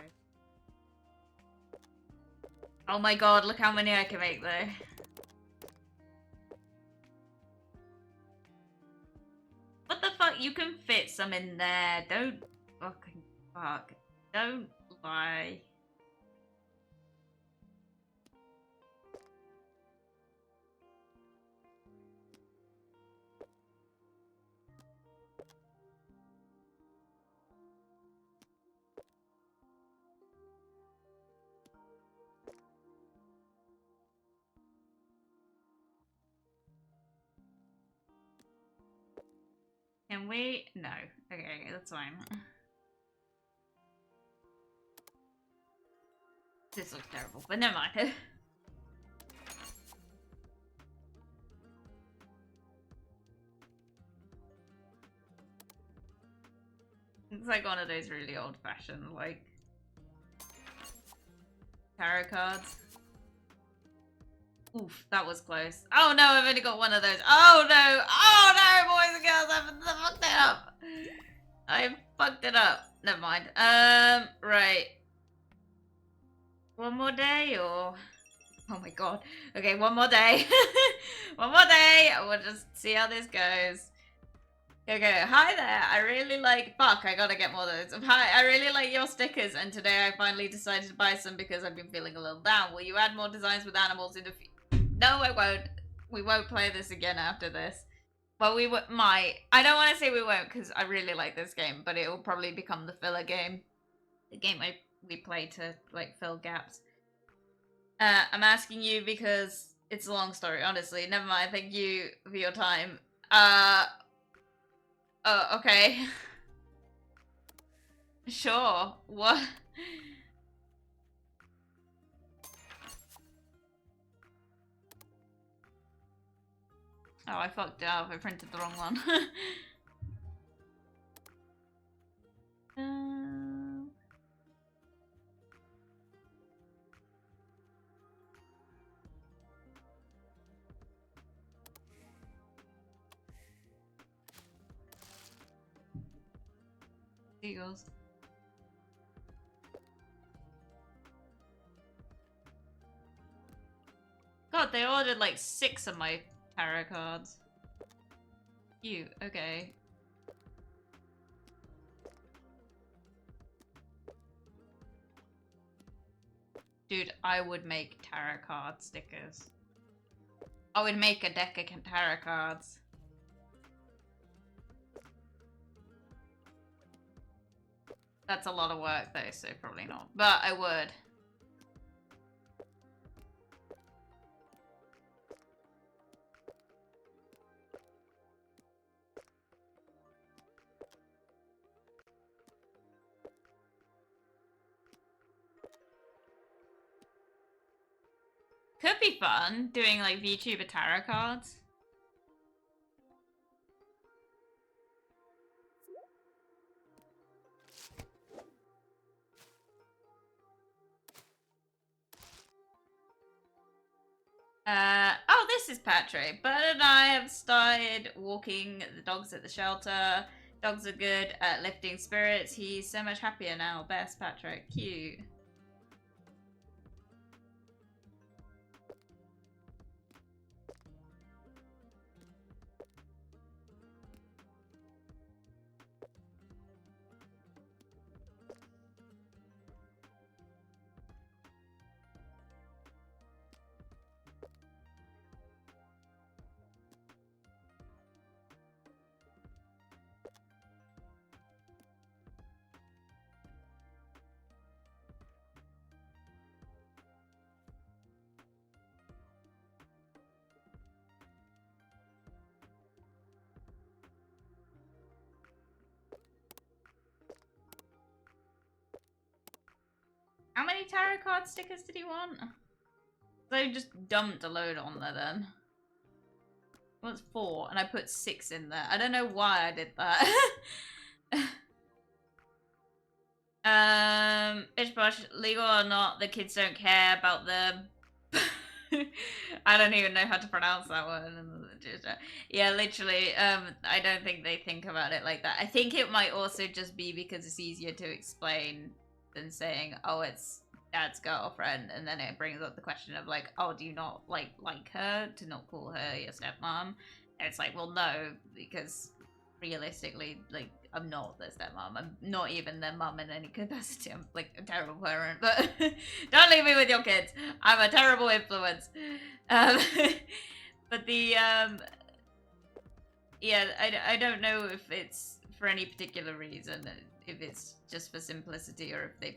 Oh my god, look how many I can make though. What the fuck? You can fit some in there. Don't fucking fuck. Don't lie. Can we? No. Okay, that's fine. This looks terrible, but never mind. It's like one of those really old-fashioned, like, tarot cards. Oof, that was close. Oh no, I've only got one of those. Oh no! Oh no, boys and girls, I've fucked it up! I fucked it up. Never mind. Right. One more day, or... Oh my god. Okay, one more day. One more day. We'll just see how this goes. Okay, hi there. I really like... Fuck, I gotta get more of those. Hi, I really like your stickers, and today I finally decided to buy some because I've been feeling a little down. Will you add more designs with animals in the future? No, I won't. We won't play this again after this. Well, we might. I don't want to say we won't because I really like this game, but it will probably become the filler game. The game we play to, like, fill gaps. I'm asking you because it's a long story, honestly. Never mind. Thank you for your time. Oh, okay. Sure. What? Oh, I fucked it up. I printed the wrong one. um... Eagles. God, they ordered like 6 of my tarot cards. Cute. Okay. Dude, I would make tarot card stickers. I would make a deck of tarot cards. That's a lot of work though, so probably not. But I would. Could be fun, doing like VTuber tarot cards. Oh, this is Patrick. Bert and I have started walking the dogs at the shelter. Dogs are good at lifting spirits. He's so much happier now. Best Patrick. Cute. How many tarot card stickers did he want? So I just dumped a load on there then. What's 4? And I put 6 in there. I don't know why I did that. Bitch brush, legal or not, the kids don't care about them. I don't even know how to pronounce that one. Yeah, literally, I don't think they think about it like that. I think it might also just be because it's easier to explain than saying, oh, it's dad's girlfriend, and then it brings up the question of like, oh, do you not like her, to not call her your stepmom? And it's like, well, no, because realistically, like, I'm not their stepmom. I'm not even their mum in any capacity. I'm like a terrible parent, but don't leave me with your kids. I'm a terrible influence. But the yeah, I don't know if it's for any particular reason, if it's just for simplicity or if they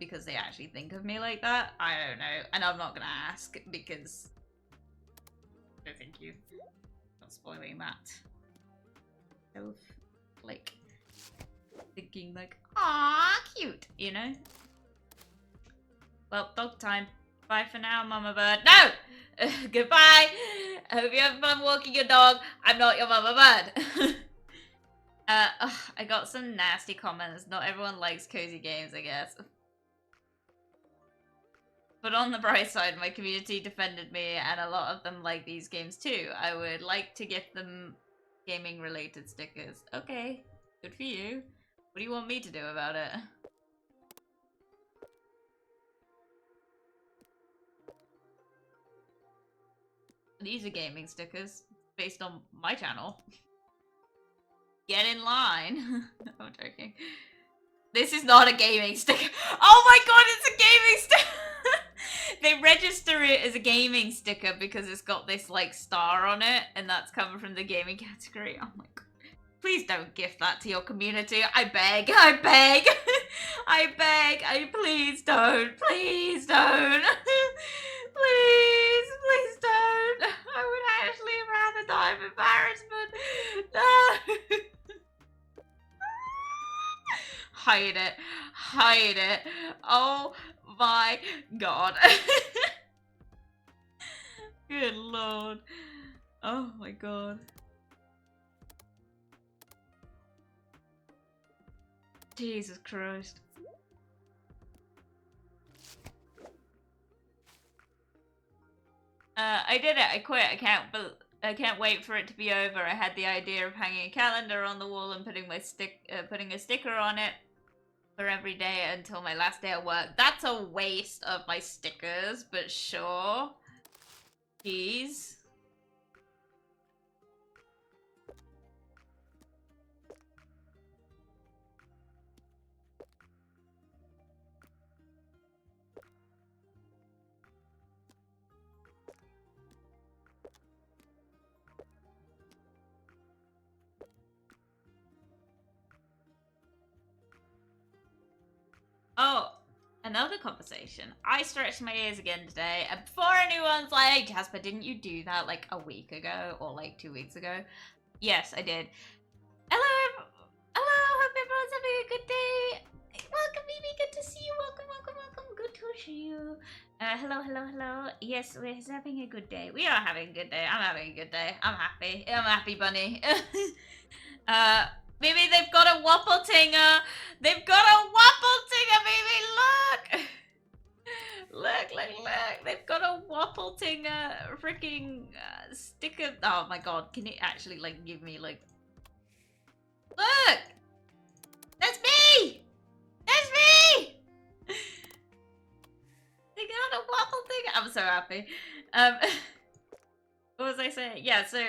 because they actually think of me like that. I don't know, and I'm not gonna ask because no, thank you. Not spoiling that. So, like, thinking like, ah, cute, you know? Well, dog time. Bye for now, Mama Bird. No! Goodbye! I hope you have fun walking your dog. I'm not your Mama Bird. I got some nasty comments. Not everyone likes cozy games, I guess. But on the bright side, my community defended me, and a lot of them like these games too. I would like to gift them gaming-related stickers. Okay, good for you. What do you want me to do about it? These are gaming stickers based on my channel. Get in line. I'm joking. This is not a gaming sticker. Oh my god, it's a gaming sticker! They register it as a gaming sticker because it's got this like star on it, and that's coming from the gaming category. Oh my god. Please don't gift that to your community. I beg. I beg. I beg. Please don't. Please don't. Please don't. I would actually rather die of embarrassment. No. Hide it. Hide it. Oh my god. Good lord. Oh my god. Jesus Christ. I did it. I quit. I can't wait for it to be over. I had the idea of hanging a calendar on the wall and putting a sticker on it for every day until my last day at work. That's a waste of my stickers, but sure. Jeez. Oh, another conversation. I stretched my ears again today, and before anyone's like, Jasper, didn't you do that like a week ago or like 2 weeks ago? Yes, I did. Hello, hello. Hope everyone's having a good day. Welcome, Mimi. Good to see you. Welcome, welcome, welcome. Good to see you. Hello, hello, hello. Yes, we're having a good day. We are having a good day. I'm having a good day. I'm happy. I'm a happy bunny. Maybe they've got a whopple tinger. They've got a whopple tinger, baby. Look. Look. They've got a whopple tinger freaking sticker. Oh my god. Can you actually like give me like... Look. That's me. That's me. They got a whopple tinger. I'm so happy. What was I saying? Yeah, so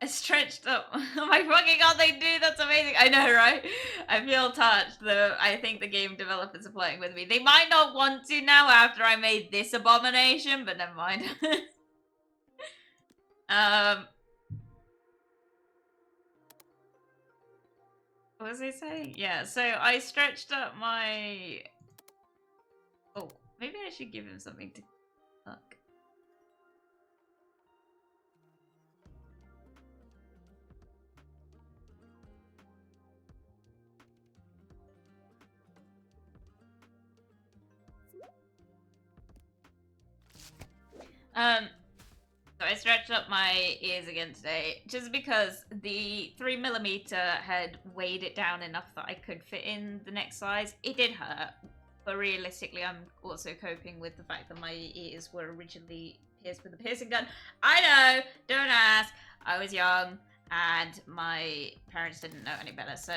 I stretched up. Oh my fucking god, they do! That's amazing! I know, right? I feel touched, though. I think the game developers are playing with me. They might not want to now after I made this abomination, but never mind. What was I saying? Yeah, so I stretched up my... Oh, maybe I should give him something to... Fuck. So I stretched up my ears again today, just because the 3mm had weighed it down enough that I could fit in the next size. It did hurt, but realistically I'm also coping with the fact that my ears were originally pierced with a piercing gun. I know, don't ask. I was young, and my parents didn't know any better, so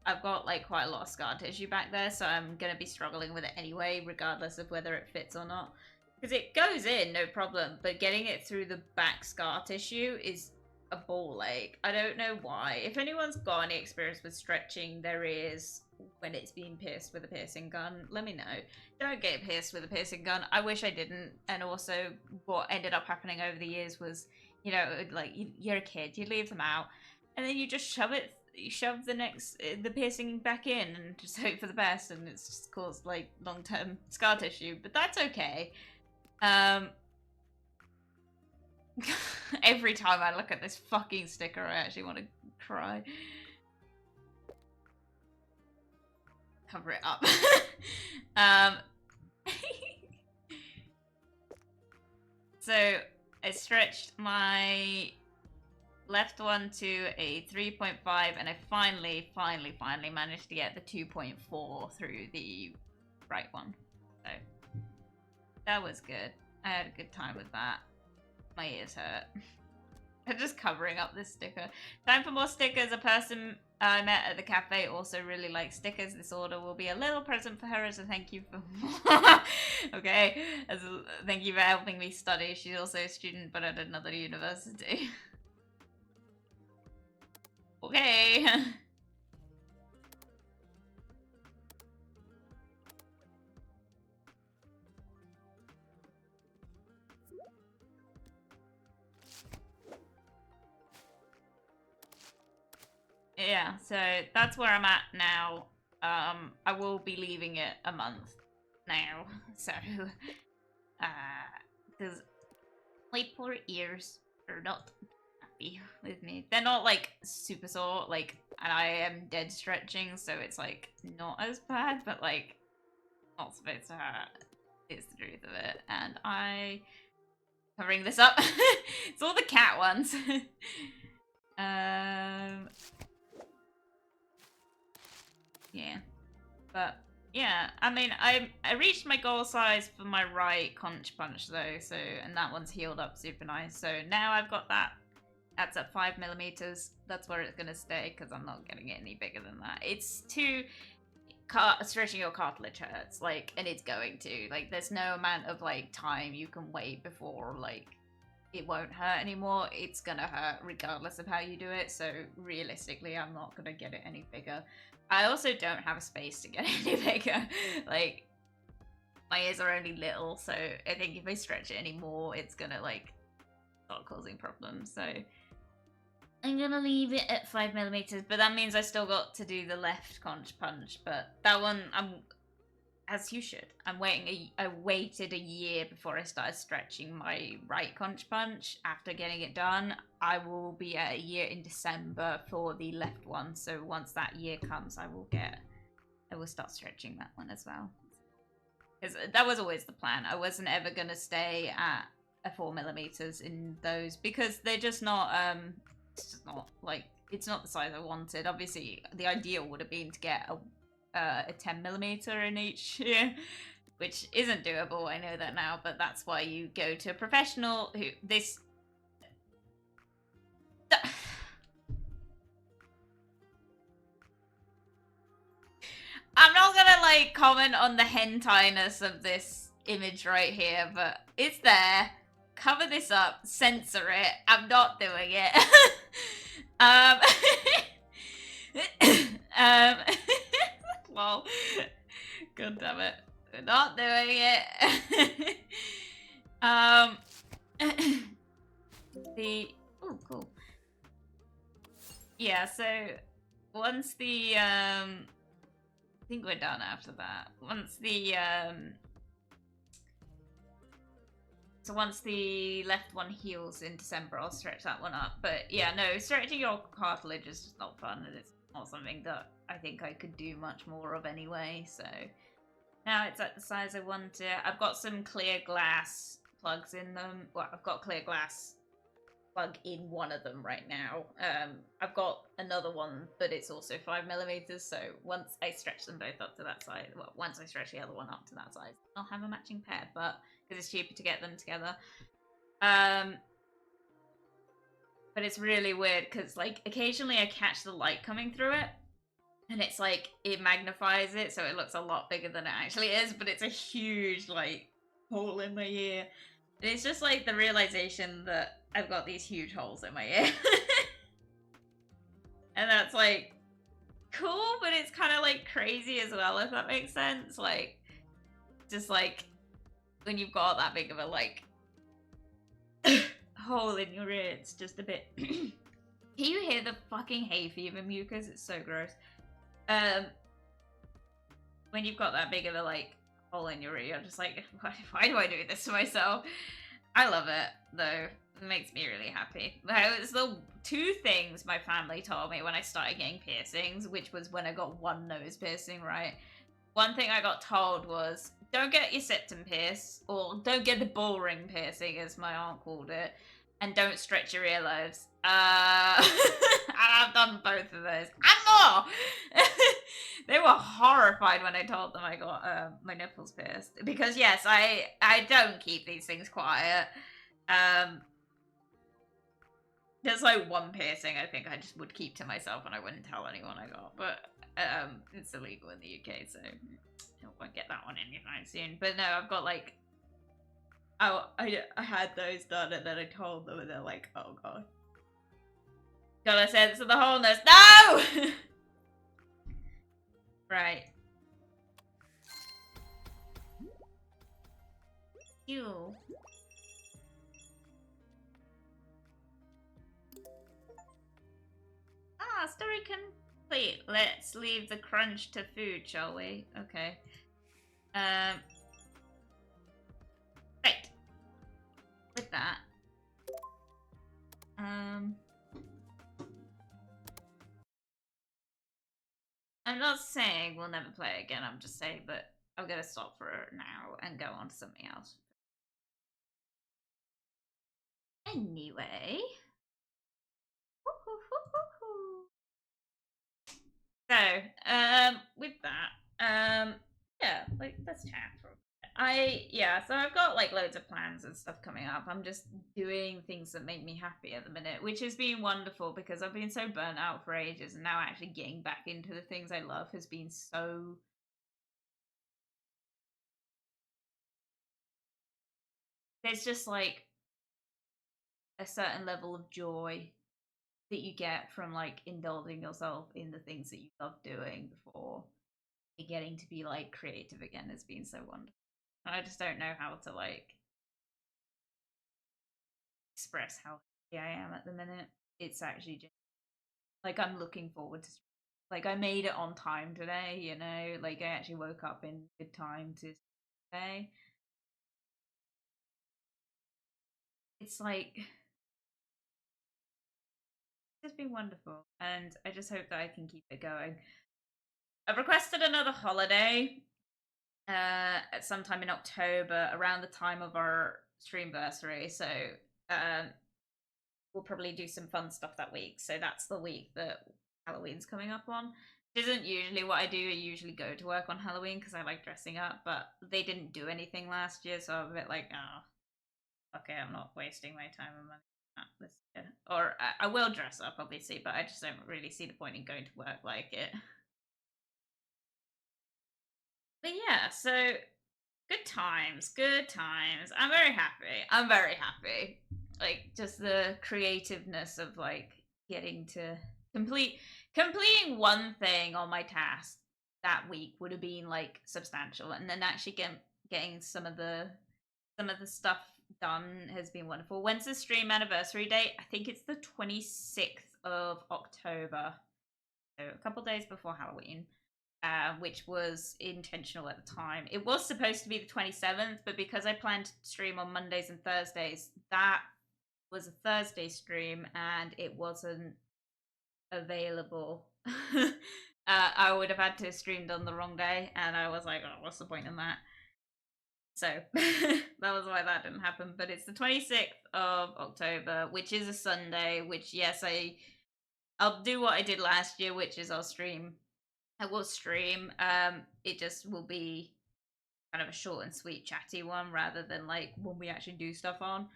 I've got like quite a lot of scar tissue back there, so I'm gonna be struggling with it anyway, regardless of whether it fits or not. Because it goes in, no problem, but getting it through the back scar tissue is a ball ache. I don't know why. If anyone's got any experience with stretching their ears when it's being pierced with a piercing gun, let me know. Don't get pierced with a piercing gun. I wish I didn't. And also, what ended up happening over the years was, you know, like, you're a kid, you leave them out, and then you just shove it, you shove the piercing back in and just hope for the best, and it's just caused, like, long-term scar tissue. But that's okay. Every time I look at this fucking sticker, I actually want to cry. Cover it up. So I stretched my left one to a 3.5, and I finally managed to get the 2.4 through the right one. So that was good. I had a good time with that. My ears hurt. I'm just covering up this sticker. Time for more stickers. A person I met at the cafe also really likes stickers. This order will be a little present for her as a thank you for... Okay. Thank you for helping me study. She's also a student, but at another university. Okay. Yeah, so that's where I'm at now. I will be leaving it a month now, so because my poor ears are not happy with me. They're not like super sore, like, and I am dead stretching, so it's like not as bad, but like not supposed to hurt. Is the truth of it, and covering this up. It's all the cat ones. Yeah, but yeah, I mean, I reached my goal size for my right conch punch though, so, and that one's healed up super nice. So now I've got that. That's at 5mm. That's where it's gonna stay because I'm not getting it any bigger than that. It's too stretching your cartilage hurts, like, and it's going to, like, there's no amount of like time you can wait before like it won't hurt anymore. It's gonna hurt regardless of how you do it. So realistically, I'm not gonna get it any bigger. I also don't have a space to get any bigger. Like, my ears are only little, so I think if I stretch it anymore, it's gonna like start causing problems. So I'm gonna leave it at 5mm, but that means I still got to do the left conch punch. But that one, as you should. I waited a year before I started stretching my right conch punch. After getting it done, I will be at a year in December for the left one. So once that year comes, I will start stretching that one as well. Because that was always the plan. I wasn't ever gonna stay at a 4mm in those because they're just not. It's just not like, it's not the size I wanted. Obviously, the ideal would have been to get a 10mm in each, yeah, which isn't doable. I know that now, but that's why you go to a professional who this. I'm not gonna like comment on the hentai-ness of this image right here, but it's there. Cover this up, censor it. I'm not doing it. Well, god damn it. We're not doing it. Oh, cool. Yeah, so once the I think we're done after that. Once the so once the left one heals in December, I'll stretch that one up. But yeah, no, stretching your cartilage is just not fun, and it's not something that I think I could do much more of anyway. So now it's at the size I want it. I've got some clear glass plugs in them. Well, I've got clear glass plug in one of them right now. I've got another one, but it's also 5mm. So once I stretch them both up to that size, well, once I stretch the other one up to that size, I'll have a matching pair. But because it's cheaper to get them together. But it's really weird because like occasionally I catch the light coming through it. And it's like, it magnifies it, so it looks a lot bigger than it actually is, but it's a huge, like, hole in my ear. And it's just like the realization that I've got these huge holes in my ear. And that's like, cool, but it's kind of like crazy as well, if that makes sense. Like, just like, when you've got that big of a, like, hole in your ear, it's just a bit... Can you hear the fucking hay fever mucus? It's so gross. When you've got that big of a like hole in your ear, you're just like, why do I do this to myself? I love it though. It makes me really happy. It's the two things my family told me when I started getting piercings, which was when I got one nose piercing, right? One thing I got told was, don't get your septum pierced, or don't get the bull ring piercing, as my aunt called it, and don't stretch your earlobes. I've done both of those. And more! They were horrified when I told them I got my nipples pierced. Because yes, I don't keep these things quiet. There's like one piercing I think I just would keep to myself and I wouldn't tell anyone I got. But it's illegal in the UK, so I won't get that one anytime soon. But no, I've got like... I had those done and then I told them and they're like, oh god. Got a sense of the wholeness. No! Right. You. Ah, story complete. Let's leave the crunch to food, shall we? Okay. Right. With that. I'm not saying we'll never play again, I'm just saying that I'm gonna stop for now and go on to something else. Anyway. So, with that, yeah, like, let's chat for a bit. So I've got, like, loads of plans and stuff coming up. I'm just doing things that make me happy at the minute, which has been wonderful because I've been so burnt out for ages, and now actually getting back into the things I love has been so... There's just, like, a certain level of joy that you get from, like, indulging yourself in the things that you love doing before getting to be, like, creative again has been so wonderful. I just don't know how to, like, express how happy I am at the minute. It's actually just, like, I'm looking forward to, like, I made it on time today, you know? Like, I actually woke up in good time to today. It's, like, it's been wonderful, and I just hope that I can keep it going. I've requested another holiday at some time in October, around the time of our streamversary, so we'll probably do some fun stuff that week. So that's the week that Halloween's coming up on. Which isn't usually what I do. I usually go to work on Halloween because I like dressing up, but they didn't do anything last year, so I'm a bit like, oh, okay, I'm not wasting my time and money this year. Or I will dress up, obviously, but I just don't really see the point in going to work like it. But yeah, so good times, good times. I'm very happy. I'm very happy. Like, just the creativeness of, like, getting to completing one thing on my task that week would have been, like, substantial, and then actually getting some of the stuff done has been wonderful. When's the stream anniversary date? I think it's the 26th of October, so a couple days before Halloween. Which was intentional at the time. It was supposed to be the 27th, but because I planned to stream on Mondays and Thursdays, that was a Thursday stream and it wasn't available. I would have had to have streamed on the wrong day, and I was like, oh, what's the point in that? So that was why that didn't happen. But it's the 26th of October, which is a Sunday, which yes, I'll do what I did last year, which is I'll stream. I will stream. It just will be kind of a short and sweet chatty one rather than like when we actually do stuff on.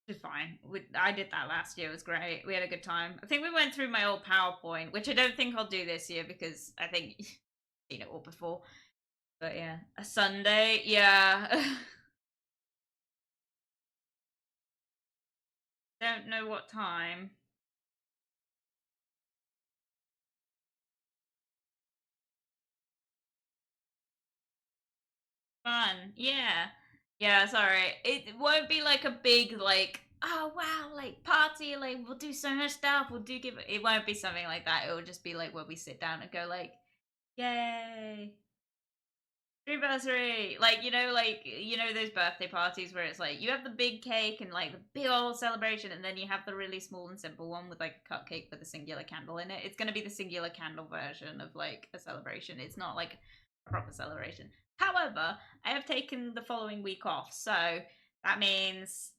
It's fine. I did that last year. It was great. We had a good time. I think we went through my old PowerPoint, which I don't think I'll do this year because I think you've seen it all before. But yeah, a Sunday, yeah. Don't know what time. Fun, yeah. Yeah, sorry. It won't be like a big like, oh wow, like party, like we'll do so much stuff, we'll do give it won't be something like that. It will just be like where we sit down and go like, yay. Anniversary, like those birthday parties where it's like you have the big cake and like the big old celebration, and then you have the really small and simple one with like a cupcake with a singular candle in it. It's gonna be the singular candle version of like a celebration. It's not like a proper celebration. However, I have taken the following week off, so that means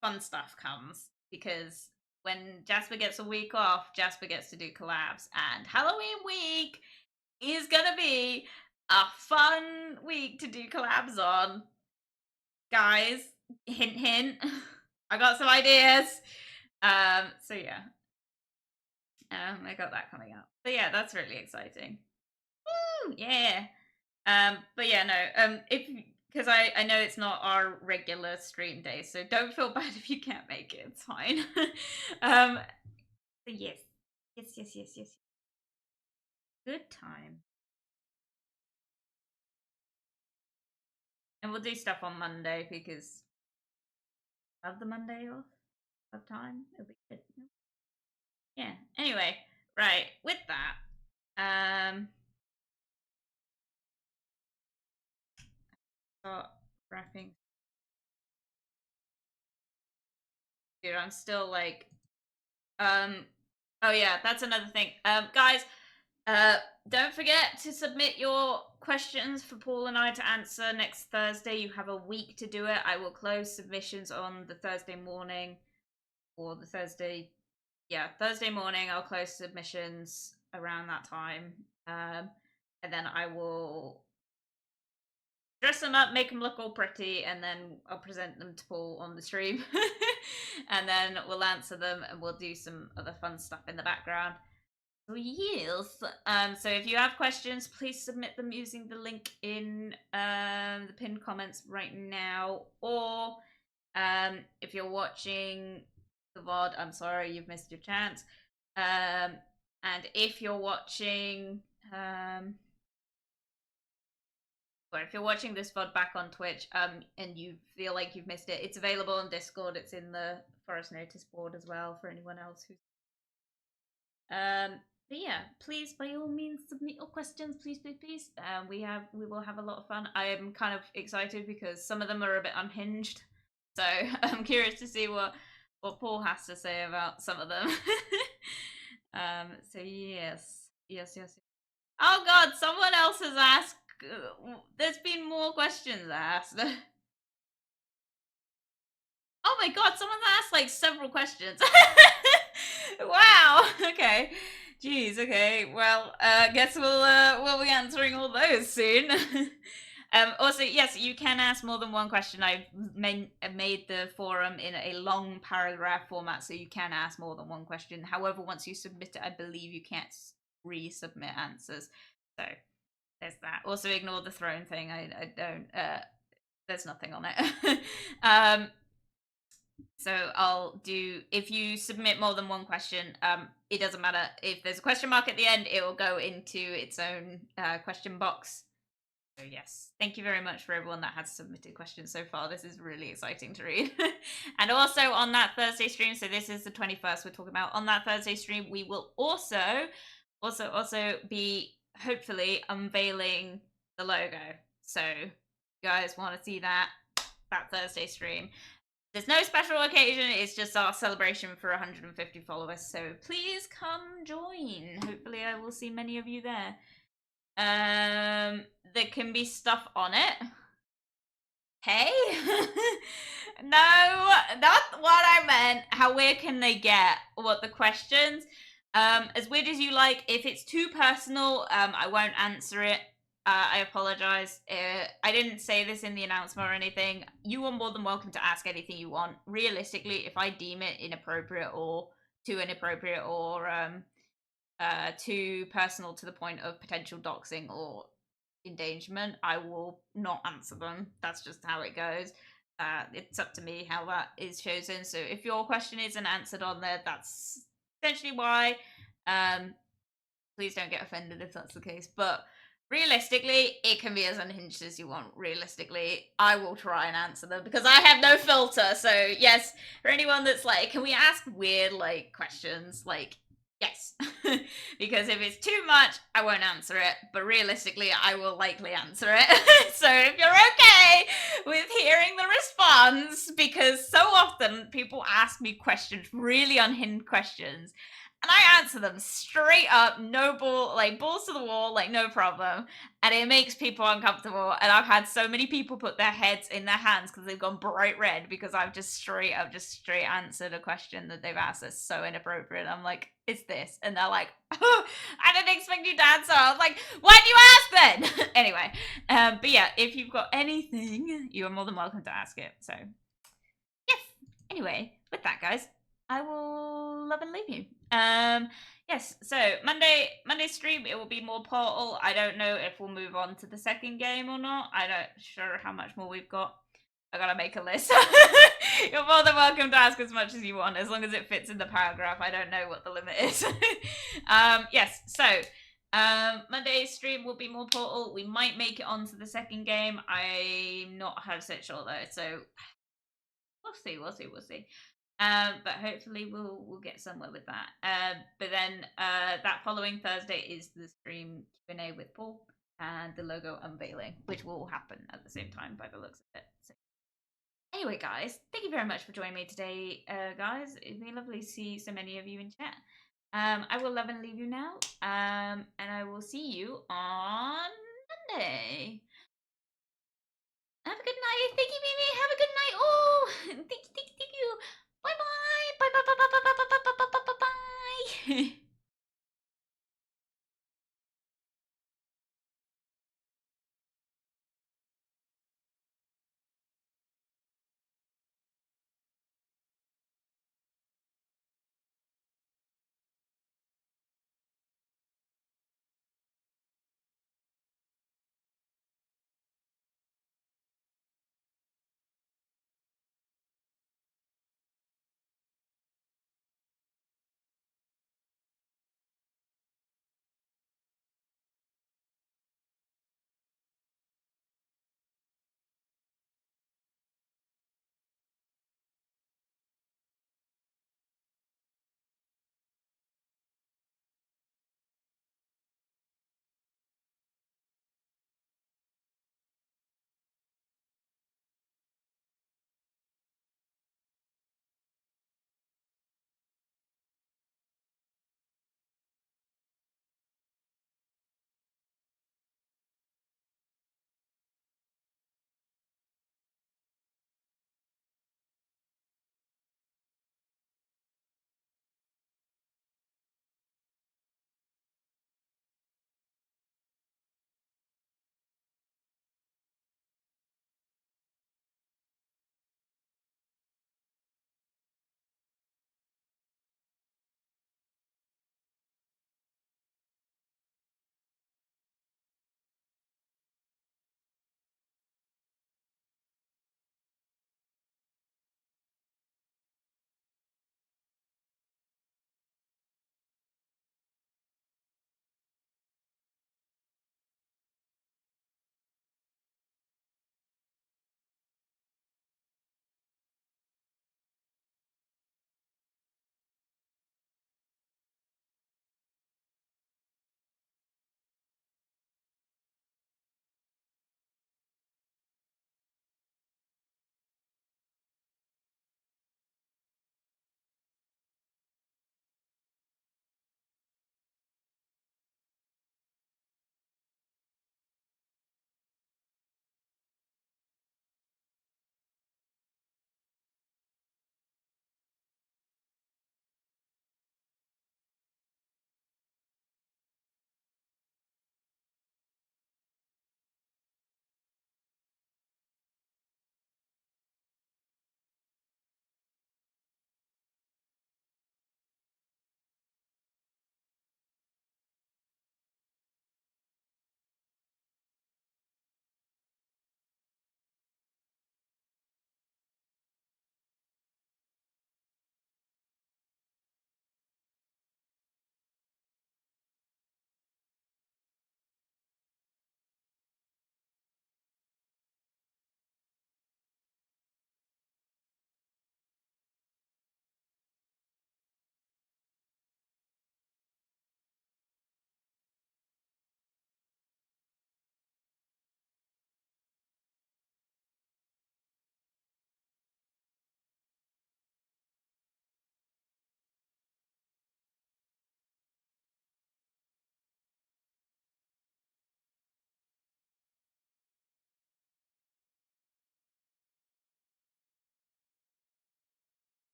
fun stuff comes because when Jasper gets a week off, Jasper gets to do collabs, and Halloween week is gonna be a fun week to do collabs on. Guys, hint hint. I got some ideas. So yeah. I got that coming up. But yeah, that's really exciting. Woo! Yeah. But yeah, no, if because I know it's not our regular stream day, so don't feel bad if you can't make it. It's fine. um but yes. Yes. Good time. And we'll do stuff on Monday because I have the Monday off of time. It'll be good. Yeah. Anyway, right, with that, start wrapping. Dude, I'm still like oh yeah, that's another thing. Guys, don't forget to submit your questions for Paul and I to answer next Thursday. You have a week to do it. I will close submissions on the Thursday morning or the Thursday, yeah, Thursday morning. I'll close submissions around that time. And then I will dress them up, make them look all pretty, and then I'll present them to Paul on the stream. And then we'll answer them and we'll do some other fun stuff in the background. So yes. So if you have questions, please submit them using the link in the pinned comments right now. Or if you're watching the VOD, I'm sorry, you've missed your chance. And if you're watching or if you're watching this VOD back on Twitch, and you feel like you've missed it, it's available on Discord. It's in the Forest Notice board as well for anyone else who's but yeah, please by all means submit your questions, please. We will have a lot of fun. I am kind of excited because some of them are a bit unhinged, so I'm curious to see what Paul has to say about some of them. So yes. Oh God, someone else has asked. There's been more questions asked. Oh my God, someone's asked like several questions. Wow. Okay. Jeez. Okay. Well, guess we'll be answering all those soon. Also, yes, you can ask more than one question. I've made the forum in a long paragraph format, so you can ask more than one question. However, once you submit it, I believe you can't resubmit answers. So there's that. Also, ignore the throne thing. I don't. There's nothing on it. So I'll do, if you submit more than one question, it doesn't matter. If there's a question mark at the end, it will go into its own question box. So yes, thank you very much for everyone that has submitted questions so far. This is really exciting to read. And also on that Thursday stream, so this is the 21st we're talking about, on that Thursday stream, we will also be hopefully unveiling the logo. So you guys want to see that Thursday stream. There's no special occasion, it's just our celebration for 150 followers, so please come join. Hopefully I will see many of you there. There can be stuff on it. Hey? No, not what I meant. How weird can they get? What the questions? As weird as you like. If it's too personal, I won't answer it. I apologize. I didn't say this in the announcement or anything. You are more than welcome to ask anything you want. Realistically, if I deem it inappropriate or too inappropriate or too personal to the point of potential doxing or endangerment, I will not answer them. That's just how it goes. It's up to me how that is chosen. So if your question isn't answered on there, that's essentially why. Please don't get offended if that's the case. But realistically, it can be as unhinged as you want. Realistically, I will try and answer them because I have no filter. So yes, for anyone that's like, can we ask weird like questions? Like, yes. Because if it's too much, I won't answer it. But realistically, I will likely answer it. So if you're okay with hearing the response, because so often people ask me questions, really unhinged questions, and I answer them straight up, no bull, like balls to the wall, like no problem. And it makes people uncomfortable. And I've had so many people put their heads in their hands because they've gone bright red because I've just straight answered a question that they've asked that's so inappropriate. I'm like, it's this. And they're like, oh, I didn't expect you to answer. I was like, why'd you ask then? Anyway, but yeah, if you've got anything, you are more than welcome to ask it. So, yes. Anyway, with that, guys, I will love and leave you. Yes, so Monday stream, it will be more Portal. I don't know if we'll move on to the second game or not. I don't sure how much more we've got. I gotta make a list. You're more than welcome to ask as much as you want, as long as it fits in the paragraph. I don't know what the limit is. Yes, so Monday stream will be more Portal. We might make it onto the second game. I'm not 100% sure though, so we'll see. But hopefully we'll get somewhere with that. But then that following Thursday is the stream Q&A with Paul and the logo unveiling, which will happen at the same time by the looks of it. So anyway, guys, thank you very much for joining me today, guys. It'd be lovely to see so many of you in chat. I will love and leave you now, and I will see you on Monday. Have a good night. Thank you, Mimi. Have a good night. Oh, thank you. Bye bye. Bye bye bye bye bye bye bye bye bye bye bye bye.